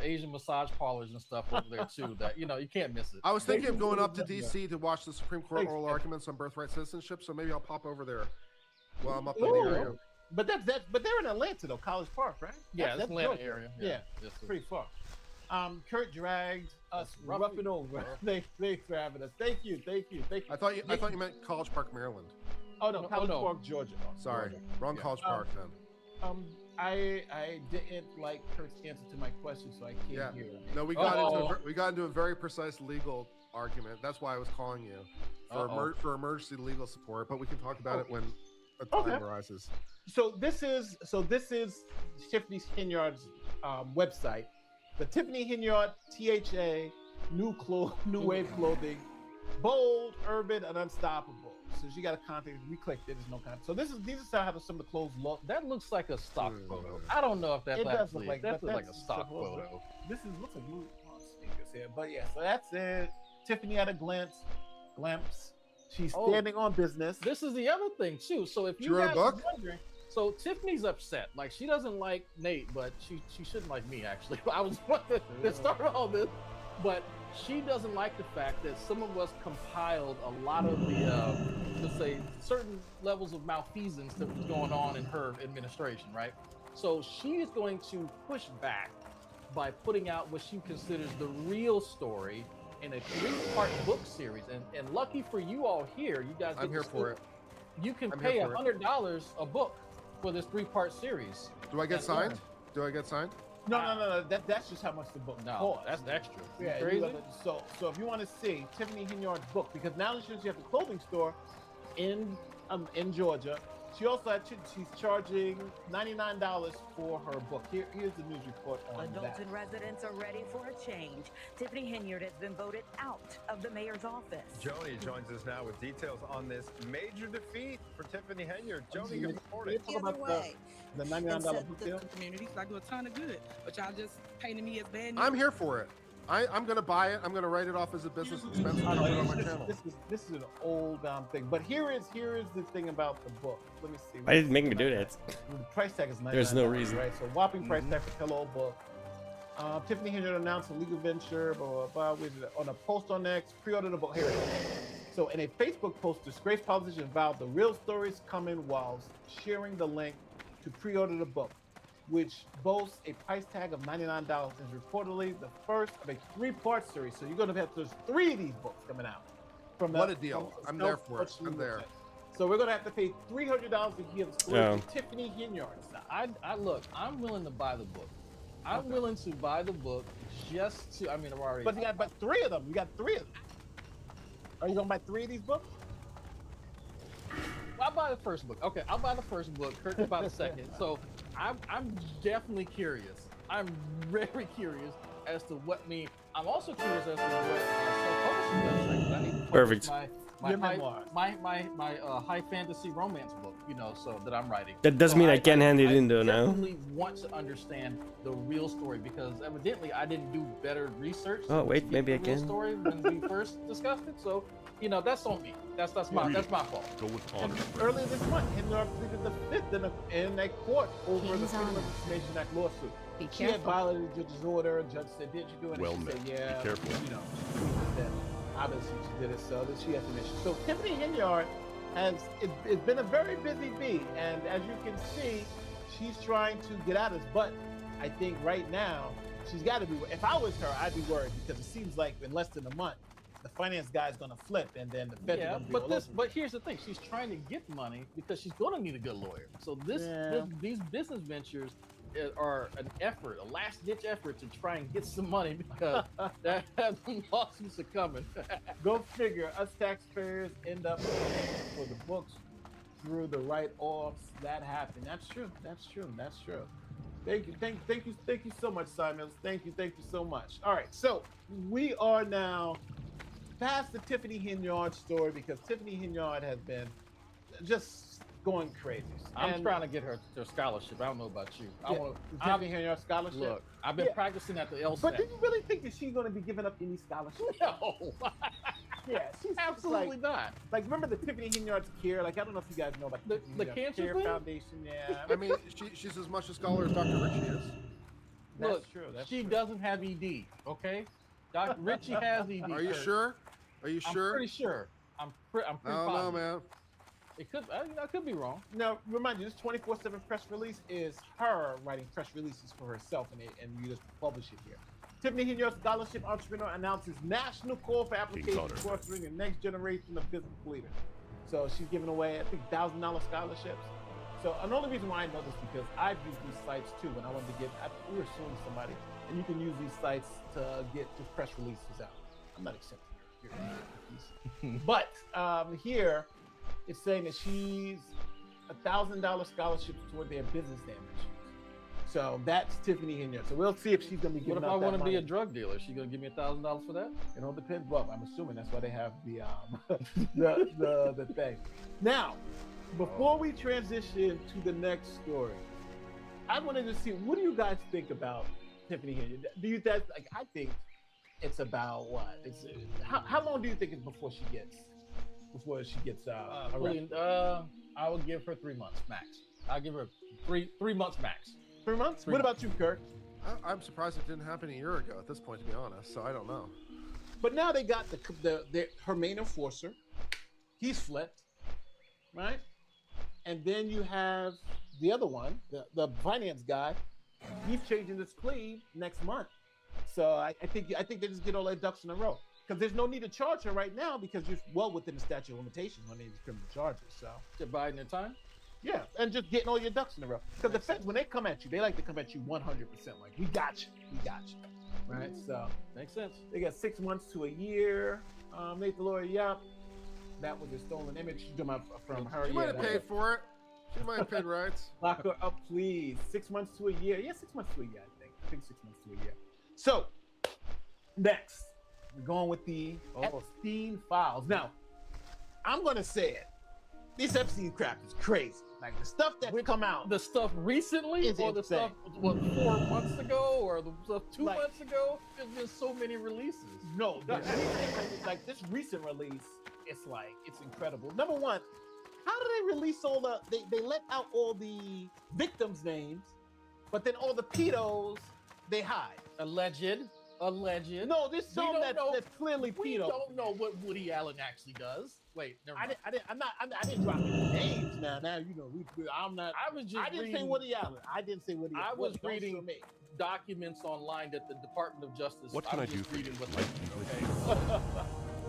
Asian massage parlors and stuff over there too that you can't miss it. I was thinking of going up to DC to watch the Supreme Court oral arguments on birthright citizenship, so maybe I'll pop over there while I'm up in the area. But they're in Atlanta though, College Park, right? Yeah, that's Atlanta Georgia. area. Yeah, it's pretty far. Kurt dragged us roughing over. Thanks for having us. Thank you. I thought you meant College Park, Maryland. Oh no, College Park, Georgia. Sorry, wrong College Park then. I didn't like Kurt's answer to my question, so I can't hear it. No, we got into a very precise legal argument. That's why I was calling you for emergency legal support. But we can talk about it when a time arises. So this is Tiffany Hinyard's website. The Tiffany Hinyard THA new wave clothing, bold, urban, and unstoppable. So she got a contact. We clicked it. There's no contact. So these are how some of the clothes look. That looks like a stock photo. I don't know if that's actually like a stock photo. This looks like blue sneakers here, but yeah. So that's it. Tiffany at a glance. She's standing on business. This is the other thing too. So if you guys are wondering, so Tiffany's upset. Like she doesn't like Nate, but she shouldn't like me actually. I was to start all this, but she doesn't like the fact that some of us compiled a lot of the, let's say, certain levels of malfeasance that was going on in her administration, right? So she is going to push back by putting out what she considers the real story in a 3-part book series. And lucky for you all here, you guys. I'm here for it. You can pay $100 a book for this 3-part series. Do I get signed? Do I get signed? No. That's just how much the book costs. That's extra. Yeah, crazy. So if you want to see Tiffany Hinyard's book, because now that she has a clothing store in Georgia, she's charging $99 for her book. Here's the news report on Adults and residents are ready for a change. Tiffany Hinyard has been voted out of the mayor's office. Joni joins us now with details on this major defeat for Tiffany Hinyard. Joni, good morning. Talk about the $99 book deal. The communities, I do a ton of good, but y'all just painted me as bad news. I'm here for it. I'm going to buy it. I'm going to write it off as a business expense and put it on my channel. This is an old thing, but here is the thing about the book. Let me see. Why did you make me do that? The price tag is $99. There's no reason. Right? So whopping price tag for Hello book. Tiffany Hinyard announced a legal venture, blah, blah, blah, on a post on X, pre-order the book. Here it is. So in a Facebook post, disgraced politician vowed the real stories coming while sharing the link to pre-order the book, which boasts a price tag of $99, is reportedly the first of a 3-part series. So you're going to have there's 3 of these books coming out. What a deal. I'm there for it. I'm there. So we're going to have to pay $300 to hear the story of Tiffany Hinyard. Look, I'm willing to buy the book. I'm willing to buy the book just to, I've already. But you got 3 of them. You got 3 of them. Are you going to buy 3 of these books? I'll buy the first book. Okay, I'll buy the first book. Kurt will buy the second. So I'm definitely curious. I'm very curious as to what I'm also curious as to what self-publishing website. I need to Perfect. My high fantasy romance book, so that I'm writing. That does mean I can hand it in though now. I definitely want to understand the real story because evidently I didn't do better research. Oh wait, maybe I can. Story when we first discussed it, so that's on me. That's my fault. Go with honor. Earlier this month, Hinyard pleaded the 5th in a court over the Freedom of Information Act lawsuit. She had violated the judge's order. A judge said, "Did you do it?" Well, she said, "Yeah." Be careful. Obviously she did it, so that she has some issues. So Tiffany Hinyard it's been a very busy bee, and as you can see, she's trying to get out of this. But I think right now she's got to be. If I was her, I'd be worried because it seems like in less than a month, the finance guy's going to flip, and then the Fed. Yeah, but here's the thing: she's trying to get money because she's going to need a good lawyer. So these business ventures are an effort, a last-ditch effort to try and get some money because that lawsuits are coming. Go figure. Us taxpayers end up paying for the books through the write-offs. That happened. That's true. Thank you so much, Simon. Thank you so much. All right, so we are now past the Tiffany Hinyard story because Tiffany Hinyard has been just going crazy. I'm trying to get her scholarship. I don't know about you. I want to. Tiffany Henry scholarship. Look, I've been practicing at the LSAT. But do you really think that she's going to be giving up any scholarship? No. Yeah, she's absolutely not. Like, remember the Tiffany Henry Care? Like, I don't know if you guys know about the Cancer Care thing? Foundation. Yeah. I mean, she's as much a scholar as Dr. Richie is. Look, she doesn't have ED. Okay, Dr. Richie has ED. Are you sure? Are you sure? I'm pretty sure. I'm pretty I don't know, positive. man. It could. I could be wrong. Now, remind you, this 24/7 press release is her writing press releases for herself, and you just publish it here. Tiffany Henry Scholarship Entrepreneur announces national call for applications fostering the next generation of business leaders. So she's giving away, I think, $1,000 scholarships. So, and the only reason why I know this is because I've used these sites too when I wanted to we were suing somebody, and you can use these sites to get just press releases out. I'm not accepting your but here, it's saying that she's $1,000 scholarships toward their business damage. So that's Tiffany Henry. So we'll see if she's gonna be giving What if out I that want to be money. a drug dealer? Is she gonna give me $1,000 for that? It all depends. Well, I'm assuming that's why they have the the thing. Now, before we transition to the next story, I wanted to see what do you guys think about Tiffany Henry? Do you guys like? I think it's about what? It's how long do you think it's before she gets arrested? I would give her 3 months max. I'll give her three months max. 3 months? What about you, Kirk? I'm surprised it didn't happen a year ago at this point, to be honest. So I don't know. But now they got her main enforcer. He's flipped, right? And then you have the other one, the finance guy. He's changing his plea next month. So I think they just get all their ducks in a row because there's no need to charge her right now because you're well within the statute of limitations on these criminal charges. So they're biding their time. Yeah, and just getting all your ducks in a row. Because the feds, when they come at you, they like to come at you 100%. Like, we got you, right? So makes sense. They got 6 months to a year. Nate the lawyer, that was a stolen image from her. She might have paid for it. She might have paid rights. Lock her up, please. 6 months to a year. Yeah, 6 months to a year, I think 6 months to a year. So, next, we're going with the Epstein files. Now, I'm going to say it. This Epstein crap is crazy. Like, the stuff that's come out. The stuff recently? Is or the insane. stuff, 4 months ago? Or the stuff 2 months ago? There's been so many releases. No, like this recent release, it's incredible. Number one, how do they release all they let out all the victims' names, but then all the pedos, they hide. Alleged. No, there's some that's clearly pedo. We don't know what Woody Allen actually does. Wait, never mind. I didn't drop any names. Now you know I'm not. I didn't say Woody Allen. I didn't say Woody Allen. I was reading documents online that the Department of Justice. What can I do for you?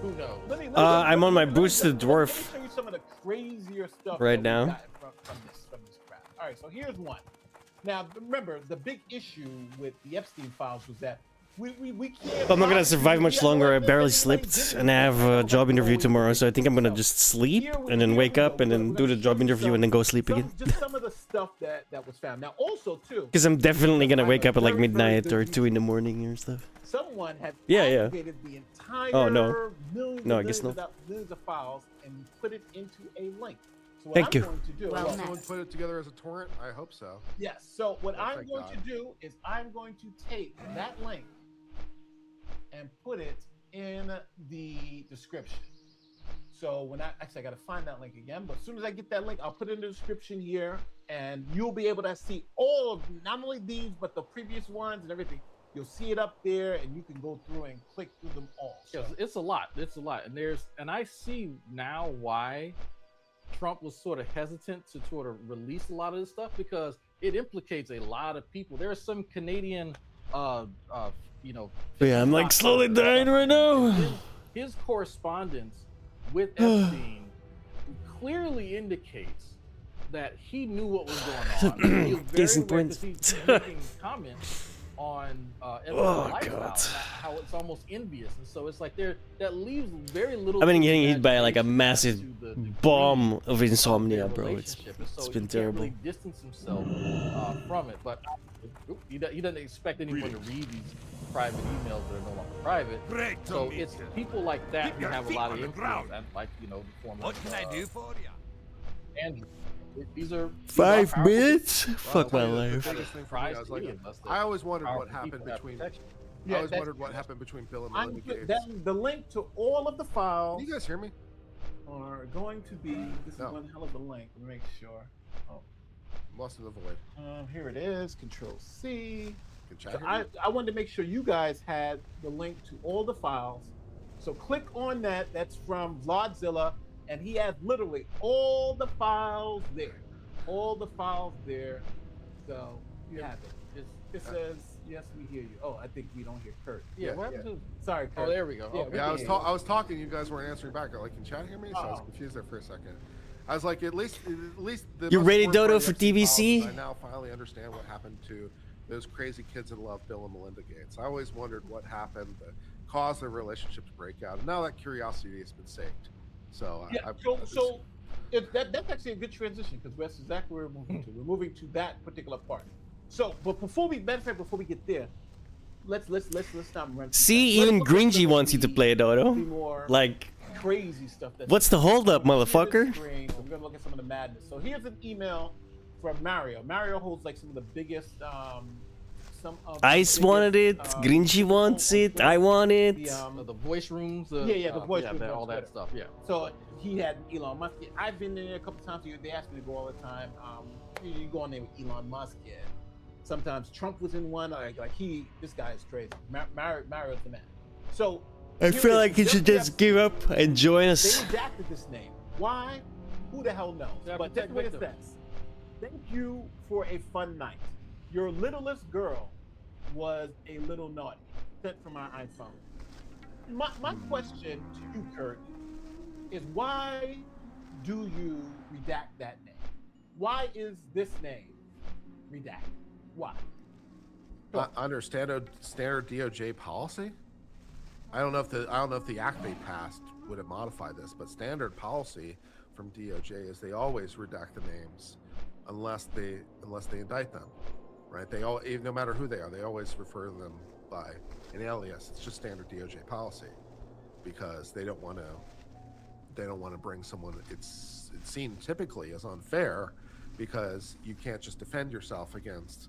Who knows? I'm on my boosted dwarf Let me show you some of the crazier stuff right that we now. got from this crap. All right, so here's one. Now remember, the big issue with the Epstein files was that we can't. I'm not gonna survive much longer. I barely slept, and I have a job interview tomorrow, so I think I'm gonna just sleep and then wake up and then do the job interview and then go sleep again. Just some of the stuff that was found. Now also too. Because I'm definitely gonna wake up at like midnight or 2 in the morning or stuff. Someone had Yeah. aggregated the entire Oh, no. millions, No, I guess not. millions of files and put it into a link. So what Thank I'm you. going to do, Someone put it together as a torrent? I hope so. yes. So what Oh, I'm thank going God. to do is I'm going to take that link and put it in the description. So when I got to find that link again, but as soon as I get that link, I'll put it in the description here, and you'll be able to see all of not only these but the previous ones and everything. You'll see it up there, and you can go through and click through them all. So, It's a lot. And I see now why Trump was sort of hesitant to sort of release a lot of this stuff because it implicates a lot of people. There are some Canadian, But yeah, I'm like slowly dying right now. His correspondence with Epstein clearly indicates that he knew what was going on. He was very Case in aware point. 'cause he's making comments on Epstein's lifestyle, God. how it's almost envious, and so it's like that leaves very little. I've been to getting hit by like a imagination massive as to the bomb of their insomnia, bro. It's relationship, and so it's he been can't terrible. Really distance himself from it, but he doesn't expect anyone to read these private emails that are no longer private. So it's people like that who have a lot of influence, and like the former. What can I do for you? Andrew. These are 5 minutes? Well, Fuck my I'll tell you, life. The biggest thing for me, I always wondered what happened between. I always wondered what happened between Bill and Melinda Gates. Then the link to all of the files. Can you guys hear me? Are going to be. This is one hell of a link. Let me make sure. Oh, lost in the void. Here it is. Control C. So So I wanted to make sure you guys had the link to all the files. So click on that. That's from Vladzilla, and he has literally all the files there. All the files there. So you have it. It says, yes, we hear you. Oh, I think we don't hear Kurt. Yeah, what happened to... Sorry, Kurt. Oh, there we go. Yeah, I was talking. You guys weren't answering back. Like, can chat hear me? So I was confused there for a second. I was like, at least the You most ready, important Dodo, part for of the TBC? files is I now finally understand what happened to those crazy kids that love Bill and Melinda Gates. I always wondered what happened that caused their relationship to break out, and now that curiosity has been saked. So that's actually a good transition because that's exactly where we're moving to. We're moving to that particular part. So, but before we get there, let's not run. See, even Gringy wants you to play, Dodo. Like, crazy stuff. What's the holdup, motherfucker? I'm gonna look at some of the madness. So here's an email from Mario. Mario holds like some of the biggest. Ice wanted it. Gringy wants it. I want it. The voice rooms. The voice rooms. All that stuff. Yeah. So he had Elon Musk. I've been in there a couple times. They asked me to go all the time. You go on there with Elon Musk. Yeah. Sometimes Trump was in one. This guy is crazy. Mario's the man. So I feel like he should just give up and join us. They redacted this name. Why? Who the hell knows? But that's what it says. Thank you for a fun night. Your littlest girl was a little naughty. Sent from my iPhone. My question to you, Kurt, is why do you redact that name? Why is this name redacted? Why? Under standard DOJ policy. I don't know if the act they passed would have modified this, but standard policy from DOJ is they always redact the names unless they indict them, right? They all, no matter who they are, they always refer to them by an alias. It's just standard DOJ policy because they don't want to bring someone it's seen typically as unfair because you can't just defend yourself against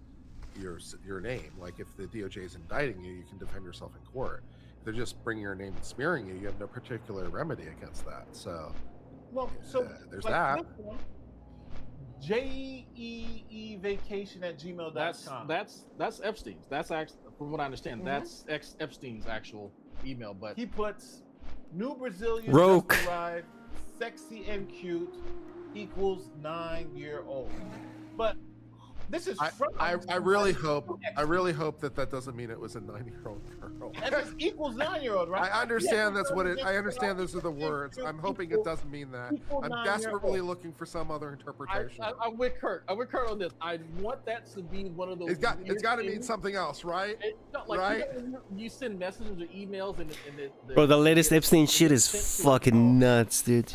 your name. Like if the DOJ is indicting you, you can defend yourself in court. If they're just bringing your name and smearing you, you have no particular remedy against that. So, there's that. JEEvacation@gmail.com. That's Epstein's. That's actually, from what I understand, that's Epstein's actual email. But he puts new Brazilian Roke. arrived, sexy and cute equals 9-year-old. But this is I really hope that doesn't mean it was a 9-year-old girl. That just equals 9-year-old, right? I understand that's what it. I understand those are the words. I'm hoping it doesn't mean that. I'm desperately looking for some other interpretation. I'm with Kurt. I'm with Kurt on this. I want that to be one of those. It's got to mean something else, right? Right? You send messages or emails and Bro, the latest Epstein shit is fucking nuts, dude.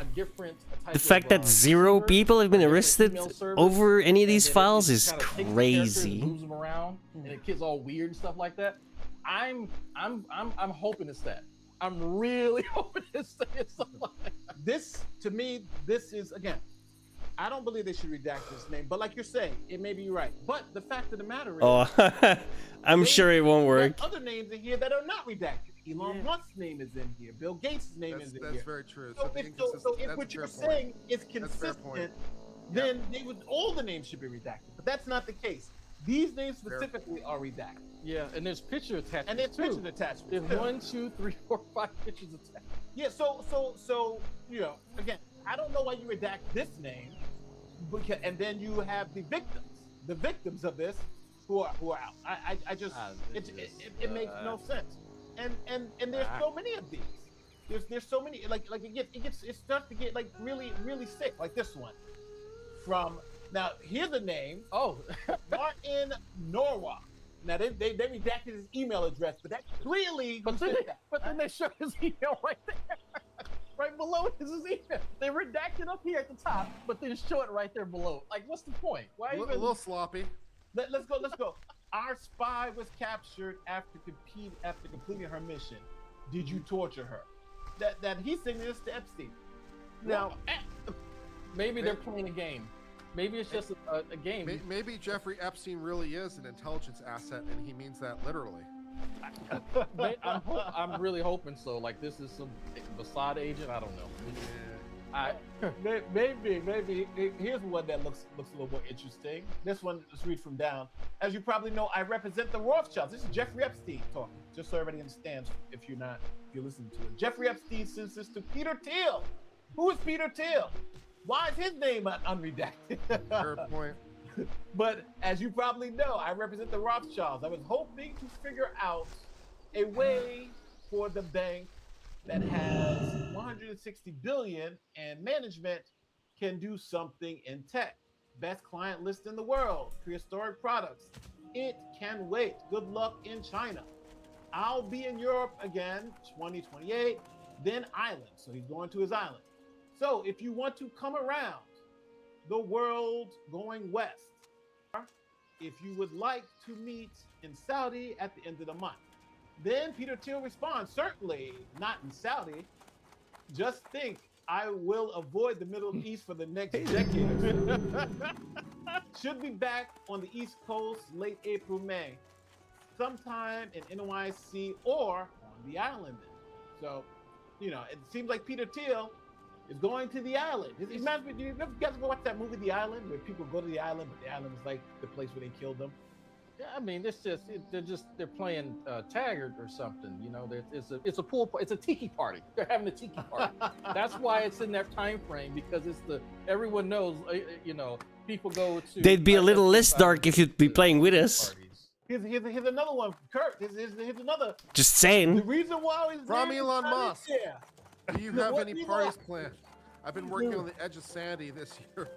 The fact that 0 people have been arrested over any of these files is crazy. Moves them around, and the kid's all weird and stuff like that. I'm hoping it's that. I'm really hoping it's something like that. This, to me, this is, again, I don't believe they should redact this name, but like you're saying, it may be right. But the fact of the matter is, I'm sure it won't work. Other names in here that are not redacted. Elon Musk's name is in here. Bill Gates' name is in here. That's very true. So if what you're saying is consistent, then all the names should be redacted. But that's not the case. These names specifically are redacted. Yeah, and there's picture attachments. And there's picture attachments. There's 1, 2, 3, 4, 5 pictures attached. Yeah, so again, I don't know why you redact this name, and then you have the victims of this who are out. I just it makes no sense. And there's so many of these. There's so many it starts to get like really sick, like this one. Now here's a name. Oh, Martin Norwalk. Now they redacted his email address, but that clearly. But then they show his email right there, right below is his email. They redacted up here at the top, but they just show it right there below. Like, what's the point? Why a little sloppy. Let's go. Our spy was captured after completing her mission. Did you torture her? That he's saying this to Epstein. Now, maybe they're playing a game. Maybe it's just a game. Maybe Jeffrey Epstein really is an intelligence asset, and he means that literally. I'm really hoping so. Like this is some Mossad agent. I don't know. Maybe. Here's one that looks a little more interesting. This one, let's read from down. As you probably know, I represent the Rothschilds. This is Jeffrey Epstein talking, just so everybody understands. If you're listening to it, Jeffrey Epstein sends this to Peter Thiel. Who is Peter Thiel? Why is his name unredacted? Fair point. But as you probably know, I represent the Rothschilds. I was hoping to figure out a way for the bank that has 160 billion and management can do something in tech. Best client list in the world, prehistoric products. It can wait. Good luck in China. I'll be in Europe again, 2028, then island. So he's going to his island. So if you want to come around the world going west, if you would like to meet in Saudi at the end of the month, then Peter Thiel responds, certainly not in Saudi. Just think, I will avoid the Middle East for the next decade. Should be back on the East Coast late April, May, sometime in NYC or on the island. So, it seems like Peter Thiel is going to the island. Do you guys ever watch that movie, The Island, where people go to the island, but the island is like the place where they killed them? Yeah, I mean, they're playing tag or something. It's a pool. It's a tiki party. They're having a tiki party. That's why it's in that time frame, because everyone knows. People go to. They'd be a little less dark if you'd be playing with us. Here's another one, Kurt. Here's another. Just saying. The reason why he's From Elon Musk. There. Do you have any parties planned? I've been working on the edge of Sandy this year,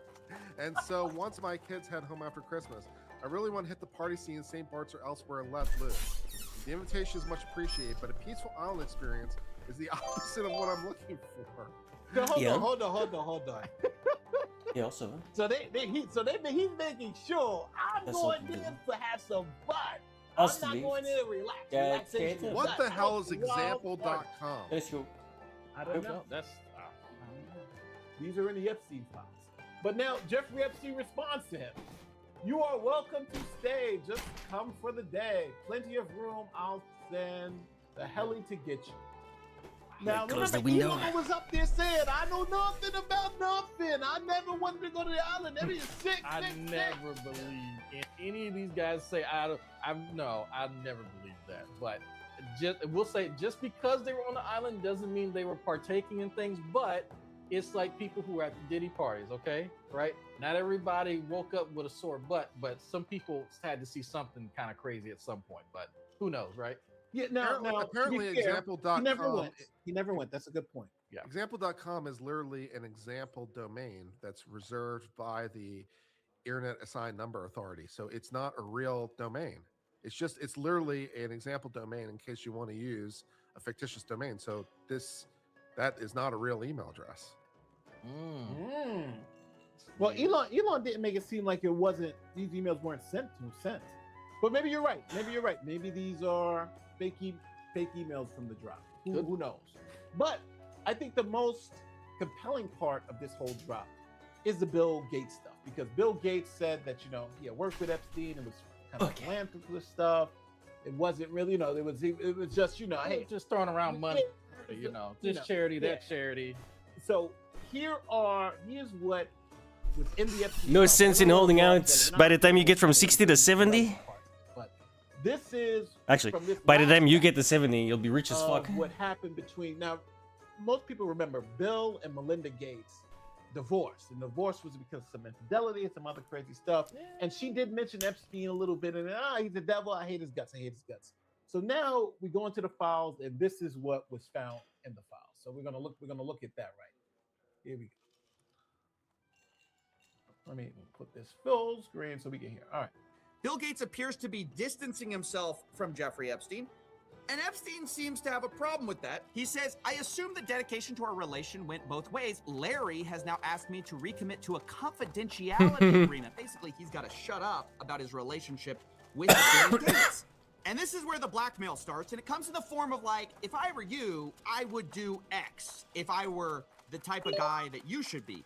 and so once my kids head home after Christmas, I really want to hit the party scene in St. Bart's or elsewhere and let loose. The invitation is much appreciated, but a peaceful island experience is the opposite of what I'm looking for. No, hold on. Yeah, also. So he's making sure I'm going there to have some fun. I'm not going there to relax. What the hell is example.com? Let's go. I don't know. These are in the Epstein files. But now Jeffrey Epstein responds to him. You are welcome to stay. Just come for the day. Plenty of room. I'll send the heli to get you. Now, remember, Elon was up there saying, I know nothing about nothing. I never wanted to go to the island. Every I never believe any of these guys say, I never believed that. But we'll say, just because they were on the island doesn't mean they were partaking in things, but it's like people who are at the Diddy parties, okay? Right? Not everybody woke up with a sore butt, but some people had to see something kind of crazy at some point, but who knows, right? Yeah, now apparently example.com. He never went. That's a good point. Yeah. Example.com is literally an example domain that's reserved by the Internet Assigned Number Authority. So it's not a real domain. It's literally an example domain in case you want to use a fictitious domain. So that is not a real email address. Well, Elon didn't make it seem like it wasn't. These emails weren't sent. But maybe you're right. Maybe these are fake emails from the drop. Who knows? But I think the most compelling part of this whole drop is the Bill Gates stuff, because Bill Gates said that he had worked with Epstein. It was kind of philanthropist stuff. It wasn't really, it was just hey, just throwing around money. This charity, that charity. So here's what within the Epstein. No sense in holding out by the time you get from 60 to 70. This is actually by the time you get to 70, you'll be rich as fuck. What happened between most people remember Bill and Melinda Gates divorced, and divorce was because of some infidelity and some other crazy stuff. Yeah. And she did mention Epstein a little bit, and he's the devil. I hate his guts. So now we go into the files, and this is what was found in the files. So we're gonna look at that right. Here we go. Let me put this full screen so we can hear. All right. Bill Gates appears to be distancing himself from Jeffrey Epstein, and Epstein seems to have a problem with that. He says, I assume the dedication to our relation went both ways. Larry has now asked me to recommit to a confidentiality agreement. Basically, he's got to shut up about his relationship with Bill Gates. And this is where the blackmail starts, and it comes in the form of like, if I were you, I would do X if I were the type of guy that you should be.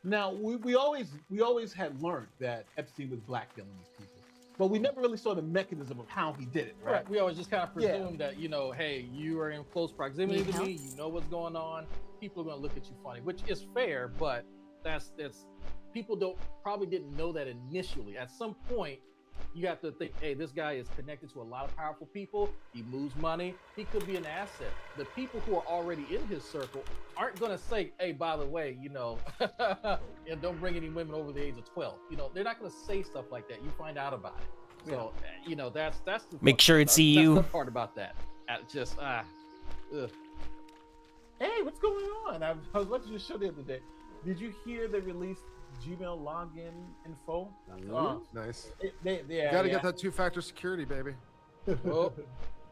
Now we always had learned that Epstein was blackmailing these people, but we never really saw the mechanism of how he did it. Right? We always just kind of presumed that, you know, hey, you are in close proximity to me, you know what's going on. People are going to look at you funny, which is fair, but that's people probably didn't know that initially. At some point, you have to think, hey, this guy is connected to a lot of powerful people. He moves money. He could be an asset. The people who are already in his circle aren't going to say, hey, by the way, you know, and don't bring any women over the age of 12. You know, they're not going to say stuff like that. You find out about it. So, you know, that's the Make sure it's EU. That's the part about that. Just, ugh. Hey, what's going on? I was watching your show the other day. Did you hear they released Gmail login info? Nice. They gotta get that 2-factor security, baby. Oh.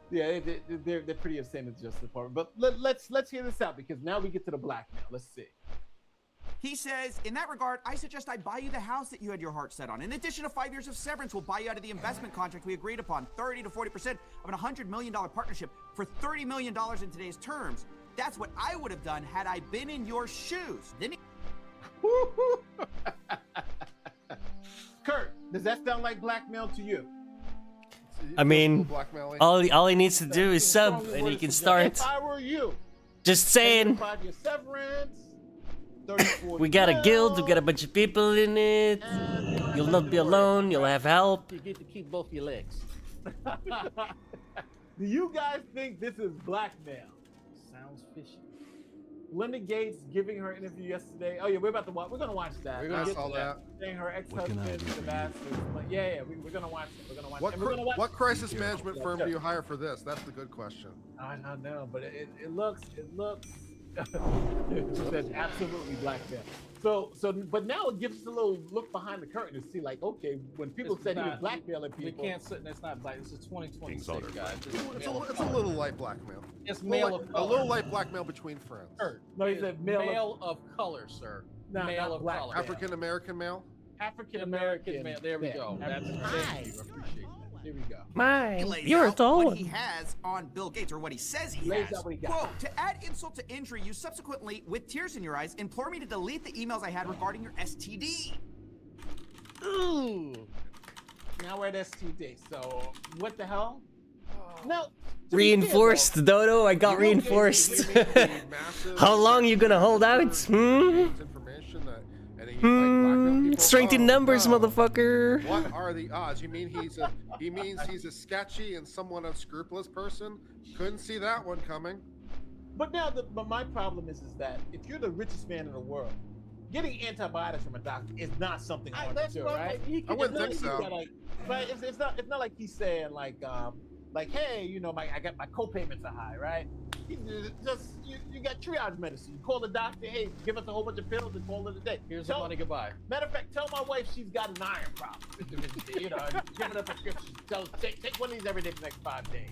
Yeah, they're pretty insane at the Justice Department. But let's hear this out, because now we get to the blackmail. Let's see. He says, in that regard, I suggest I buy you the house that you had your heart set on. In addition to 5 years of severance, we'll buy you out of the investment contract we agreed upon, 30 to 40% of an $100 million partnership for $30 million in today's terms. That's what I would have done had I been in your shoes. Didn't he? Kurt, does that sound like blackmail to you? I mean, all he needs to do is sub, and he can start. If I were you, just saying. 5-year severance, 30, 40 We got a guild. We got a bunch of people in it. You'll not be alone. You'll have help. You get to keep both your legs. Do you guys think this is blackmail? Sounds fishy. Linda Gates giving her interview yesterday. Oh yeah, we're gonna watch that. We're gonna saw that. Saying her ex-husband, the Masters. Yeah, we're gonna watch it. We're gonna watch. What crisis management firm do you hire for this? That's the good question. I know, but it looks. That's absolutely blackmail. But now it gives us a little look behind the curtain to see, like, okay, when people said he was blackmailing people, we can't sit. It's not black. This is 2026, guys. It's a little light blackmail. It's male of color. A little light blackmail between friends. No, he said male of color, sir. Male of black. color. African American male. African American male. There we go. That's nice. I appreciate that. Here we go. You're a tall what he has on Bill Gates, or what he says he has. Quote, to add insult to injury, you subsequently, with tears in your eyes, implore me to delete the emails I had regarding your STD. Ooh. Now we're at STD, so what the hell? No. Reinforced, Dodo. I got reinforced. How long you gonna hold out? Strength in numbers, motherfucker. What are the odds? You mean he's a sketchy and somewhat unscrupulous person? Couldn't see that one coming. But now, but my problem is that if you're the richest man in the world, getting antibiotics from a doctor is not something hard to do, right? I wouldn't think so. But it's not like he's saying like, hey, you know, I got my co-payments are high, right? You got triage medicine. You call the doctor, hey, give us a whole bunch of pills and call it a day. Here's the money, goodbye. Matter of fact, tell my wife she's got an iron problem. You know, give her a prescription. Tell her, take one of these every day for the next 5 days.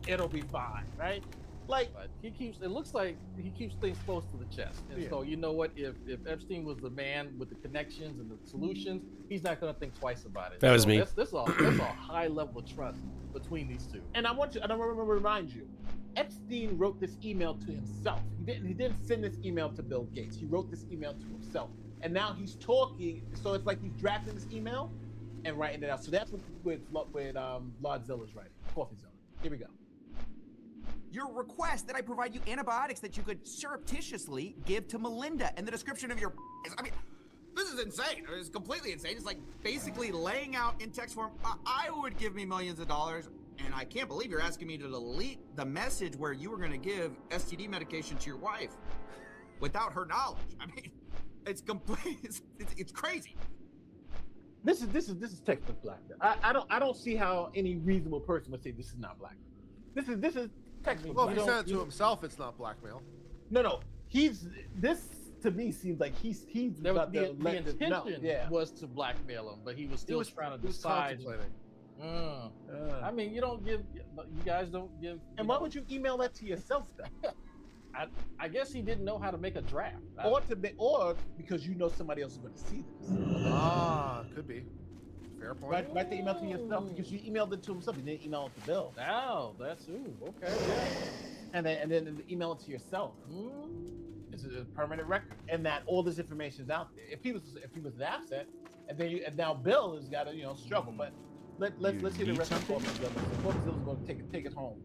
It'll be fine, right? Like, but it looks like he keeps things close to the chest. And so, you know what? If Epstein was the man with the connections and the solutions, he's not going to think twice about it. That was me. That's a high level of trust between these two. And I want to remind you, Epstein wrote this email to himself. He didn't send this email to Bill Gates. He wrote this email to himself. And now he's talking. So it's like he's drafting this email and writing it out. So that's what Lord Zilla's writing. Coffee Zilla. Here we go. Your request that I provide you antibiotics that you could surreptitiously give to Melinda, and the description of your, I mean, this is insane. It's completely insane. It's like basically laying out in text form, I would give me millions of dollars, and I can't believe you're asking me to delete the message where you were going to give STD medication to your wife without her knowledge. I mean, it's complete. It's crazy. This is textbook blackmail. I don't see how any reasonable person would say this is not blackmail. This is textbook. Well, if he said it to himself, it's not blackmail. No. This to me seems like he's about the intention was to blackmail him, but he was still trying to decide. I mean, you guys don't give. And why would you email that to yourself then? I guess he didn't know how to make a draft. Or because you know somebody else is going to see this. Could be. Fair point. Write the email to yourself because you emailed it to himself. You didn't email it to Bill. Oh, that's okay. And then email it to yourself. It's a permanent record, and that all this information is out there. If he was absent, and then and now Bill has got to struggle. But let's hear the rest of the Formzilla's going to take it home.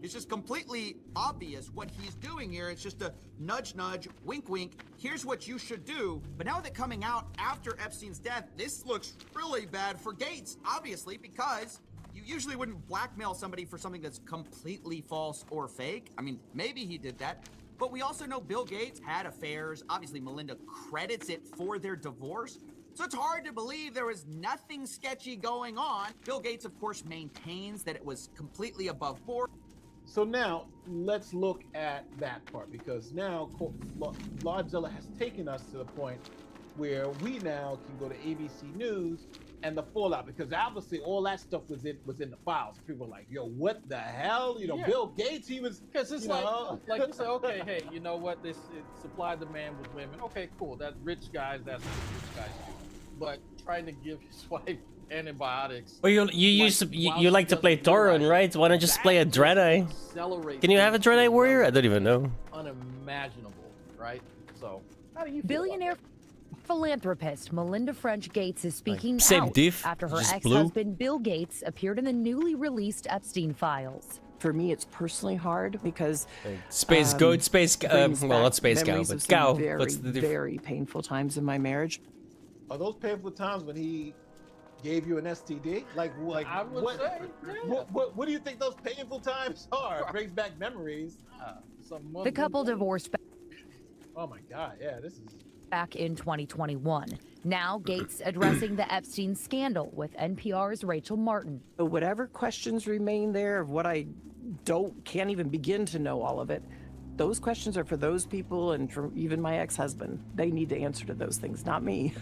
It's just completely obvious what he's doing here. It's just a nudge, nudge, wink, wink. Here's what you should do. But now that coming out after Epstein's death, this looks really bad for Gates, obviously, because you usually wouldn't blackmail somebody for something that's completely false or fake. I mean, maybe he did that. But we also know Bill Gates had affairs. Obviously, Melinda credits it for their divorce. So it's hard to believe there was nothing sketchy going on. Bill Gates, of course, maintains that it was completely above board. So now let's look at that part, because now Lordzilla has taken us to the point where we now can go to ABC News and the fallout, because obviously all that stuff was in the files. People were like, "Yo, what the hell?" Yeah. Bill Gates, he was because it's like you say, okay, hey, you know what? This supply demand with women. Okay, cool. That's rich guys. That's what rich guys do. But trying to give his wife antibiotics. Well, you like to play Tauren, right? Why not just play a Dreadeye? Can you have a Dreadeye warrior? I don't even know. Unimaginable, right? So how do you feel Billionaire philanthropist Melinda French Gates is speaking same out diff, after her just ex-husband Bill Gates appeared in the newly released Epstein files. For me, it's personally hard because Space Goat, well, not Space Cow, memories but of some Cow. Very, What's the difference? very painful times in my marriage. Are those painful times when he gave you an STD? Like I would what, say, yeah. what do you think those painful times are? It brings back memories. The couple divorced Oh my God, yeah, this is back in 2021. Now Gates addressing the Epstein scandal with NPR's Rachel Martin. Whatever questions remain there of what I can't even begin to know all of it, those questions are for those people and for even my ex-husband. They need to answer to those things, not me.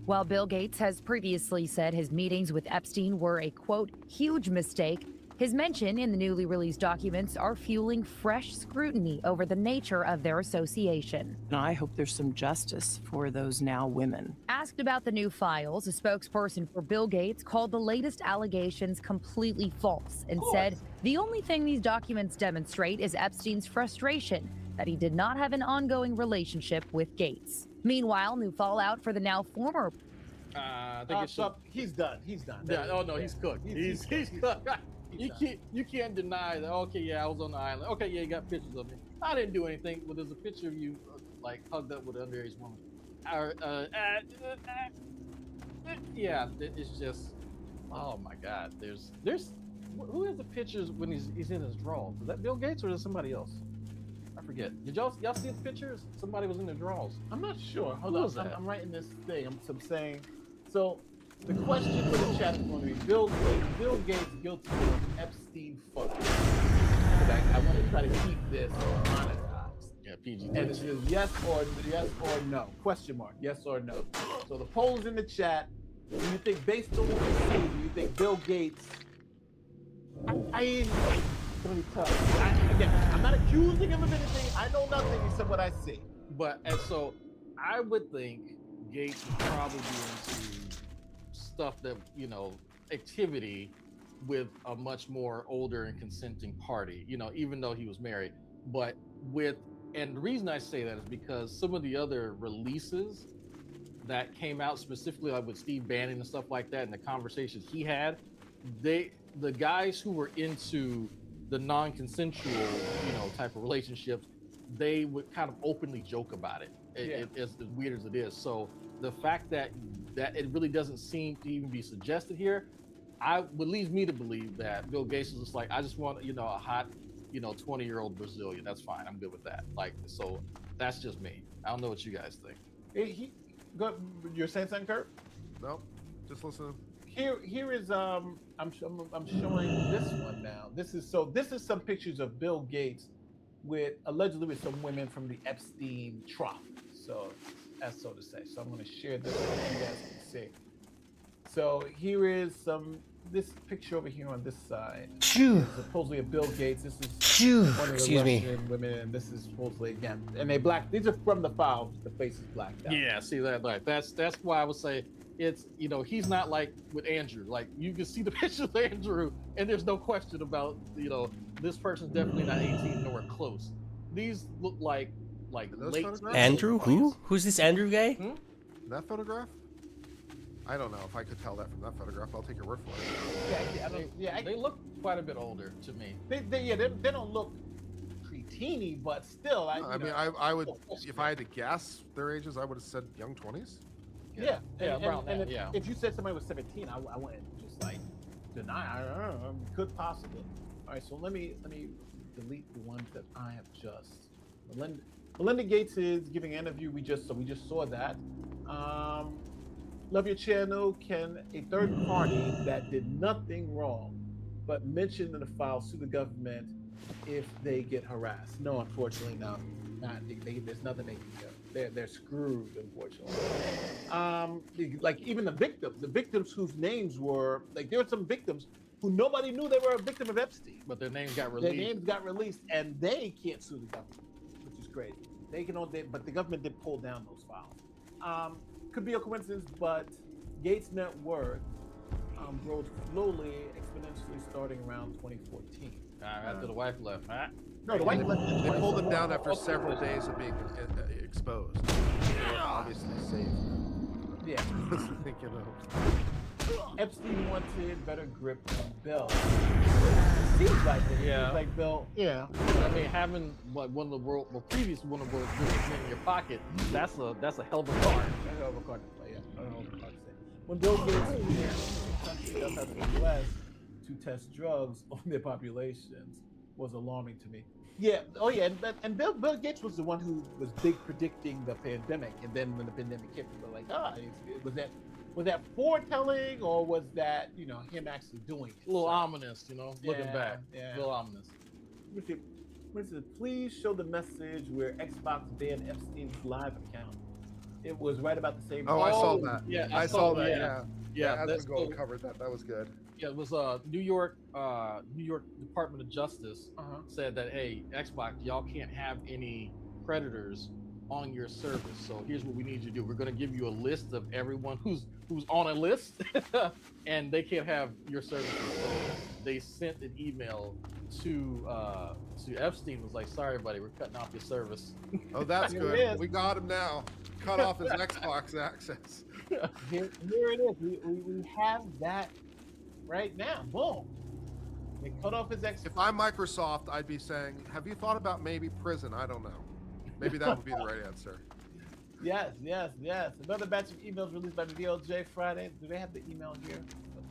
While Bill Gates has previously said his meetings with Epstein were a, quote, huge mistake, his mention in the newly released documents are fueling fresh scrutiny over the nature of their association. And I hope there's some justice for those now women. Asked about the new files, a spokesperson for Bill Gates called the latest allegations completely false and said the only thing these documents demonstrate is Epstein's frustration that he did not have an ongoing relationship with Gates. Meanwhile, new fallout for the now former. I think it's he's done. He's done. Yeah, oh no, he's cooked. He's cooked. You can't deny that. Okay, yeah, I was on the island. Okay, yeah, you got pictures of me. I didn't do anything, but there's a picture of you like hugged up with an underage woman. Yeah, it's just. Oh my God, there's who has the pictures when he's in his drawers? Is that Bill Gates or is it somebody else? I forget. Did y'all see the pictures? Somebody was in their drawers. I'm not sure. Hold Who on. was that? I'm writing this thing. I'm saying. So the question for the chat is going to be Bill Gates guilty of Epstein photos. I want to try to keep this monetized. Yeah, PG. And it says yes or no. Question mark. Yes or no. So the poll is in the chat. Do you think, based on what we see, do you think Bill Gates? It's gonna be tough. Again, I'm not accusing him of anything. I know nothing except what I see. And so I would think Gates would probably be into stuff that, activity with a much more older and consenting party, even though he was married. And the reason I say that is because some of the other releases that came out specifically like with Steve Bannon and stuff like that, and the conversations he had, the guys who were into the non-consensual, type of relationships, they would kind of openly joke about it. As weird as it is. So the fact that it really doesn't seem to even be suggested here, would leads me to believe that Bill Gates is just like, I just want, a hot, 20-year-old Brazilian. That's fine. I'm good with that. So that's just me. I don't know what you guys think. You're saying something, Kurt? No, just listen. Here is I'm showing this one now. This is some pictures of Bill Gates allegedly with some women from the Epstein trough. So as so to say. So I'm going to share this so you guys can see. So here is this picture over here on this side. Supposedly of Bill Gates. This is one of the Russian women, and this is supposedly again. And these are from the file. The face is blacked out. Yeah, see that? Like that's why I would say it's he's not like with Andrew. Like you can see the picture of Andrew, and there's no question about this person's definitely not 18 nowhere close. these look like those late photographs? Andrew? Who? Who's this Andrew guy? That photograph? I don't know if I could tell that from that photograph. I'll take your word for it. They look quite a bit older to me. They don't look preteeny, but still, I would, if I had to guess their ages, I would have said young 20s. If you said somebody was 17, I wouldn't just like deny. I don't know. Could possibly. All right, so let me delete the ones that I have just. Melinda Gates is giving an interview. We just saw that. Love your channel. Can a third party that did nothing wrong but mentioned in the file sue the government if they get harassed? No, unfortunately, no. There's nothing they can do. They're screwed, unfortunately. Like even the victims whose names were like, there were some victims who nobody knew they were a victim of Epstein, but their names got released. Their names got released, and they can't sue the government, which is crazy. They can only, but the government did pull down those files. Could be a coincidence, but Gates' net worth rose slowly, exponentially, starting around 2014. After the wife left. No, the wife left. They pulled them down after several days of being exposed. Obviously safe. Yeah. You know. Epstein wanted better grip on Bill. Seems like it. Yeah. Seems like Bill. Yeah. I mean, having like one of the world's richest men in your pocket, that's a hell of a card. That's a hell of a card to play. Yeah. A hell of a card to say. When Bill Gates country does have the U.S. to test drugs on their populations was alarming to me. Yeah. Oh yeah. And Bill Gates was the one who was big predicting the pandemic, and then when the pandemic hit, people were like, was that foretelling, or was that him actually doing it? A little ominous, looking back. Yeah. A little ominous. Please show the message where Xbox banned Epstein's live account. It was right about the same. Oh, I saw that. Yeah, I saw that. Yeah. That's covered that. That was good. Yeah, it was New York Department of Justice said that, hey, Xbox, y'all can't have any predators on your service. So here's what we need you to do. We're going to give you a list of everyone who's on a list, and they can't have your services. So they sent an email to Epstein. Was like, sorry, buddy, we're cutting off your service. Oh, that's good. We got him now. Cut off his Xbox access. Here it is. We have that right now. Boom. They cut off his Xbox. If I'm Microsoft, I'd be saying, have you thought about maybe prison? I don't know. Maybe that would be the right answer. Yes. Another batch of emails released by the DOJ Friday. Do they have the email here?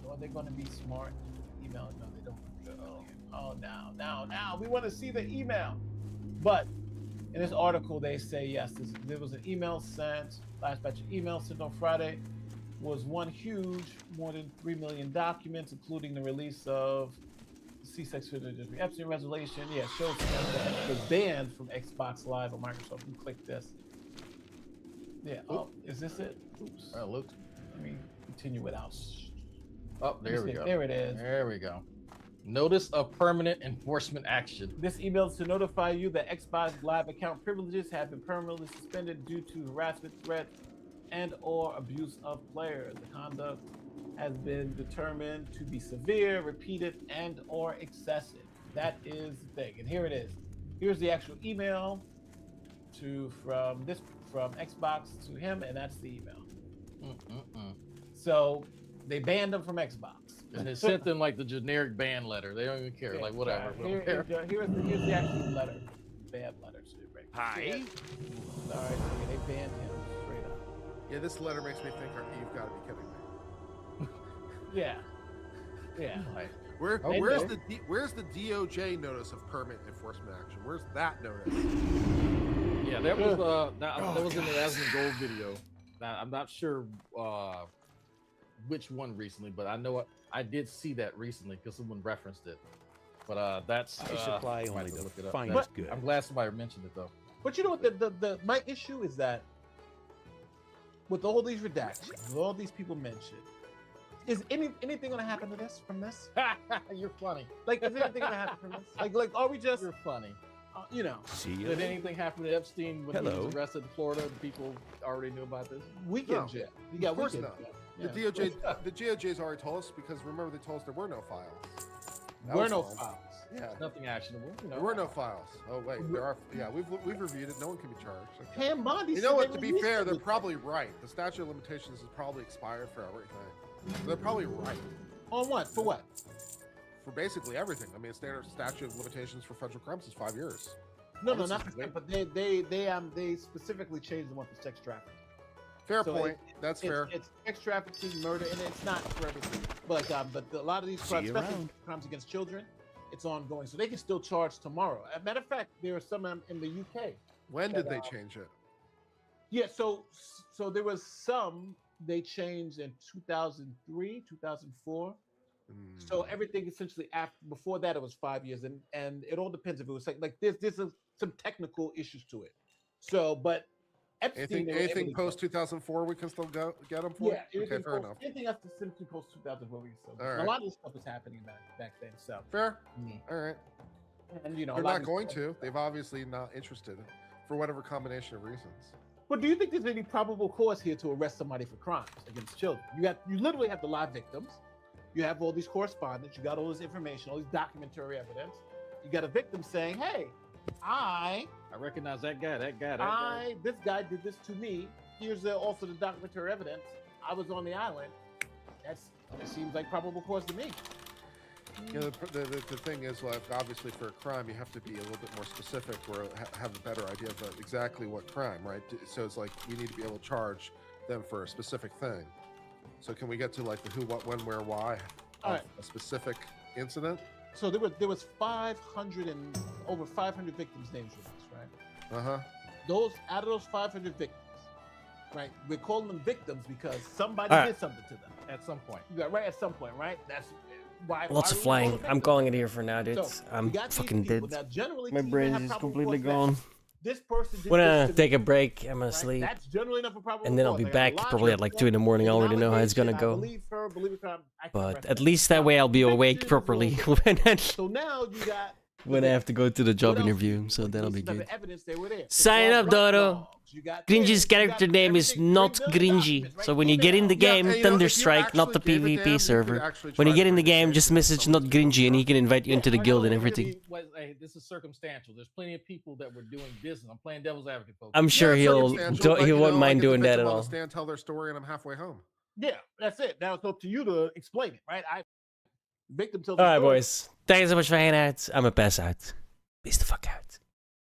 Are they going to be smart? Email? No, they don't. Oh, now. We want to see the email. But in this article, they say, yes, there was an email sent. Last batch of emails sent on Friday was one huge, more than 3 million documents, including the release of C6 Jeffrey Epstein resolution. Yeah, shows that was banned from Xbox Live on Microsoft. You click this. Yeah. Oh, is this it? Oops. Look. Let me continue without. Oh, there we go. There it is. There we go. Notice of permanent enforcement action. This email is to notify you that Xbox Live account privileges have been permanently suspended due to harassment, threats, and/or abuse of players. The conduct has been determined to be severe, repeated, and/or excessive. That is the thing. And here it is. Here's the actual email from Xbox to him, and that's the email. So they banned him from Xbox. And they sent them like the generic ban letter. They don't even care. Like whatever. Here's the actual letter. Ban letter. Hi. Sorry, they banned him straight up. Yeah, this letter makes me think, you've got to be kidding me. Yeah. Like, where's the DOJ notice of permit enforcement action? Where's that notice? Yeah, that was that was in the Asmund Gold video. Now, I'm not sure which one recently, but I know I did see that recently because someone referenced it. But that's I supply only to look it up. finest good. I'm glad somebody mentioned it though. But you know what? My issue is that with all these redactions, with all these people mentioned, is anything going to happen to this from this? You're funny. Like, is anything going to happen from this? Like, are we just? You're funny. See ya. Did anything happen to Epstein when he was arrested in Florida? People already knew about this. Weekend jail. Yeah, of course weekend not. jail. The DOJ's already told us, because remember they told us there were no files. There were no files. Yeah. Nothing actionable. You know. There were no files. Oh wait, there are. Yeah, we've reviewed it. No one can be charged. Okay. Pam Bondi You said know what? they To be released fair, they're everything. probably right. The statute of limitations is probably expired for everything. So they're probably right. On what? For what? For basically everything. I mean, standard statute of limitations for federal crimes is 5 years. No, This not is for, but they specifically changed the one for sex trafficking. Fair So point. That's fair. It's sex trafficking, murder, and it's not for everything. But a lot of these crimes, especially crimes against children, it's ongoing. So they can still charge tomorrow. As a matter of fact, there are some in the UK. When did they change it? Yeah, so there was some they changed in 2003, 2004. So everything essentially before that it was 5 years, and it all depends if it was like there's some technical issues to it. So, but Epstein, anything post 2004 we can still get them for? Yeah, Okay, fair enough. Anything after simply post 2004 we can still. All A right. lot of this stuff was happening back then. So Fair. All right. And you know, they're a lot not of going to. They've obviously not interested for whatever combination of reasons. But do you think there's any probable cause here to arrest somebody for crimes against children? You literally have the live victims. You have all these correspondence. You got all this information, all this documentary evidence. You got a victim saying, "Hey, I recognize that guy. This guy did this to me. Here's also the documentary evidence. I was on the island." It seems like probable cause to me. You know, the thing is, like, obviously for a crime, you have to be a little bit more specific or have a better idea of exactly what crime, right? So it's like we need to be able to charge them for a specific thing. So can we get to like the who, what, when, where, why of a specific incident? So there was 500 and over 500 victims named for this, right? Out of those 500 victims, right? We're calling them victims because somebody did something to them at some point. Right, at some point, right? That's why. Lots of flying. I'm calling it here for now, dude. So, I'm you got these fucking people. dead. Now, generally, My to even brain have is probable completely cause that gone. This person did I'm gonna this to take me, a break. I'm gonna right? sleep. That's generally enough for probable And then I'll cause. be I got back a lot probably of at like 2 in the morning. I already know how it's gonna go. believe her, But at least that way I'll be awake properly So now you got when I have to go to the job interview. So that'll be good. evidence they were there. Sign up, Dodo. Gringy's character name is not Gringy. So when you get in the game, Thunderstrike, not the PvP server. When you get in the game, just message not Gringy and he can invite you into the guild and everything. Hey, this is circumstantial. There's plenty of people that were doing business. I'm playing devil's advocate, folks. I'm sure he won't mind doing that at all. Stand, tell their story, and I'm halfway home. Yeah, that's it. Now it's up to you to explain it, right? Victim tells Alright, boys. Thank you so much for hanging out. I'm a pass out. Peace the fuck out.